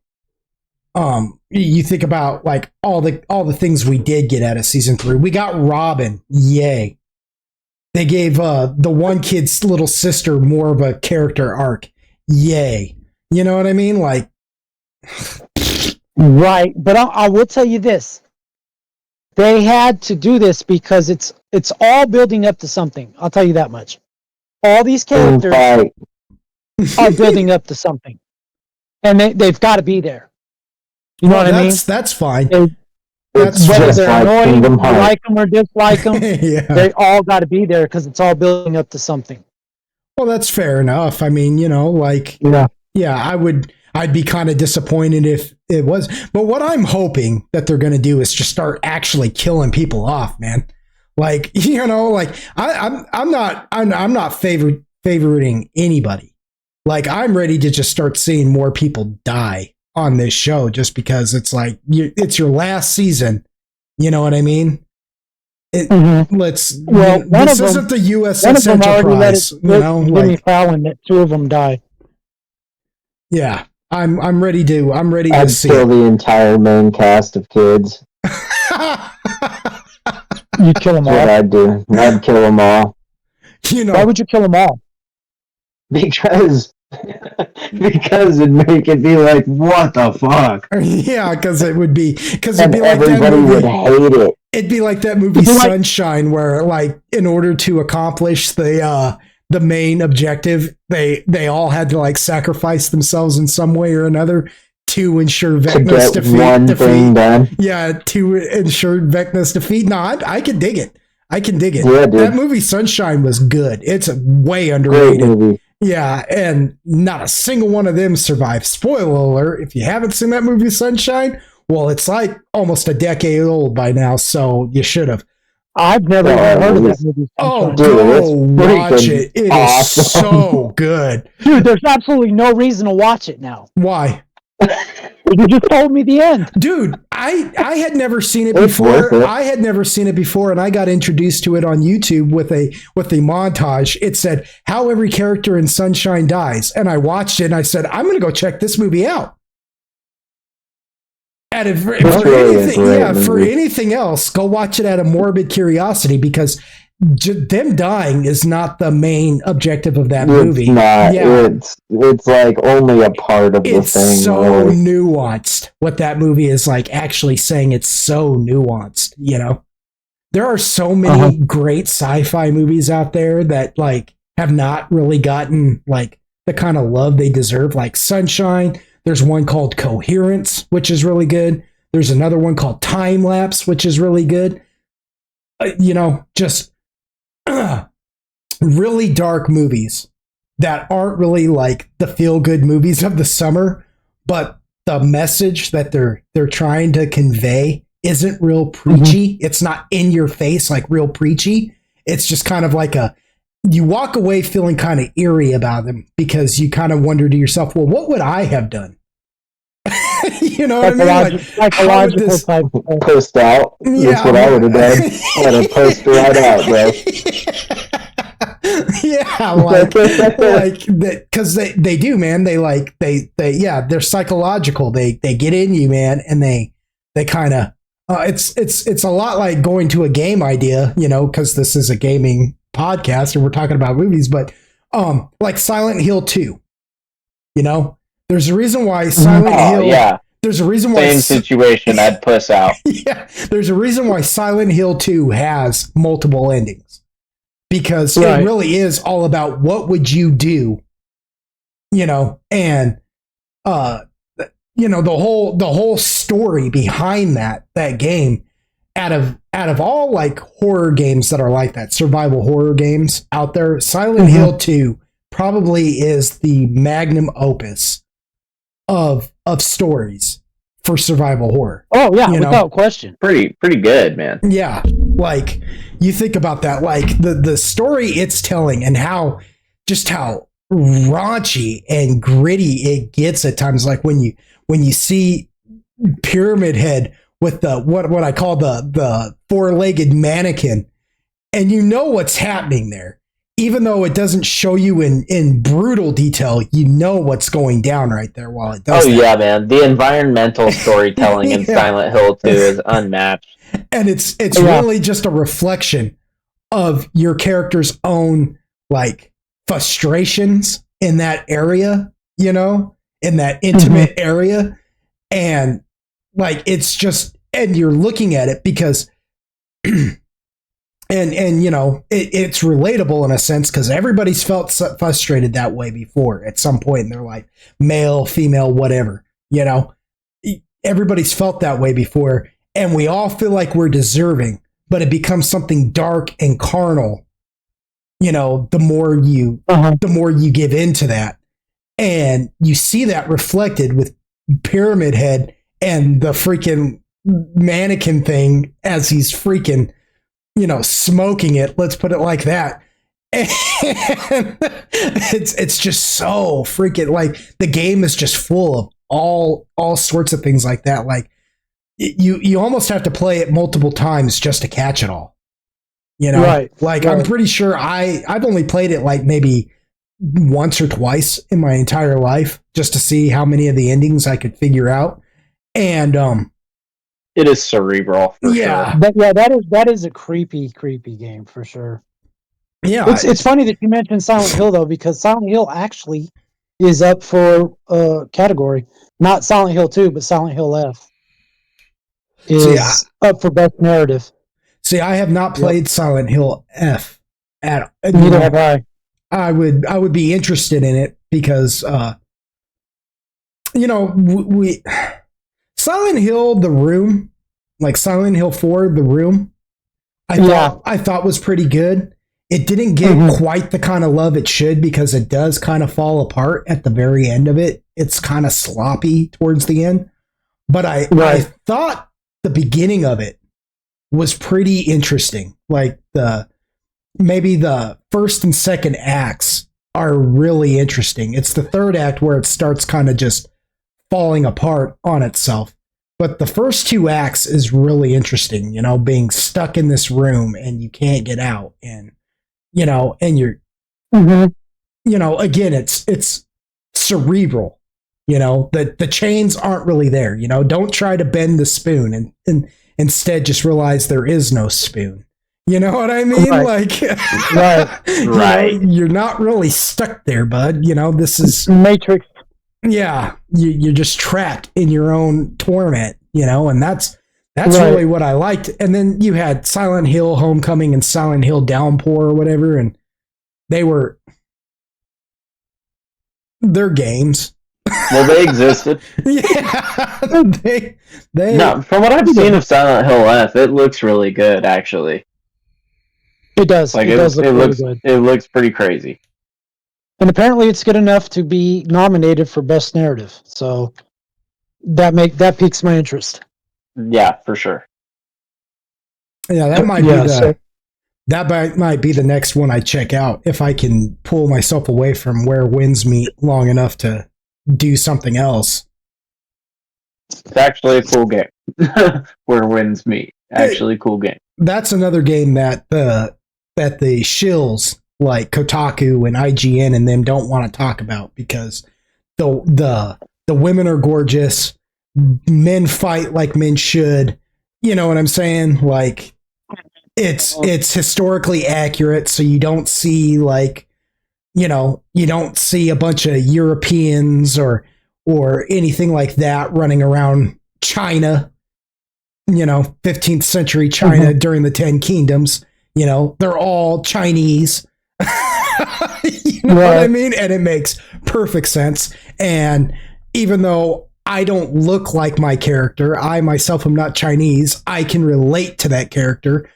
you think about like all the things we did get out of season 3. We got Robin, yay. They gave the one kid's little sister more of a character arc, yay. You know what I mean? Like, right. But I will tell you this: they had to do this because it's all building up to something. I'll tell you that much. All these characters are building up to something, and they've got to be there. You know what I mean? That's fine. That's whether they're annoying, you like them or dislike them, they all got to be there because it's all building up to something. Well, that's fair enough. I mean, I'd be kind of disappointed if it was. But what I'm hoping that they're going to do is just start actually killing people off, man. Like, I'm not favoring anybody. Like, I'm ready to just start seeing more people die on this show, just because it's like it's your last season. You know what I mean? This isn't the USS Enterprise. Jimmy Fallon that 2 of them died. Yeah, I'm ready to. I'd see kill the entire main cast of kids. You kill them all. What I'd do. I'd kill them all. Why would you kill them all? Because it'd make it be like, what the fuck? Yeah, because it'd be like everybody would hate it. It'd be like that movie Sunshine, where like in order to accomplish the main objective, they all had to like sacrifice themselves in some way or another to ensure Vecna's defeat. Yeah, to ensure Vecna's defeat. No, I can dig it. Yeah, that movie Sunshine was good. It's way underrated. Great movie. Yeah, and not a single one of them survived. Spoiler alert, if you haven't seen that movie Sunshine, well, it's like almost a decade old by now, so you should have. I've never heard of that movie. Oh, go watch it. It is so good. Dude, there's absolutely no reason to watch it now. Why? You just told me the end. Dude, I had never seen it before. And I got introduced to it on YouTube with a montage. It said how every character in Sunshine dies. And I watched it and I said, I'm going to go check this movie out. for movie. anything else, go watch it out of morbid curiosity, because them dying is not the main objective of that movie. It's not. Yeah. It's like only a part of the thing. It's so really. nuanced what that movie is like actually saying. It's so nuanced, you know? There are so many great sci-fi movies out there that like have not really gotten like the kind of love they deserve, like Sunshine. There's one called Coherence, which is really good. There's another one called Time Lapse, which is really good. You know, just really dark movies that aren't really like the feel-good movies of the summer, but the message that they're trying to convey isn't real preachy. It's not in your face like real preachy. It's just kind of like you walk away feeling kind of eerie about them, because you kind of wonder to yourself, well, what would I have done? You know what I mean? Like how would this post out? Yeah, that's what I would have done. I would have posted right out, bro. Yeah, like that, because they do, man. They're psychological. They get in you, man, and they kind of it's a lot like going to a game idea, you know, because this is a gaming podcast and we're talking about movies, but like Silent Hill 2, you know, there's a reason why Silent Hill. Yeah. There's a reason why same situation. I'd puss out. Yeah, there's a reason why Silent Hill 2 has multiple endings, because it really is all about what would you do, you know, and you know, the whole story behind that game. Out of all like horror games that are like that, survival horror games out there, Silent Hill 2 probably is the magnum opus of stories for survival horror. Oh yeah, without question. Pretty good, man. Yeah, like you think about that, like the story it's telling and how raunchy and gritty it gets at times. Like when you see Pyramid Head with the what I call the four-legged mannequin, and you know what's happening there. Even though it doesn't show you in brutal detail, you know what's going down right there while it does. Yeah, man. The environmental storytelling in Silent Hill 2 is unmatched. And it's really just a reflection of your character's own like frustrations in that area, you know, in that intimate area. And like it's just, and you're looking at it because And you know, it's relatable in a sense, because everybody's felt frustrated that way before at some point in their life, male, female, whatever, you know, everybody's felt that way before, and we all feel like we're deserving, but it becomes something dark and carnal, you know, the more you give into that. And you see that reflected with Pyramid Head and the freaking mannequin thing as he's freaking, you know, smoking it, let's put it like that. And it's just so freaking, like, the game is just full of all sorts of things like that. Like you almost have to play it multiple times just to catch it all, you know? Like I'm pretty sure I've only played it like maybe once or twice in my entire life, just to see how many of the endings I could figure out. And it is cerebral for sure. But yeah, that is a creepy game for sure. Yeah, it's funny that you mentioned Silent Hill though, because Silent Hill actually is up for a category. Not Silent Hill 2, but Silent Hill F is up for best narrative. See, I have not played Silent Hill F at. Neither have I. I would be interested in it because, you know, we Silent Hill The Room, like Silent Hill 4 The Room, I thought was pretty good. It didn't get quite the kind of love it should, because it does kind of fall apart at the very end of it. It's kind of sloppy towards the end. But I thought the beginning of it was pretty interesting. Like maybe the first and second acts are really interesting. It's the third act where it starts kind of just falling apart on itself. But the first two acts is really interesting, you know, being stuck in this room and you can't get out, and, you know, and you're, you know, again, it's cerebral, the chains aren't really there. Don't try to bend the spoon and instead just realize there is no spoon. You know what I mean? Right. Right. You're not really stuck there, bud. This is Matrix. Yeah, you're just trapped in your own torment, and that's really what I liked. And then you had Silent Hill Homecoming and Silent Hill Downpour or whatever, and they're games. Well, they existed. Yeah, they. No, from what I've seen of Silent Hill F, it looks really good, actually. It does. Like it does look really good. It looks pretty crazy. And apparently, it's good enough to be nominated for Best Narrative. So that piques my interest. Yeah, for sure. Yeah, that might be the next one I check out if I can pull myself away from Where Winds Meet long enough to do something else. It's actually a cool game. Where Winds Meet. Actually, cool game. That's another game that the shills like Kotaku and IGN and them don't want to talk about because the women are gorgeous, men fight like men should. You know what I'm saying? Like it's historically accurate, so you don't see you don't see a bunch of Europeans or anything like that running around China. 15th century China during the 10 Kingdoms. They're all Chinese. What I mean? And it makes perfect sense. And even though I don't look like my character, I myself am not Chinese, I can relate to that character,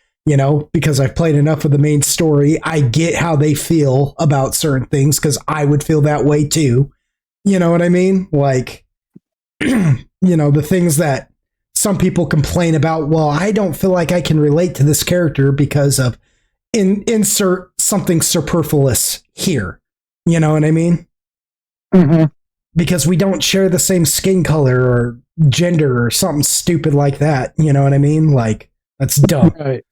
because I've played enough of the main story. I get how they feel about certain things because I would feel that way too. You know what I mean? Like, the things that some people complain about, well, I don't feel like I can relate to this character because of insert something superfluous here. You know what I mean? Mm-hmm. Because we don't share the same skin color or gender or something stupid like that. You know what I mean? Like, that's dumb. Right.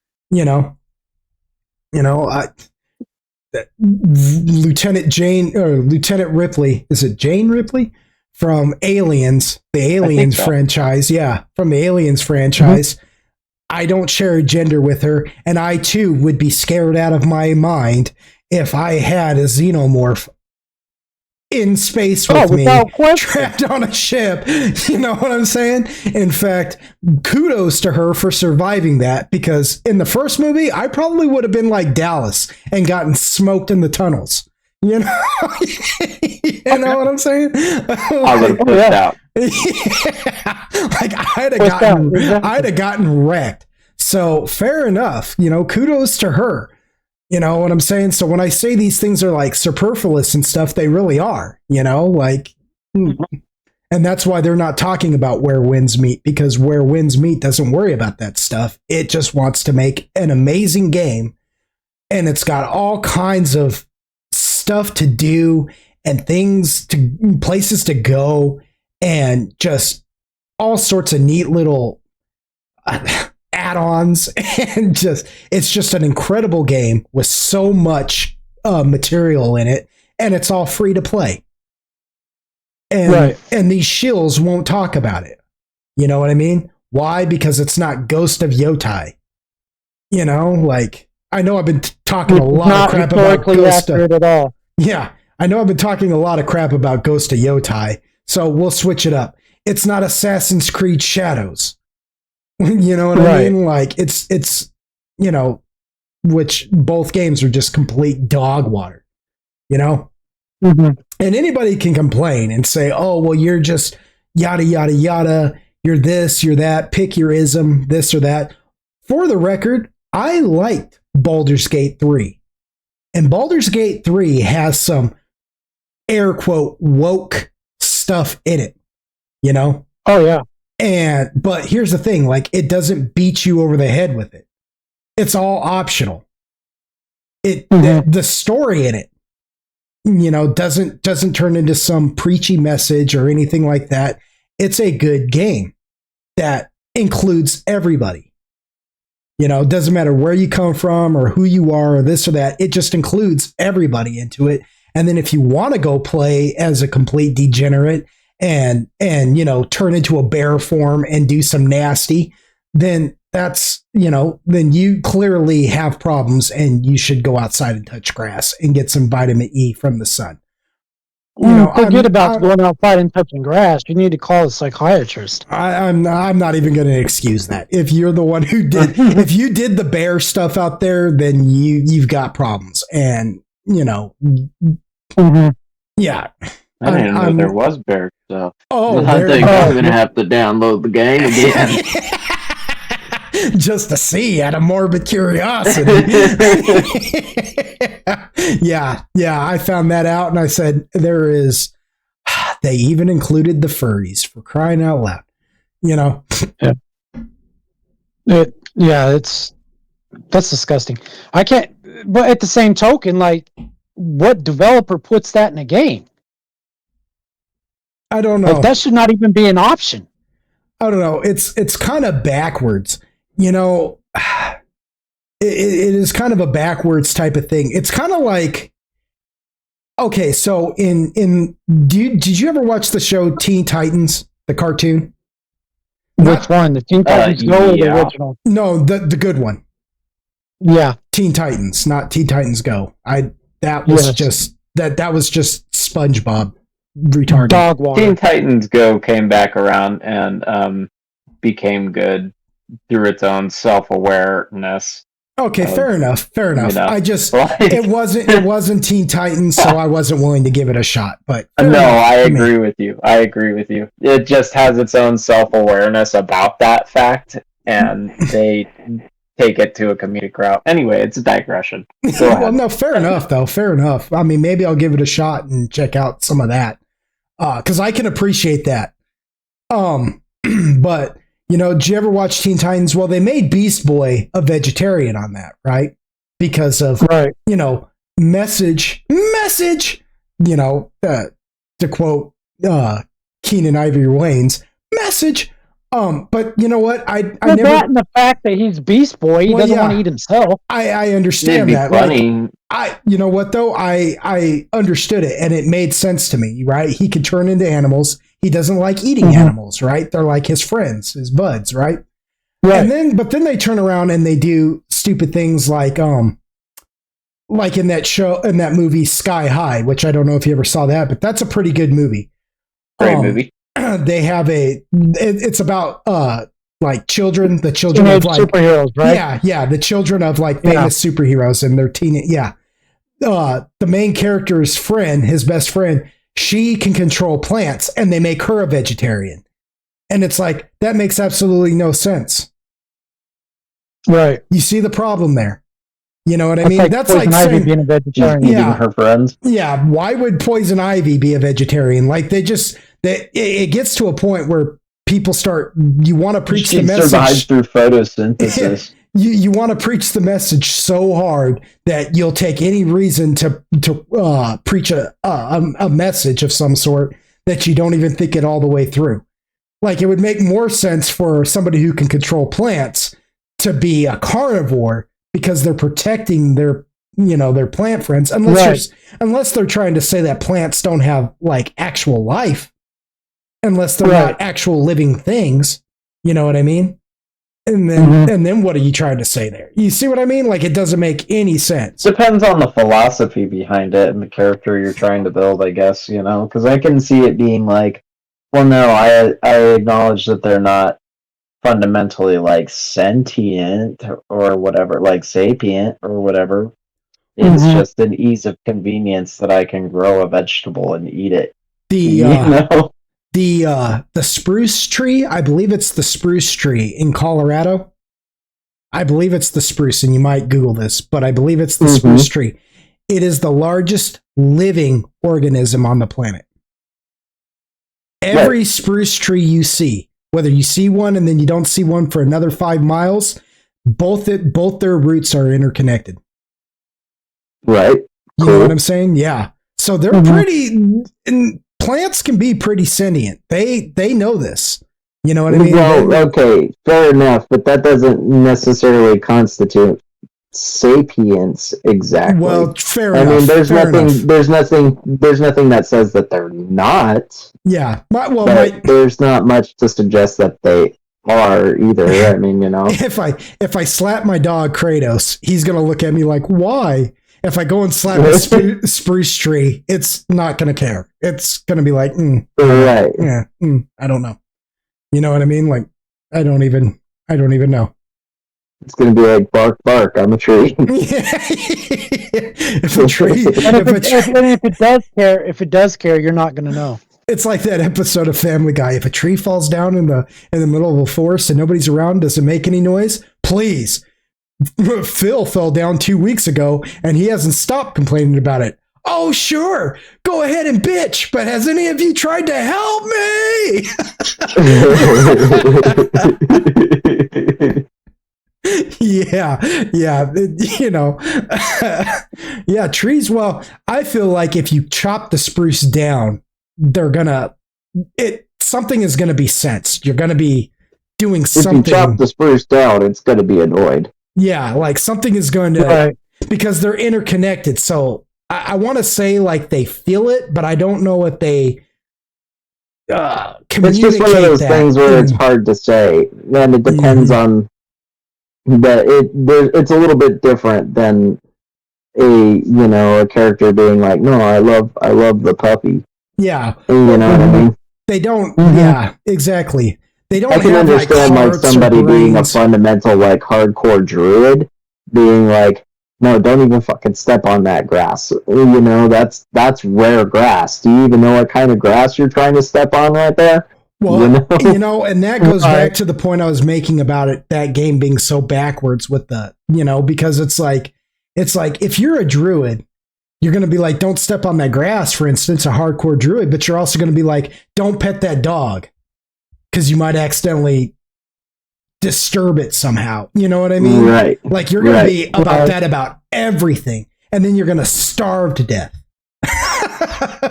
Lieutenant Ripley, is it Jane Ripley? From Aliens, the Aliens franchise. Yeah, from the Aliens franchise. Mm-hmm. I don't share a gender with her, and I too would be scared out of my mind if I had a xenomorph in space with me, trapped on a ship. You know what I'm saying? In fact, kudos to her for surviving that, because in the first movie, I probably would have been like Dallas and gotten smoked in the tunnels. You know what I'm saying? I would have pushed out. Yeah. Like I'd have gotten wrecked. So fair enough. Kudos to her. You know what I'm saying? So when I say these things are like superfluous and stuff, they really are. And that's why they're not talking about Where Winds Meet, because Where Winds Meet doesn't worry about that stuff. It just wants to make an amazing game, and it's got all kinds of stuff to do and places to go and just all sorts of neat little add-ons, and it's just an incredible game with so much material in it, and it's all free to play. And these shills won't talk about it. You know what I mean? Why? Because it's not Ghost of Yotai. I know I've been talking a lot of crap about Ghost of... at all. Yeah, I know I've been talking a lot of crap about Ghost of Yotai, so we'll switch it up. It's not Assassin's Creed Shadows. You know what I mean? Like, it's which both games are just complete dog water, Mm-hmm. And anybody can complain and say, oh, well, you're just yada, yada, yada. You're this, you're that, pick your ism, this or that. For the record, I liked Baldur's Gate 3. And Baldur's Gate 3 has some air quote woke stuff in it, Oh, yeah. But here's the thing, like, it doesn't beat you over the head with it. It's all optional. The story in it, doesn't turn into some preachy message or anything like that. It's a good game that includes everybody. Doesn't matter where you come from or who you are or this or that. It just includes everybody into it. And then if you want to go play as a complete degenerate and turn into a bear form and do some nasty, then that's, then you clearly have problems and you should go outside and touch grass and get some vitamin E from the sun. Forget about going outside and touching grass. You need to call a psychiatrist. I'm not even going to excuse that. If you're the one who did, if you did the bear stuff out there, then you've got problems. And yeah. I didn't know there was bear stuff. Oh, I think I'm going to have to download the game again. Just to see, out of morbid curiosity. Yeah, I found that out and I said, they even included the furries, for crying out loud. That's disgusting. I can't, but at the same token, like, what developer puts that in a game? I don't know. Like, that should not even be an option. I don't know. It's kind of backwards. It is kind of a backwards type of thing. It's kind of like, okay, so did you ever watch the show Teen Titans, the cartoon? Which one? The Teen Titans Go or the original? No, the good one. Yeah. Teen Titans, not Teen Titans Go. That was just SpongeBob retarded. Dog water. Teen Titans Go came back around and became good through its own self-awareness. Okay, fair enough. I just it wasn't Teen Titans, so I wasn't willing to give it a shot. But I agree with you. It just has its own self-awareness about that fact, and they take it to a comedic route. Anyway, it's a digression. Well, no, fair enough, though. Fair enough. I mean, maybe I'll give it a shot and check out some of that because I can appreciate that. But. Did you ever watch Teen Titans? Well, they made Beast Boy a vegetarian on that, right? Because of, message, to quote Keenan Ivory Wayans, message. But you know what? I never. That and the fact that he's Beast Boy, he doesn't want to eat himself. I understand that. Funny. You know what though? I understood it and it made sense to me, right? He could turn into animals. He doesn't like eating animals, right? They're like his friends, his buds, right? Right. But then they turn around and they do stupid things like in that movie Sky High, which I don't know if you ever saw that, but that's a pretty good movie. Great movie. They have it's about like children of like superheroes, right? Yeah, the children of like famous superheroes and their teen. Yeah, the main character's friend, his best friend, she can control plants, and they make her a vegetarian, and it's like that makes absolutely no sense. Right? You see the problem there. You know what I mean? Like that's like Ivy saying, being a vegetarian. Eating her friends. Yeah, why would Poison Ivy be a vegetarian? Like it gets to a point where people start. You want to preach the message. She survives through photosynthesis. You want to preach the message so hard that you'll take any reason to preach a message of some sort that you don't even think it all the way through. Like it would make more sense for somebody who can control plants to be a carnivore because they're protecting their plant friends, unless they're trying to say that plants don't have like actual life, unless they're not actual living things. You know what I mean? And then what are you trying to say there? You see what I mean? Like it doesn't make any sense. Depends on the philosophy behind it and the character you're trying to build, I guess, because I can see it being like, well, no, I acknowledge that they're not fundamentally like sentient or whatever, like sapient or whatever. It's just an ease of convenience that I can grow a vegetable and eat it. The spruce tree, I believe it's the spruce tree in Colorado. I believe it's the spruce, and you might Google this, but I believe it's the spruce tree. It is the largest living organism on the planet. Every spruce tree you see, whether you see one and then you don't see one for another 5 miles, both their roots are interconnected. Right. You know what I'm saying? Yeah. So they're pretty. Plants can be pretty sentient. They know this. You know what I mean? Well, okay, fair enough, but that doesn't necessarily constitute sapience exactly. Well, fair enough. I mean, there's fair nothing, enough. there's nothing that says that they're not. Yeah, But there's not much to suggest that they are either. I mean, if I slap my dog Kratos, he's gonna look at me like, why? If I go and slap a spruce tree, it's not gonna care. It's gonna be like, right? Yeah, I don't know. You know what I mean? Like, I don't even know. It's gonna be like bark, bark on the tree. If a tree, if it does care, you're not gonna know. It's like that episode of Family Guy. If a tree falls down in the middle of a forest and nobody's around, does it make any noise? Please. Phil fell down 2 weeks ago and he hasn't stopped complaining about it. Oh, sure. Go ahead and bitch. But has any of you tried to help me? Yeah. Yeah, trees. Well, I feel like if you chop the spruce down, something is gonna be sensed. You're gonna be doing something. If you chop the spruce down, it's gonna be annoyed. Yeah, like something is going to, because they're interconnected. So I want to say like they feel it, but I don't know if they communicate. It's just one of those things where it's hard to say, and it depends on it's a little bit different than a character being like, no, I love the puppy. Yeah. You know what I mean? They don't. Yeah, exactly. They don't. I can understand like somebody being a fundamental like hardcore druid being like, no, don't even fucking step on that grass. That's rare grass. Do you even know what kind of grass you're trying to step on right there? Well, and that goes back to the point I was making about it, that game being so backwards with the, because it's like if you're a druid, you're going to be like, don't step on that grass, for instance, a hardcore druid, but you're also going to be like, don't pet that dog because you might accidentally disturb it somehow. You know what I mean? Right. Like you're going to be about that about everything, and then you're going to starve to death.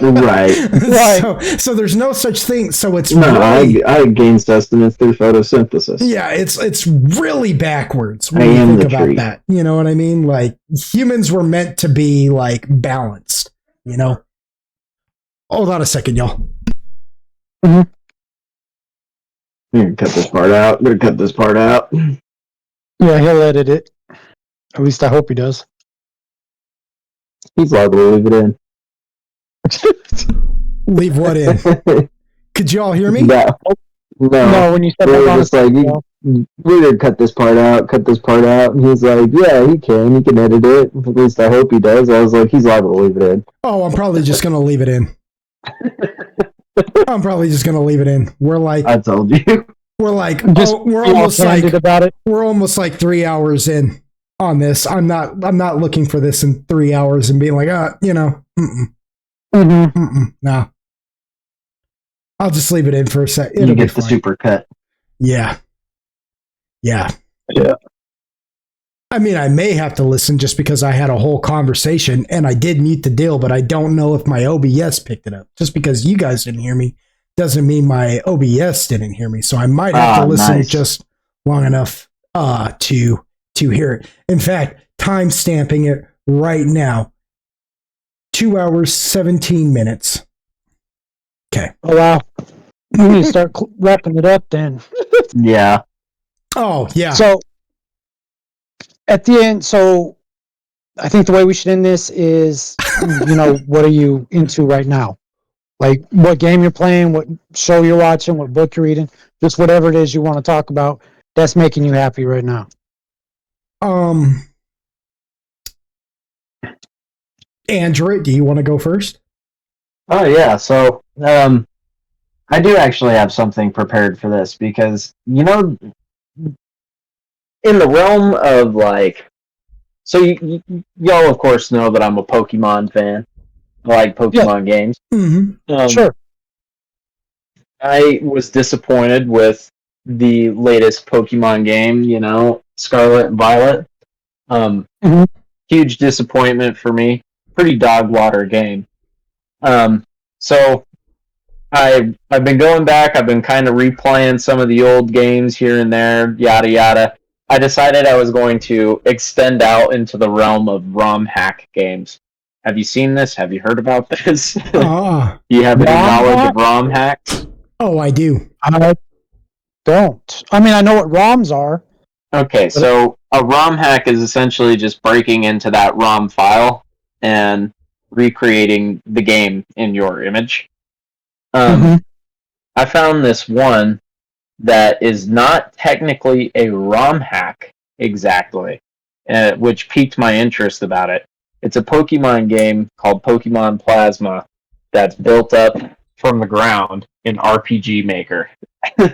Right. So there's no such thing. So it's I gain sustenance through photosynthesis. Yeah, it's really backwards when I you am think the about tree. that. You know what I mean? Like humans were meant to be like balanced. Hold on a second, y'all. I'm gonna cut this part out. Yeah, he'll edit it. At least I hope he does. He's liable to leave it in. Leave what in? Could you all hear me? No. When you said we that, were just like, we're gonna cut this part out. And he's like, yeah, he can edit it. At least I hope he does. I was like, he's liable to leave it in. Oh, I'm probably just gonna leave it in. We're like, I told you. We're like, we're almost like about it. We're almost like 3 hours in on this. I'm not looking for this in 3 hours and being like, no. I'll just leave it in for a sec. You get the super cut. Yeah. I mean, I may have to listen just because I had a whole conversation and I did mute the deal, but I don't know if my OBS picked it up. Just because you guys didn't hear me doesn't mean my OBS didn't hear me. So I might have to listen just long enough to hear it. In fact, time stamping it right now. 2 hours, 17 minutes. Okay. Oh, wow. We need to start wrapping it up then. Yeah. Oh, yeah. So, at the end, I think the way we should end this is, what are you into right now? Like, what game you're playing, what show you're watching, what book you're reading, just whatever it is you want to talk about that's making you happy right now. Andrew, do you want to go first? Oh, yeah. So, I do actually have something prepared for this because, in the realm of like, so y'all of course know that I'm a Pokemon fan. I like Pokemon games. Mm-hmm. Sure. I was disappointed with the latest Pokemon game, Scarlet and Violet. Huge disappointment for me. Pretty dog water game. So I've been going back. I've been kind of replaying some of the old games here and there, yada yada. I decided I was going to extend out into the realm of ROM hack games. Have you seen this? Have you heard about this? Do you have any knowledge of ROM hacks? Oh, I do. I don't. I mean, I know what ROMs are. Okay, so a ROM hack is essentially just breaking into that ROM file and recreating the game in your image. I found this one that is not technically a ROM hack exactly, which piqued my interest about it. It's a Pokemon game called Pokemon Plasma that's built up from the ground in RPG Maker. Oh,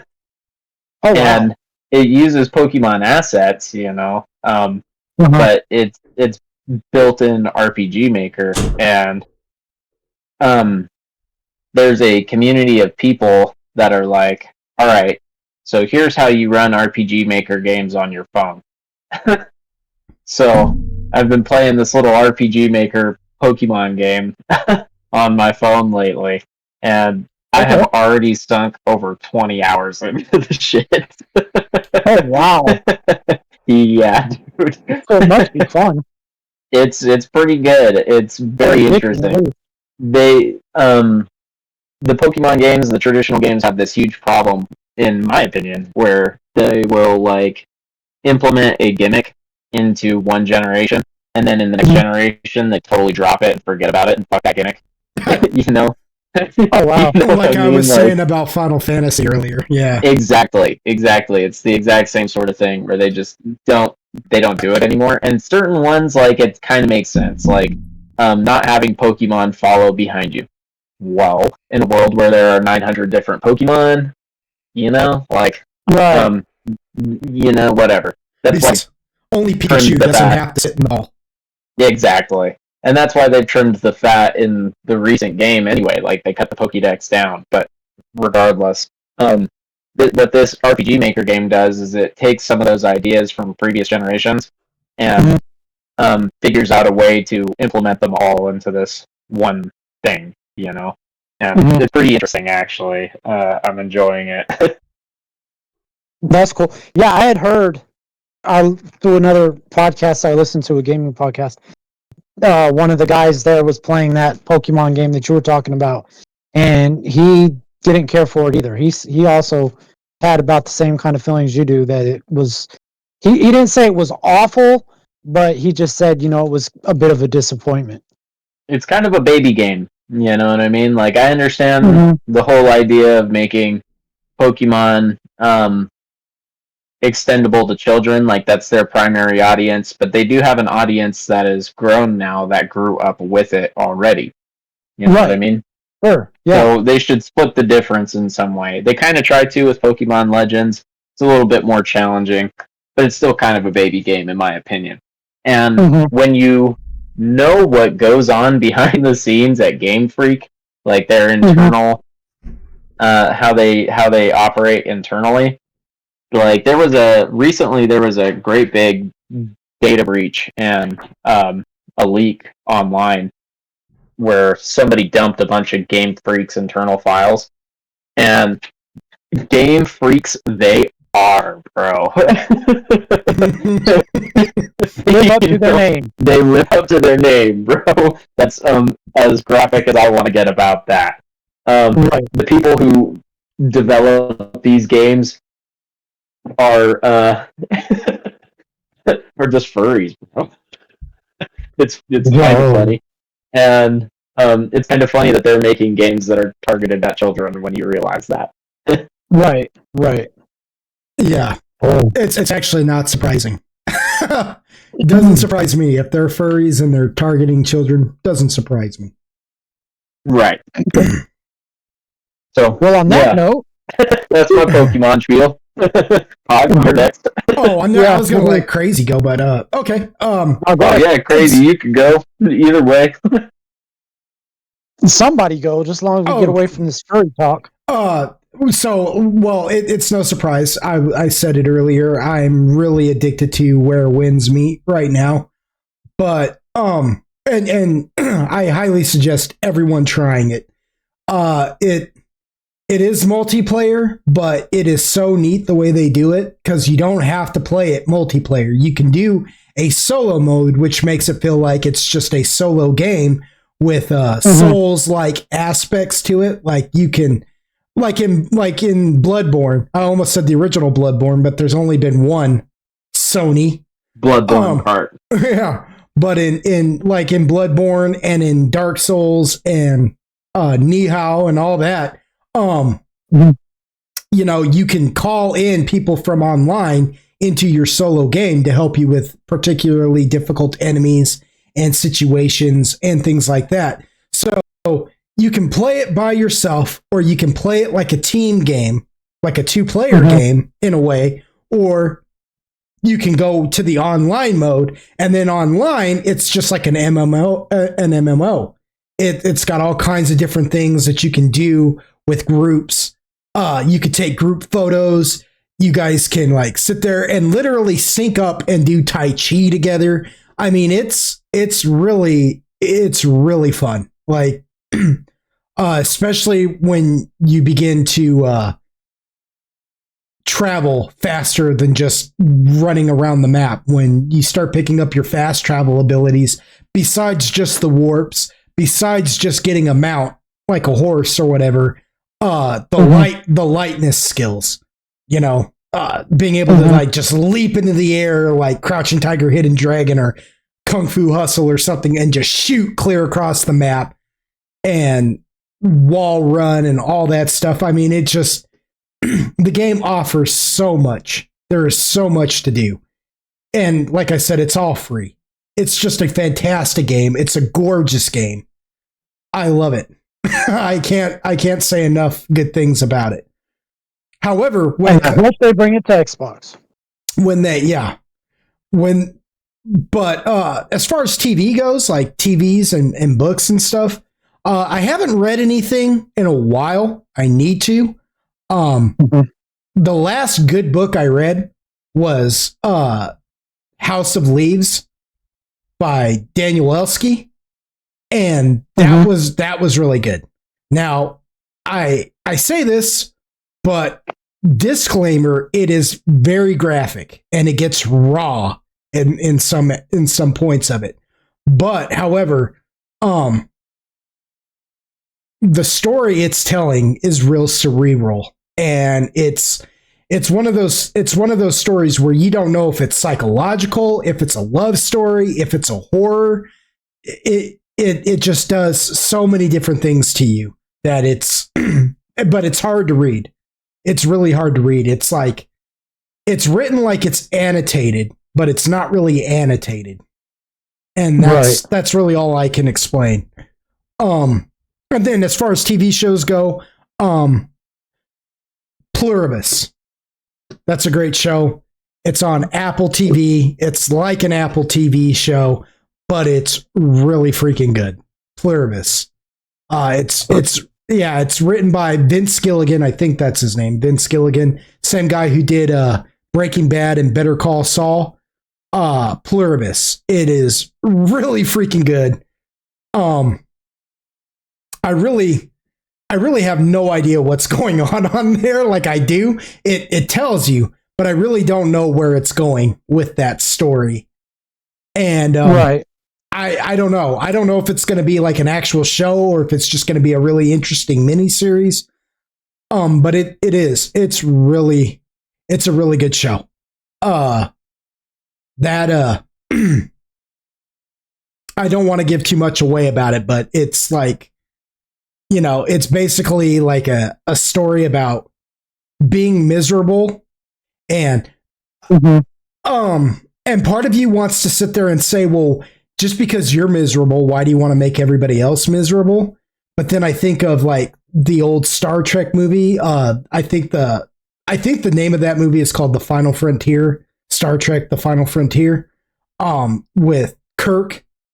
wow. And it uses Pokemon assets, but it's built in RPG Maker, and there's a community of people that are like, all right, so here's how you run RPG Maker games on your phone. So I've been playing this little RPG Maker Pokemon game on my phone lately, and I have already sunk over 20 hours into the shit. Oh, wow. Yeah, dude. So it must be fun. It's pretty good. It's very interesting. The Pokemon games, the traditional games, have this huge problem, in my opinion, where they will like implement a gimmick into one generation, and then in the next generation they totally drop it and forget about it and fuck that gimmick. Oh, wow. Like I was saying about Final Fantasy earlier. Yeah. Exactly. It's the exact same sort of thing where they just don't do it anymore. And certain ones, like, it kind of makes sense. Like, not having Pokemon follow behind you. Well, in a world where there are 900 different Pokemon, like, right. Whatever. That's like only Pikachu doesn't have to sit in the ball. Exactly. And that's why they've trimmed the fat in the recent game anyway. Like, they cut the Pokédex down. But regardless, what this RPG Maker game does is it takes some of those ideas from previous generations and figures out a way to implement them all into this one thing, And it's pretty interesting, actually. I'm enjoying it. That's cool. Yeah, I had heard through another podcast I listened to, a gaming podcast, one of the guys there was playing that Pokemon game that you were talking about, and he didn't care for it either. He also had about the same kind of feelings you do, that it was, he didn't say it was awful, but he just said, it was a bit of a disappointment. It's kind of a baby game, you know what I mean? Like, I understand the whole idea of making Pokemon extendable to children, like that's their primary audience, but they do have an audience that is grown now that grew up with it already. You know what I mean? Sure. Yeah. So they should split the difference in some way. They kind of try to with Pokemon Legends. It's a little bit more challenging, but it's still kind of a baby game in my opinion. And when you know what goes on behind the scenes at Game Freak, like their internal how they operate internally, like there was a great big data breach and a leak online where somebody dumped a bunch of Game Freak's internal files, and Game Freaks they are, bro. Live up to their name. They live up to their name, bro. That's as graphic as I want to get about that. The people who develop these games are just furries, bro. It's kind of funny, and it's kind of funny that they're making games that are targeted at children when you realize that. Right. Yeah, it's actually not surprising. It doesn't surprise me if they're furries and they're targeting children. Doesn't surprise me. Right. So, well, on that note, that's my Pokemon spiel. You're next. Oh, I was gonna let Crazy go, but okay. Crazy. You can go either way. Somebody go, just as long as we get away from this furry talk. It's no surprise. I said it earlier. I'm really addicted to Where Winds Meet right now, but and I highly suggest everyone trying it. It is multiplayer, but it is so neat the way they do it because you don't have to play it multiplayer. You can do a solo mode, which makes it feel like it's just a solo game with Souls-like aspects to it. Like you can, like in Bloodborne. I almost said the original Bloodborne, but there's only been one Sony Bloodborne part. Yeah, but in Bloodborne and in Dark Souls and Nihao and all that. You know, you can call in people from online into your solo game to help you with particularly difficult enemies and situations and things like that. So you can play it by yourself, or you can play it like a team game, like a 2-player game in a way, or you can go to the online mode, and then online it's just like an MMO. It's got all kinds of different things that you can do with groups. You could take group photos. You guys can like sit there and literally sync up and do Tai Chi together. I mean, it's really fun. Like, especially when you begin to travel faster than just running around the map. When you start picking up your fast travel abilities, besides just the warps, besides just getting a mount like a horse or whatever. The lightness skills, you know, being able to like just leap into the air like Crouching Tiger, Hidden Dragon, or Kung Fu Hustle or something, and just shoot clear across the map and wall run and all that stuff. I mean, it just the game offers so much. There is so much to do, and like I said, it's all free. It's just a fantastic game. It's a gorgeous game. I love it. I can't say enough good things about it. However, I hope they bring it to Xbox. But as far as TV goes, like TVs and books and stuff, I haven't read anything in a while. I need to. The last good book I read was House of Leaves by Daniel Elsky. And that was really good. Now, I say this, but disclaimer, it is very graphic and it gets raw in some points of it. But however, the story it's telling is real cerebral, and it's one of those stories where you don't know if it's psychological, if it's a love story, if it's a horror. It just does so many different things to you that it's, but it's hard to read. It's really hard to read. It's like, it's written like it's annotated, but it's not really annotated. And that's really all I can explain. And then as far as TV shows go, Pluribus. That's a great show. It's on Apple TV. It's like an Apple TV show, but it's really freaking good. Pluribus. It's written by Vince Gilligan. I think that's his name. Vince Gilligan. Same guy who did Breaking Bad and Better Call Saul. Pluribus. It is really freaking good. I really have no idea what's going on there. Like I do. It tells you, but I really don't know where it's going with that story. And I don't know. I don't know if it's going to be like an actual show or if it's just going to be a really interesting miniseries. But it is. It's a really good show. I don't want to give too much away about it, but it's like, you know, it's basically like a story about being miserable, and and part of you wants to sit there and say, well, just because you're miserable, why do you want to make everybody else miserable? But then I think of like the old Star Trek movie. I think the name of that movie is called The Final Frontier. Star Trek: The Final Frontier. With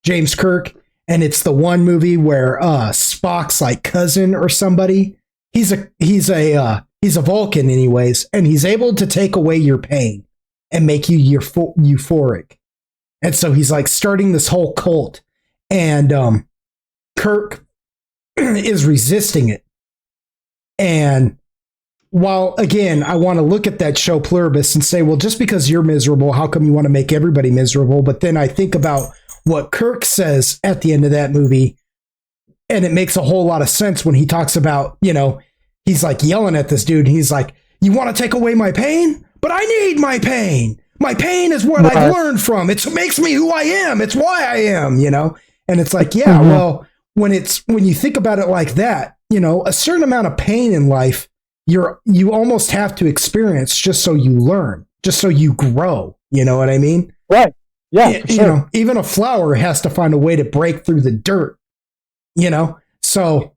James Kirk, and it's the one movie where Spock's like cousin or somebody. He's a Vulcan anyways, and he's able to take away your pain and make you euphoric. And so he's like starting this whole cult, and Kirk is resisting it. And while, again, I want to look at that show Pluribus and say, well, just because you're miserable, how come you want to make everybody miserable? But then I think about what Kirk says at the end of that movie, and it makes a whole lot of sense when he talks about, he's like yelling at this dude. And he's like, you want to take away my pain? But I need my pain. My pain is what I've learned from. It makes me who I am. It's why I am, And it's like, yeah, well, when you think about it like that, a certain amount of pain in life, you almost have to experience just so you learn, just so you grow. You know what I mean? Right. Yeah. Sure. Even a flower has to find a way to break through the dirt, So,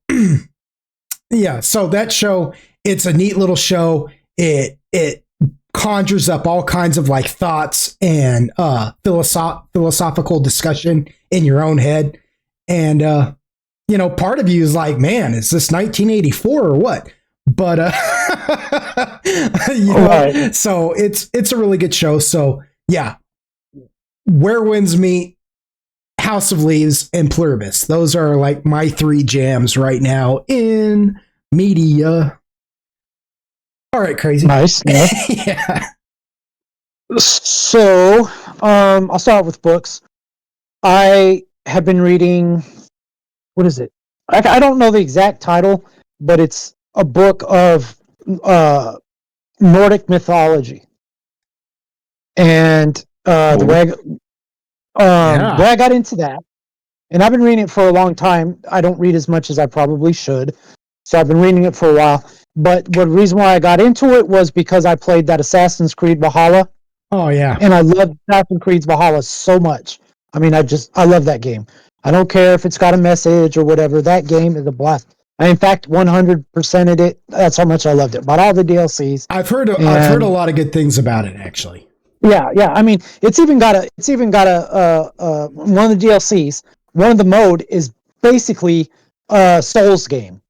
yeah. So that show, it's a neat little show. It conjures up all kinds of like thoughts and philosophical discussion in your own head. And, part of you is like, man, is this 1984 or what? But, Right. So it's a really good show. So yeah, Where Winds Meet, House of Leaves, and Pluribus. Those are like my 3 jams right now in media. All right, crazy. Nice. Yeah. Yeah. So, I'll start with books. I have been reading, what is it? I don't know the exact title, but it's a book of Nordic mythology. And the way I got into that, and I've been reading it for a long time. I don't read as much as I probably should, so I've been reading it for a while. But the reason why I got into it was because I played that Assassin's Creed Valhalla. Oh, yeah. And I love Assassin's Creed Valhalla so much. I mean, I love that game. I don't care if it's got a message or whatever. That game is a blast. I, in fact, 100%ed it. That's how much I loved it. Bought all the DLCs. I've heard a lot of good things about it, actually. Yeah. I mean, it's even got a one of the DLCs. One of the mode is basically a Souls game.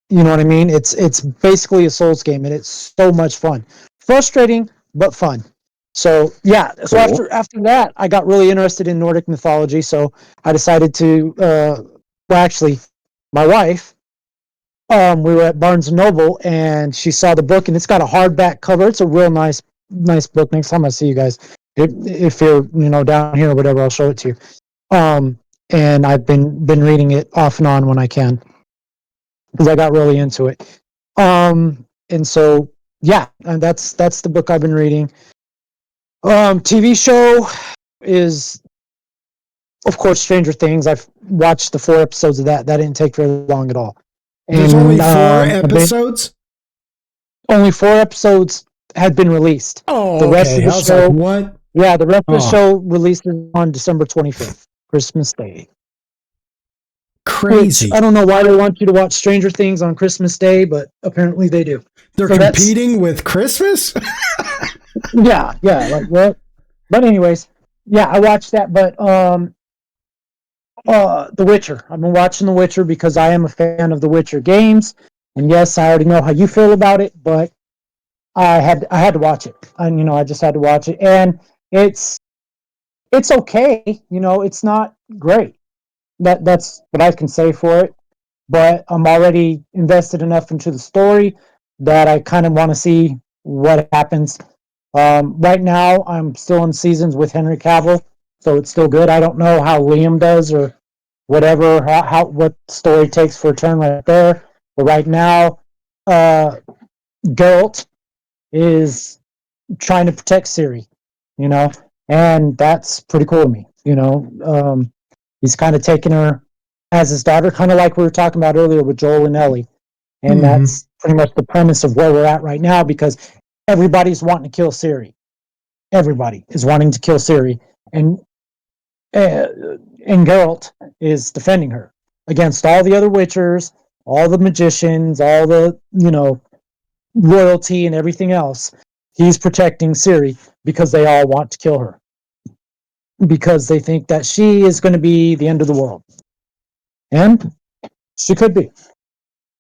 You know what I mean? It's basically a Souls game, and it's so much fun. Frustrating, but fun. So yeah. So after that, I got really interested in Nordic mythology. So I decided to. Actually, my wife. We were at Barnes and Noble, and she saw the book, and it's got a hardback cover. It's a real nice book. Next time I see you guys, if you're down here or whatever, I'll show it to you. And I've been reading it off and on when I can, because I got really into it. And so yeah, and that's the book I've been reading. TV show is, of course, Stranger Things. I've watched the 4 episodes of that. That didn't take very long at all. There's only 4 episodes? Only 4 episodes had been released. Oh, the rest of the show, like, what? Yeah, the rest of the show releases on December 25th, Christmas Day. Crazy. Which, I don't know why they want you to watch Stranger Things on Christmas Day, but apparently they do. They're competing with Christmas? Yeah, like what? But anyways, yeah, I watched that. But The Witcher. I've been watching The Witcher because I am a fan of the Witcher games, and yes, I already know how you feel about it, but I had to watch it. And I just had to watch it, and it's okay. It's not great. That's what I can say for it. But I'm already invested enough into the story that I kind of want to see what happens. Right now, I'm still in seasons with Henry Cavill, so it's still good. I don't know how Liam does or whatever, what story takes for a turn right there. But right now, Geralt is trying to protect Ciri, and that's pretty cool to me. He's kind of taking her as his daughter, kind of like we were talking about earlier with Joel and Ellie. And that's pretty much the premise of where we're at right now, because everybody's wanting to kill Ciri. Everybody is wanting to kill Ciri. And Geralt is defending her against all the other Witchers, all the magicians, all the, royalty and everything else. He's protecting Ciri because they all want to kill her, because they think that she is going to be the end of the world. And she could be.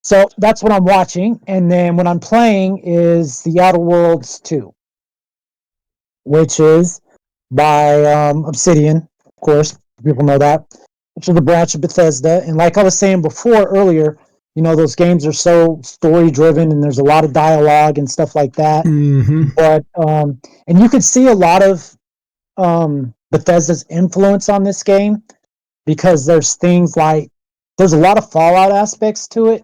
So that's what I'm watching. And then what I'm playing is The Outer Worlds 2, which is by Obsidian, of course. People know that. Which is the branch of Bethesda. And like I was saying earlier, those games are so story driven and there's a lot of dialogue and stuff like that. Mm-hmm. But and you could see a lot of Bethesda's influence on this game, because there's things like there's a lot of Fallout aspects to it.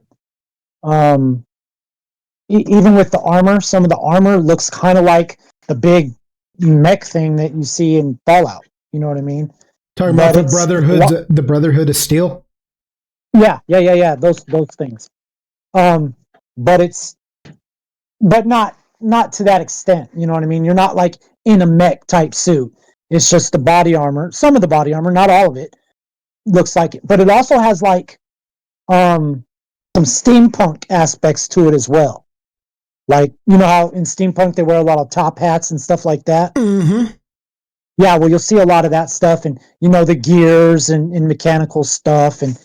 Even with the armor, some of the armor looks kind of like the big mech thing that you see in Fallout. You know what I mean? Talking about the Brotherhood of Steel. Yeah. Those things. But not to that extent. You know what I mean? You're not like in a mech type suit. It's just the body armor. Some of the body armor, not all of it, looks like it. But it also has like some steampunk aspects to it as well. Like, you know how in steampunk they wear a lot of top hats and stuff like that? Mm-hmm. Yeah, well, you'll see a lot of that stuff, and the gears and mechanical stuff and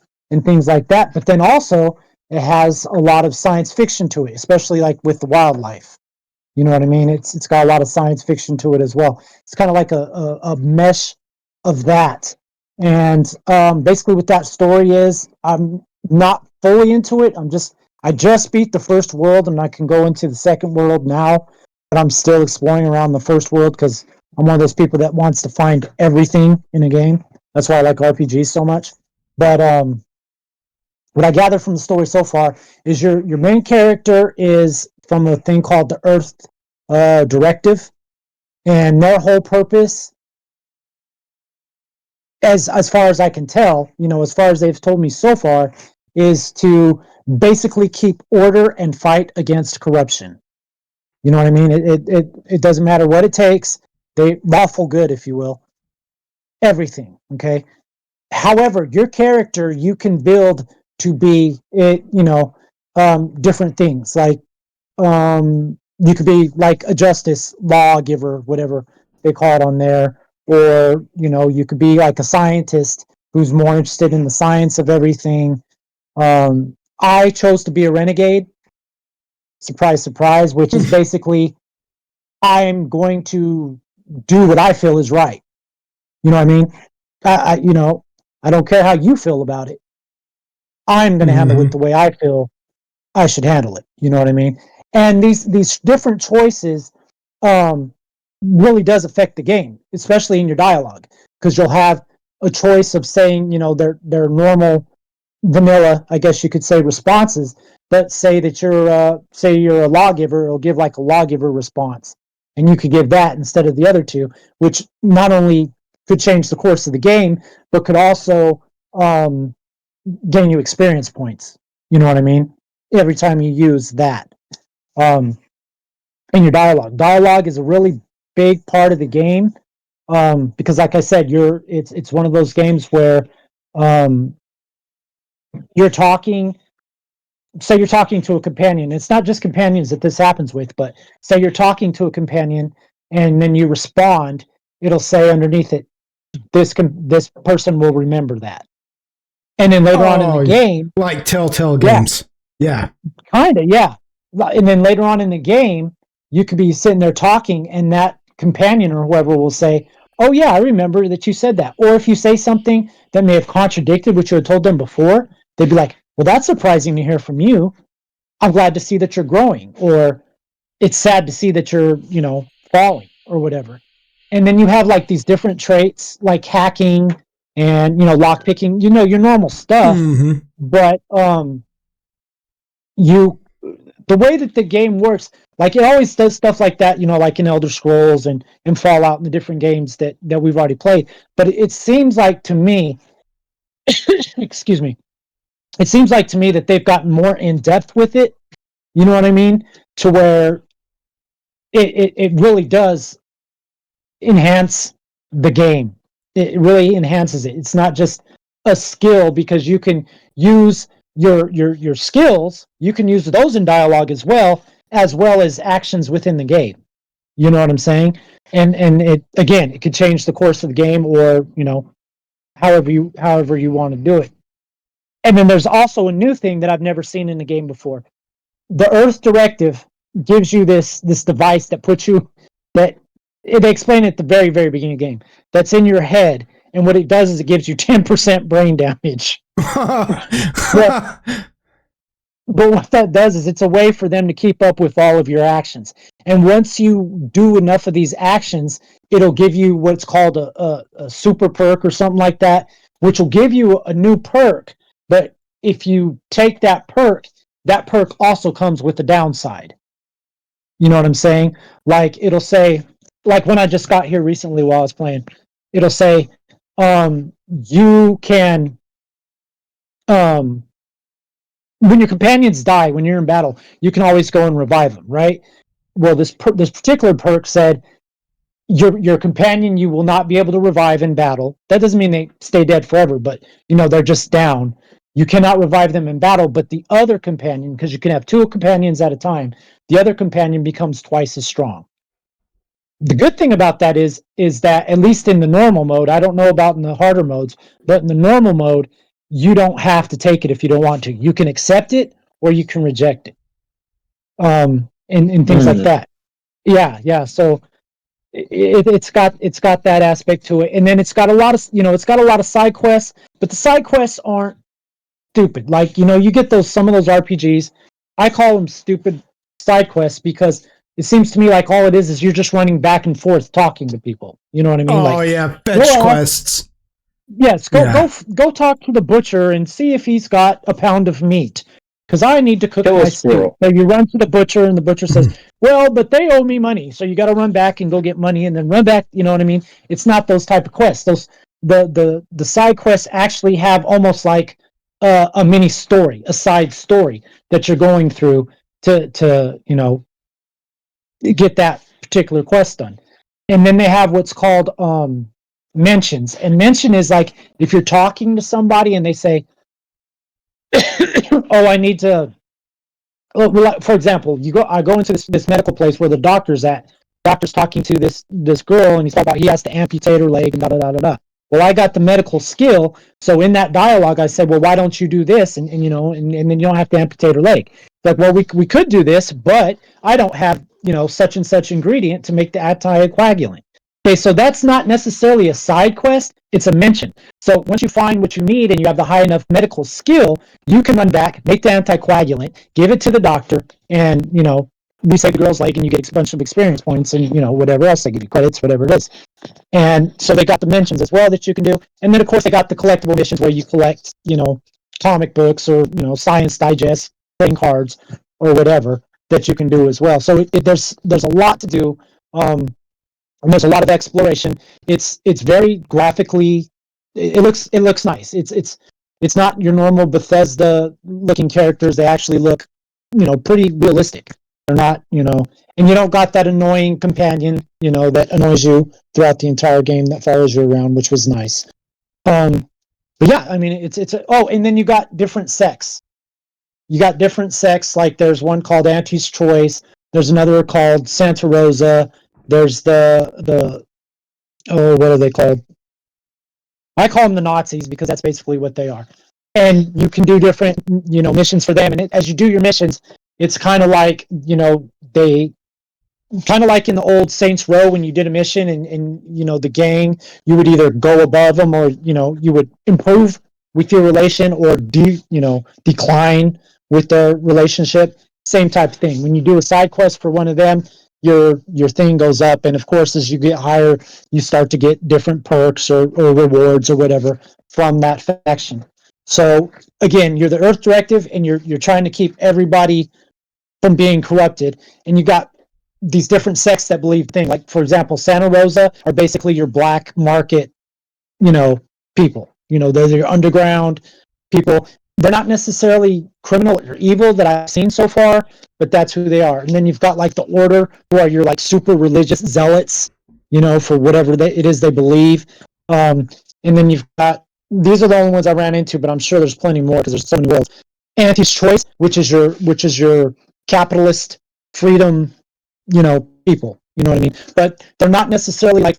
things like that. But then also it has a lot of science fiction to it, especially like with the wildlife. You know what I mean? It's got a lot of science fiction to it as well. It's kind of like a mesh of that. And basically what that story is, I'm not fully into it. I just beat the first world, and I can go into the second world now, but I'm still exploring around the first world because I'm one of those people that wants to find everything in a game. That's why I like RPGs so much. But what I gather from the story so far is your main character is from a thing called the Earth Directive, and their whole purpose, as far as I can tell, as far as they've told me so far, is to basically keep order and fight against corruption. You know what I mean? It doesn't matter what it takes. They lawful good, if you will. Everything, okay? However, your character you can build to be different things. Like you could be like a justice lawgiver, whatever they call it on there, or you could be like a scientist who's more interested in the science of everything. I chose to be a renegade. Surprise, surprise, which is basically I'm going to do what I feel is right. You know what I mean? I don't care how you feel about it. I'm going to handle it the way I feel I should handle it. You know what I mean? And these different choices really does affect the game, especially in your dialogue, because you'll have a choice of saying, their normal vanilla, I guess you could say, responses, but say that you're a lawgiver, it'll give like a lawgiver response, and you could give that instead of the other two, which not only could change the course of the game, but could also gain you experience points. You know what I mean? Every time you use that in your dialogue. Dialogue is a really big part of the game, because, like I said, it's one of those games where you're talking. Say you're talking to a companion. It's not just companions that this happens with, but say you're talking to a companion and then you respond. It'll say underneath it, this person will remember that. And then later on in the game, like Telltale games, yeah, kind of, yeah. And then later on in the game, you could be sitting there talking, and that companion or whoever will say, "Oh yeah, I remember that you said that." Or if you say something that may have contradicted what you had told them before, they'd be like, "Well, that's surprising to hear from you. I'm glad to see that you're growing," or "It's sad to see that you're, falling," or whatever. And then you have like these different traits, like hacking and lock picking. Your normal stuff, but the way that the game works, like it always does stuff like that, like in Elder Scrolls and Fallout and the different games that we've already played. But it seems like to me, excuse me, it seems like to me that they've gotten more in depth with it. You know what I mean? To where it really does enhance the game. It really enhances it. It's not just a skill, because you can use your skills. You can use those in dialogue as well as actions within the game. You know what I'm saying? And it, again, it could change the course of the game, or however you want to do it. And then there's also a new thing that I've never seen in the game before. The Earth Directive gives you this device that puts you, that they explain it at the very, very beginning of the game, that's in your head, and what it does is it gives you 10% brain damage. But what that does is it's a way for them to keep up with all of your actions. And once you do enough of these actions, it'll give you what's called a super perk or something like that, which will give you a new perk. But if you take that perk also comes with the downside. You know what I'm saying? Like it'll say, like when I just got here recently while I was playing, it'll say, you can, when your companions die, when you're in battle, you can always go and revive them, right? Well, this particular perk said your companion you will not be able to revive in battle. That doesn't mean they stay dead forever, but they're just down. You cannot revive them in battle, but the other companion, because you can have two companions at a time, the other companion becomes twice as strong. The good thing about that is that at least in the normal mode, I don't know about in the harder modes, but in the normal mode, you don't have to take it if you don't want to. You can accept it or you can reject it. And things like that. Yeah. So it's got that aspect to it, and then it's got a lot of side quests, but the side quests aren't stupid. Like you get some of those RPGs. I call them stupid side quests because it seems to me like all it is you're just running back and forth talking to people. You know what I mean? Oh, yeah, fetch quests. Yes, go talk to the butcher and see if he's got a pound of meat, because I need to cook my stew. So you run to the butcher, and the butcher says, "Well, but they owe me money, so you got to run back and go get money, and then run back." You know what I mean? It's not those type of quests. The side quests actually have almost like a mini story, a side story that you're going through to get that particular quest done. And then they have what's called mentions. And mention is like if you're talking to somebody and they say, "Oh, I need to." For example, I go into this medical place where the doctor's at. Doctor's talking to this girl, and he's talking about he has to amputate her leg and da da da da da. Well, I got the medical skill, so in that dialogue, I said, "Well, why don't you do this?" And then you don't have to amputate her leg. Like, well, we could do this, but I don't have such and such ingredient to make the anticoagulant. Okay, so that's not necessarily a side quest; it's a mention. So once you find what you need and you have the high enough medical skill, you can run back, make the anticoagulant, give it to the doctor, and we save the girl's leg, and you get a bunch of experience points, and whatever else they give you credits, whatever it is. And so they got the mentions as well that you can do, and then of course they got the collectible missions where you collect comic books or science digest playing cards or whatever that you can do as well. So there's a lot to do, and there's a lot of exploration. It's very graphically, it looks nice. It's not your normal Bethesda looking characters. They actually look pretty realistic. They're not and you don't got that annoying companion that annoys you throughout the entire game that follows you around, which was nice. But yeah, I mean and then you got different sects. Like there's one called Auntie's Choice. There's another called Santa Rosa. There's the what are they called? I call them the Nazis because that's basically what they are. And you can do different missions for them. And as you do your missions, it's kind of like they kind of like in the old Saints Row when you did a mission and the gang, you would either go above them or you would improve with your relation or decline with their relationship. Same type of thing. When you do a side quest for one of them, your thing goes up, and of course as you get higher you start to get different perks or rewards or whatever from that faction. So again, you're the Earth Directive, and you're trying to keep everybody from being corrupted, and you got these different sects that believe things. Like for example, Santa Rosa are basically your black market people. They're your underground people. They're not necessarily criminal or evil that I've seen so far, but that's who they are. And then you've got like the Order, who are your like super religious zealots, for whatever it is they believe. And then you've got, these are the only ones I ran into, but I'm sure there's plenty more because there's so many worlds. Auntie's Choice, which is your capitalist freedom, people. You know what I mean? But they're not necessarily like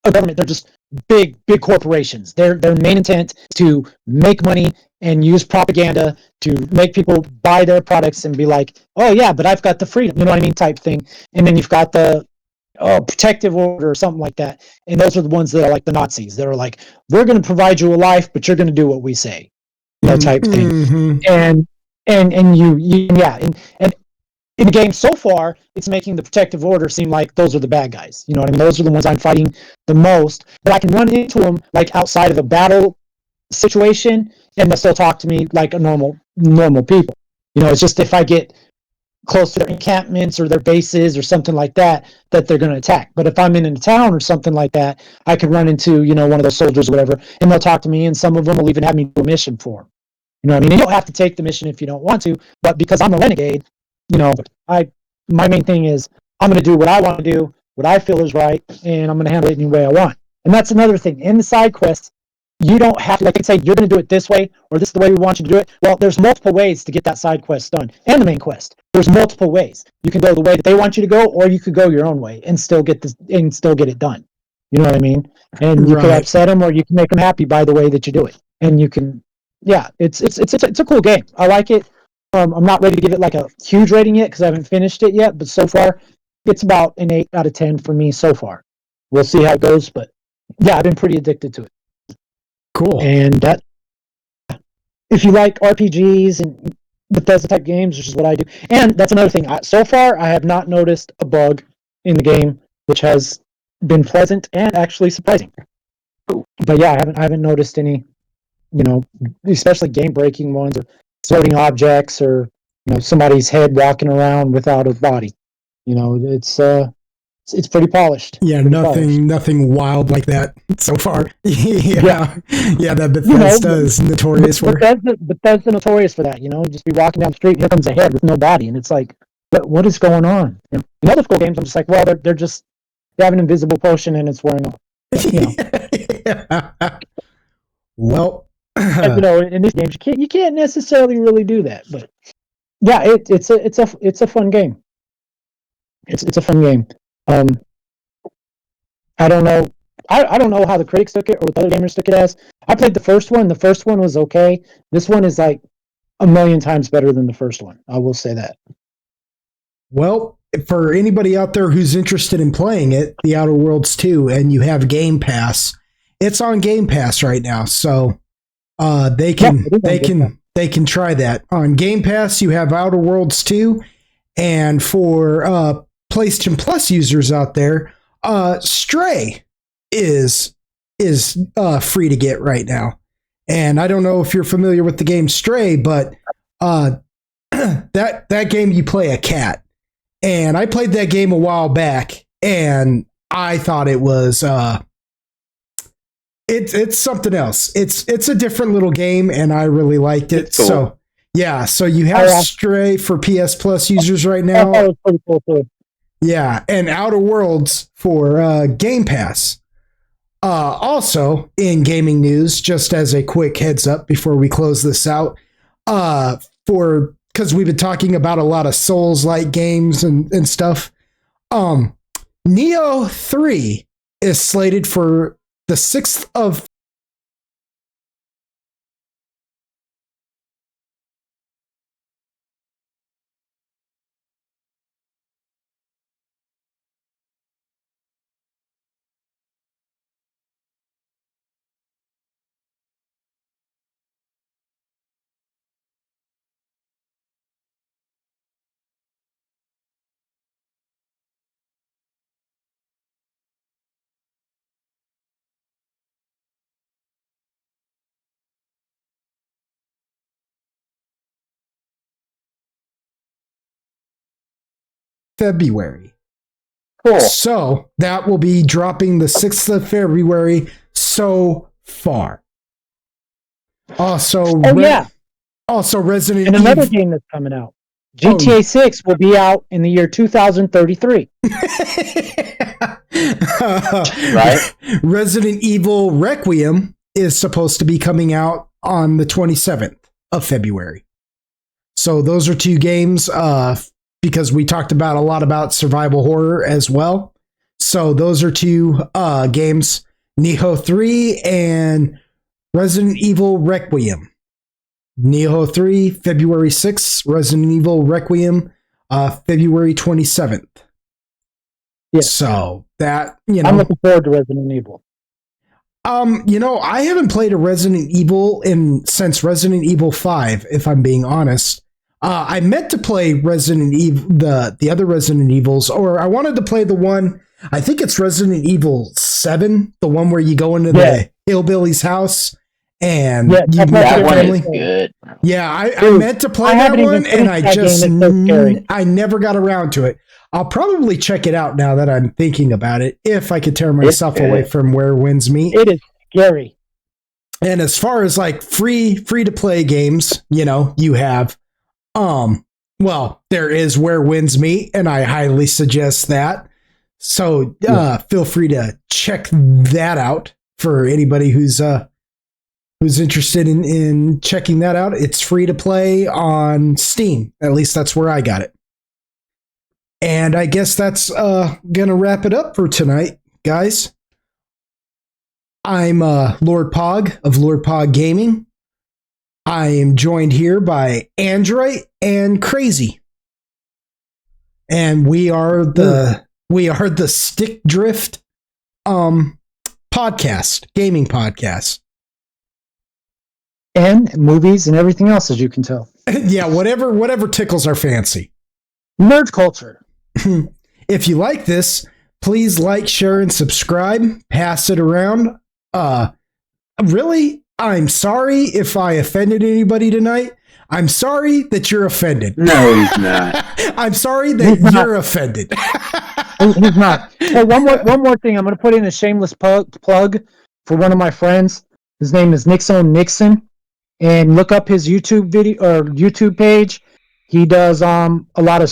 a government. They're just big corporations. Their main intent is to make money and use propaganda to make people buy their products and be like, "Oh yeah, but I've got the freedom," you know what I mean, type thing. And then you've got the protective order or something like that. And those are the ones that are like the Nazis. They're like, "We're going to provide you a life, but you're going to do what we say," type thing. And and you yeah, and in the game so far, it's making the protective order seem like those are the bad guys. You know what I mean? Those are the ones I'm fighting the most. But I can run into them like outside of a battle situation, and they'll still talk to me like a normal people. You know, it's just if I get close to their encampments or their bases or something like that, that they're going to attack. But if I'm in a town or something like that, I could run into, you know, one of those soldiers or whatever, and they'll talk to me, and some of them will even have me do a mission for them. You know what I mean? You don't have to take the mission if you don't want to, but because I'm a renegade, you know, my main thing is I'm going to do what I want to do, what I feel is right, and I'm going to handle it any way I want. And that's another thing. In the side quests, you don't have to, like I say, you're going to do it this way, or this is the way we want you to do it. Well, there's multiple ways to get that side quest done, and the main quest. There's multiple ways. You can go the way that they want you to go, or you could go your own way and still get it done. You know what I mean? And you can upset them, or you can make them happy by the way that you do it. And you can, yeah, it's a cool game. I like it. I'm not ready to give it like a huge rating yet because I haven't finished it yet. But so far, it's about an 8 out of 10 for me so far. We'll see how it goes, but yeah, I've been pretty addicted to it. Cool. And that, if you like RPGs and Bethesda type games, which is what I do, and that's another thing. So far, I have not noticed a bug in the game, which has been pleasant and actually surprising. But yeah, I haven't noticed any, you know, especially game breaking ones or floating objects or, you know, somebody's head walking around without a body. You know, it's pretty polished. Yeah, nothing wild like that so far. yeah, that Bethesda is notorious for. Bethesda notorious for that. You know, just be walking down the street, and here comes a head with no body, and it's like, what is going on? You know, in other cool games, I'm just like, well, they have an invisible potion and it's wearing off. You know. Yeah. Well, you know, in these games, you can't necessarily really do that, but yeah, it's a fun game. It's a fun game. I don't know. I don't know how the critics took it or what the other gamers took it as. I played the first one. The first one was okay. This one is like a million times better than the first one. I will say that. Well, for anybody out there who's interested in playing it, The Outer Worlds 2, and you have Game Pass, it's on Game Pass right now. So they can try that. On Game Pass, you have Outer Worlds 2, and for PlayStation Plus users out there, Stray is free to get right now. And I don't know if you're familiar with the game Stray, but that game you play a cat. And I played that game a while back, and I thought it was it's something else. It's a different little game, and I really liked it. Cool. So yeah, so you have Stray for PS Plus users right now. That was pretty cool too. Yeah, and Outer Worlds for Game Pass. Also, in gaming news, just as a quick heads up before we close this out, because we've been talking about a lot of Souls-like games and stuff. Neo 3 is slated for the 6th of February. Cool. So that will be dropping the 6th of February so far. Also, also Resident Evil. And another game that's coming out. GTA 6 will be out in the year 2033. Right? Resident Evil Requiem is supposed to be coming out on the 27th of February. So those are two games, because we talked about a lot about survival horror as well. So those are two games, Neo 3 and Resident Evil Requiem. Neo 3, February 6th, Resident Evil Requiem, February 27th. Yeah. So that, you know, I'm looking forward to Resident Evil. You know, I haven't played a Resident Evil since Resident Evil 5, if I'm being honest. I meant to play Resident Evil, the other Resident Evils, or I wanted to play the one. I think it's Resident Evil 7, the one where you go into the hillbilly's house and you meet that their one family. is good. Yeah, I meant to play that one, and I just I never got around to it. I'll probably check it out now that I'm thinking about it, if I could tear myself away from Where Winds Meet. It is scary. And as far as like free to play games, you have there is Where Winds Meet, and I highly suggest that. So feel free to check that out for anybody who's interested in checking that out. It's free to play on Steam. At least that's where I got it. And I guess that's gonna wrap it up for tonight, guys. I'm Lord Pog of Lord Pog Gaming. I am joined here by Android and Crazy, and we are the Stick Drift podcast, gaming podcast, and movies and everything else, as you can tell. Yeah, whatever tickles our fancy. Nerd culture. If you like this, please like, share, and subscribe. Pass it around. Really, I'm sorry if I offended anybody tonight. I'm sorry that you're offended. No, he's not. I'm sorry that you're offended. He's not. Oh, one more thing. I'm going to put in a shameless plug for one of my friends. His name is Nixon, and look up his YouTube video or YouTube page. He does a lot of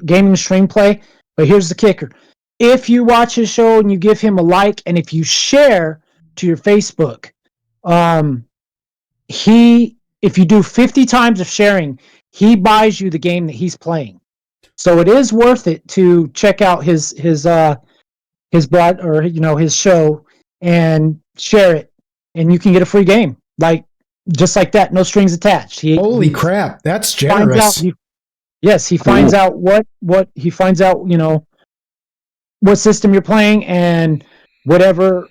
gaming stream play. But here's the kicker: if you watch his show and you give him a like, and if you share to your Facebook, if you do 50 times of sharing, he buys you the game that he's playing. So it is worth it to check out his broad or his show and share it, and you can get a free game just like that, no strings attached. Holy crap, that's generous. He finds out what he finds out, what system you're playing, and whatever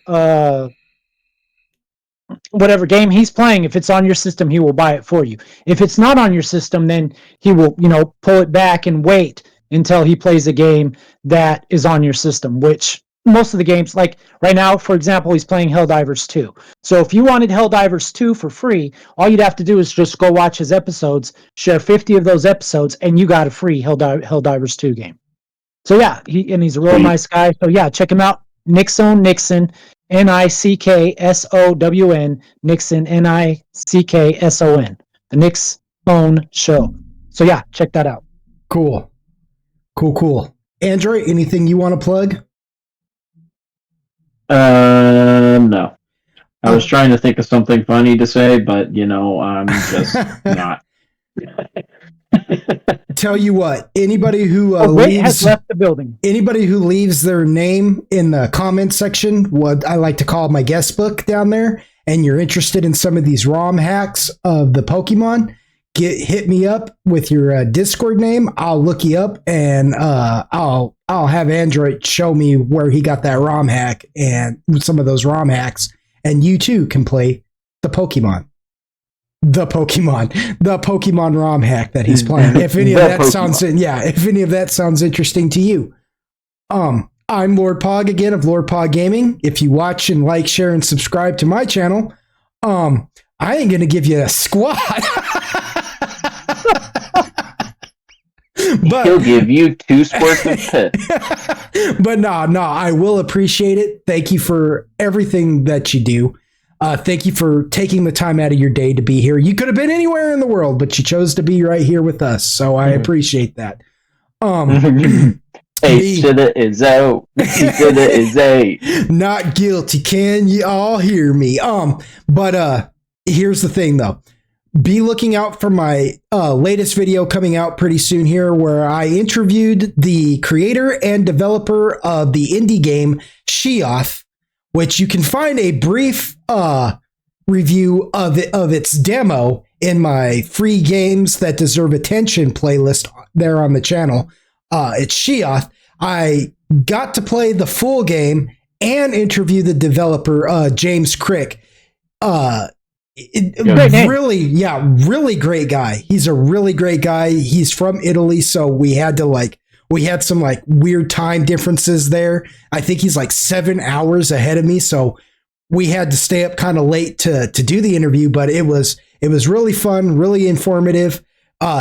game he's playing. If it's on your system, he will buy it for you. If it's not on your system, then he will, pull it back and wait until he plays a game that is on your system, which most of the games, like right now, for example, he's playing Helldivers 2. So if you wanted Helldivers 2 for free, all you'd have to do is just go watch his episodes, share 50 of those episodes, and you got a free Helldivers 2 game. So yeah, he's a real nice guy. So yeah, check him out. Nixon, Nickson, Nixon, Nickson, the Nick's Own Show. So yeah, check that out. Cool. Android, anything you want to plug? No. I was trying to think of something funny to say, but I'm just not. Tell you what, anybody who has left the building. Anybody who leaves their name in the comment section, what I like to call my guest book down there, and you're interested in some of these ROM hacks of the Pokemon, hit me up with your Discord name. I'll look you up, and I'll have Android show me where he got that ROM hack and some of those ROM hacks, and you too can play the Pokemon ROM hack that he's playing. If any of that sounds interesting to you. I'm Lord Pog again of Lord Pog Gaming. If you watch and like, share, and subscribe to my channel, I ain't gonna give you a squat. But he'll give you 2 squirts of piss. But no, I will appreciate it. Thank you for everything that you do. Thank you for taking the time out of your day to be here. You could have been anywhere in the world, but you chose to be right here with us. So I appreciate that. Shoulda is out. Shoulda is out. Not guilty. Can you all hear me? But here's the thing though. Be looking out for my latest video coming out pretty soon here, where I interviewed the creator and developer of the indie game Sheoth, which you can find a brief review of its demo in my free games that deserve attention playlist there on the channel. It's Sheoth. I got to play the full game and interview the developer, James Crick. really great guy. He's a really great guy. He's from Italy, so we had some like weird time differences there. I think he's like 7 hours ahead of me, so we had to stay up kind of late to do the interview, but it was really fun, really informative.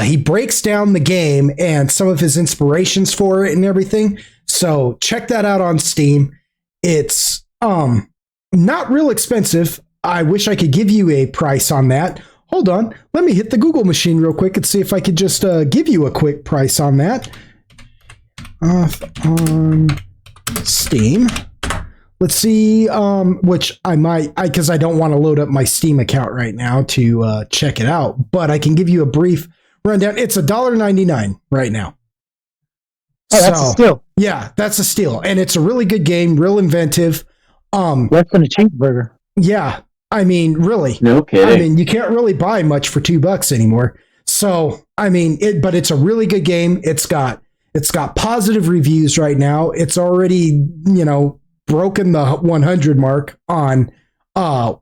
He breaks down the game and some of his inspirations for it and everything. So check that out on Steam. It's not real expensive. I wish I could give you a price on that. Hold on. Let me hit the Google machine real quick and see if I could just give you a quick price on that. On Steam. Let's see, which I might, because I don't want to load up my Steam account right now to check it out, but I can give you a brief rundown. It's $1.99 right now. Oh, that's a steal. Yeah, that's a steal. And it's a really good game, real inventive. Less than a cheeseburger. Yeah. I mean, really. No kidding. I mean, you can't really buy much for $2 anymore. So, I mean, but it's a really good game. It's got positive reviews right now. It's already, broken the 100 mark on, on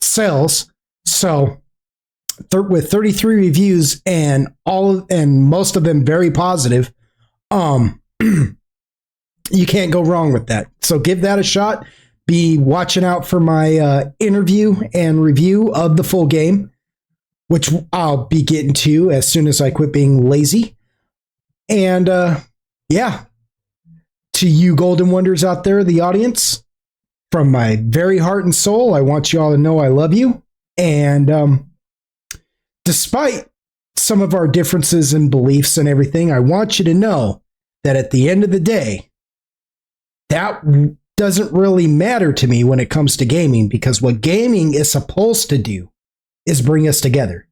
sales. So, with 33 reviews and most of them very positive, you can't go wrong with that. So give that a shot. Be watching out for my interview and review of the full game, which I'll be getting to as soon as I quit being lazy. And yeah, to you Golden Wonders out there, the audience, from my very heart and soul, I want you all to know I love you. And despite some of our differences in beliefs and everything, I want you to know that at the end of the day, that doesn't really matter to me when it comes to gaming, because what gaming is supposed to do is bring us together.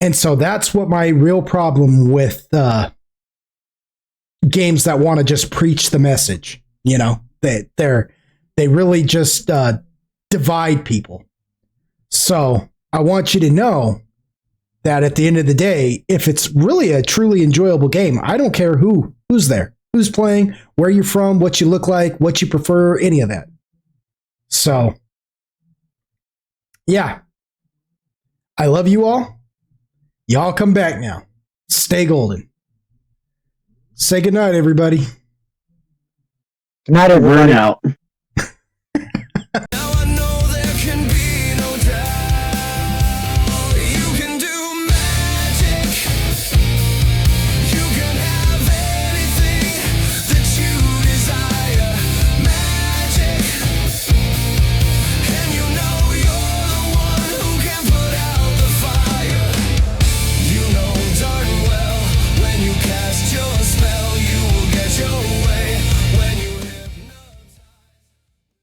And so that's what my real problem with games that want to just preach the message, they really just divide people. So I want you to know that at the end of the day, if it's really a truly enjoyable game, I don't care who's there, who's playing, where you're from, what you look like, what you prefer, any of that. So, yeah. I love you all. Y'all come back now. Stay golden. Say goodnight, everybody. Good night, everybody. Burn out.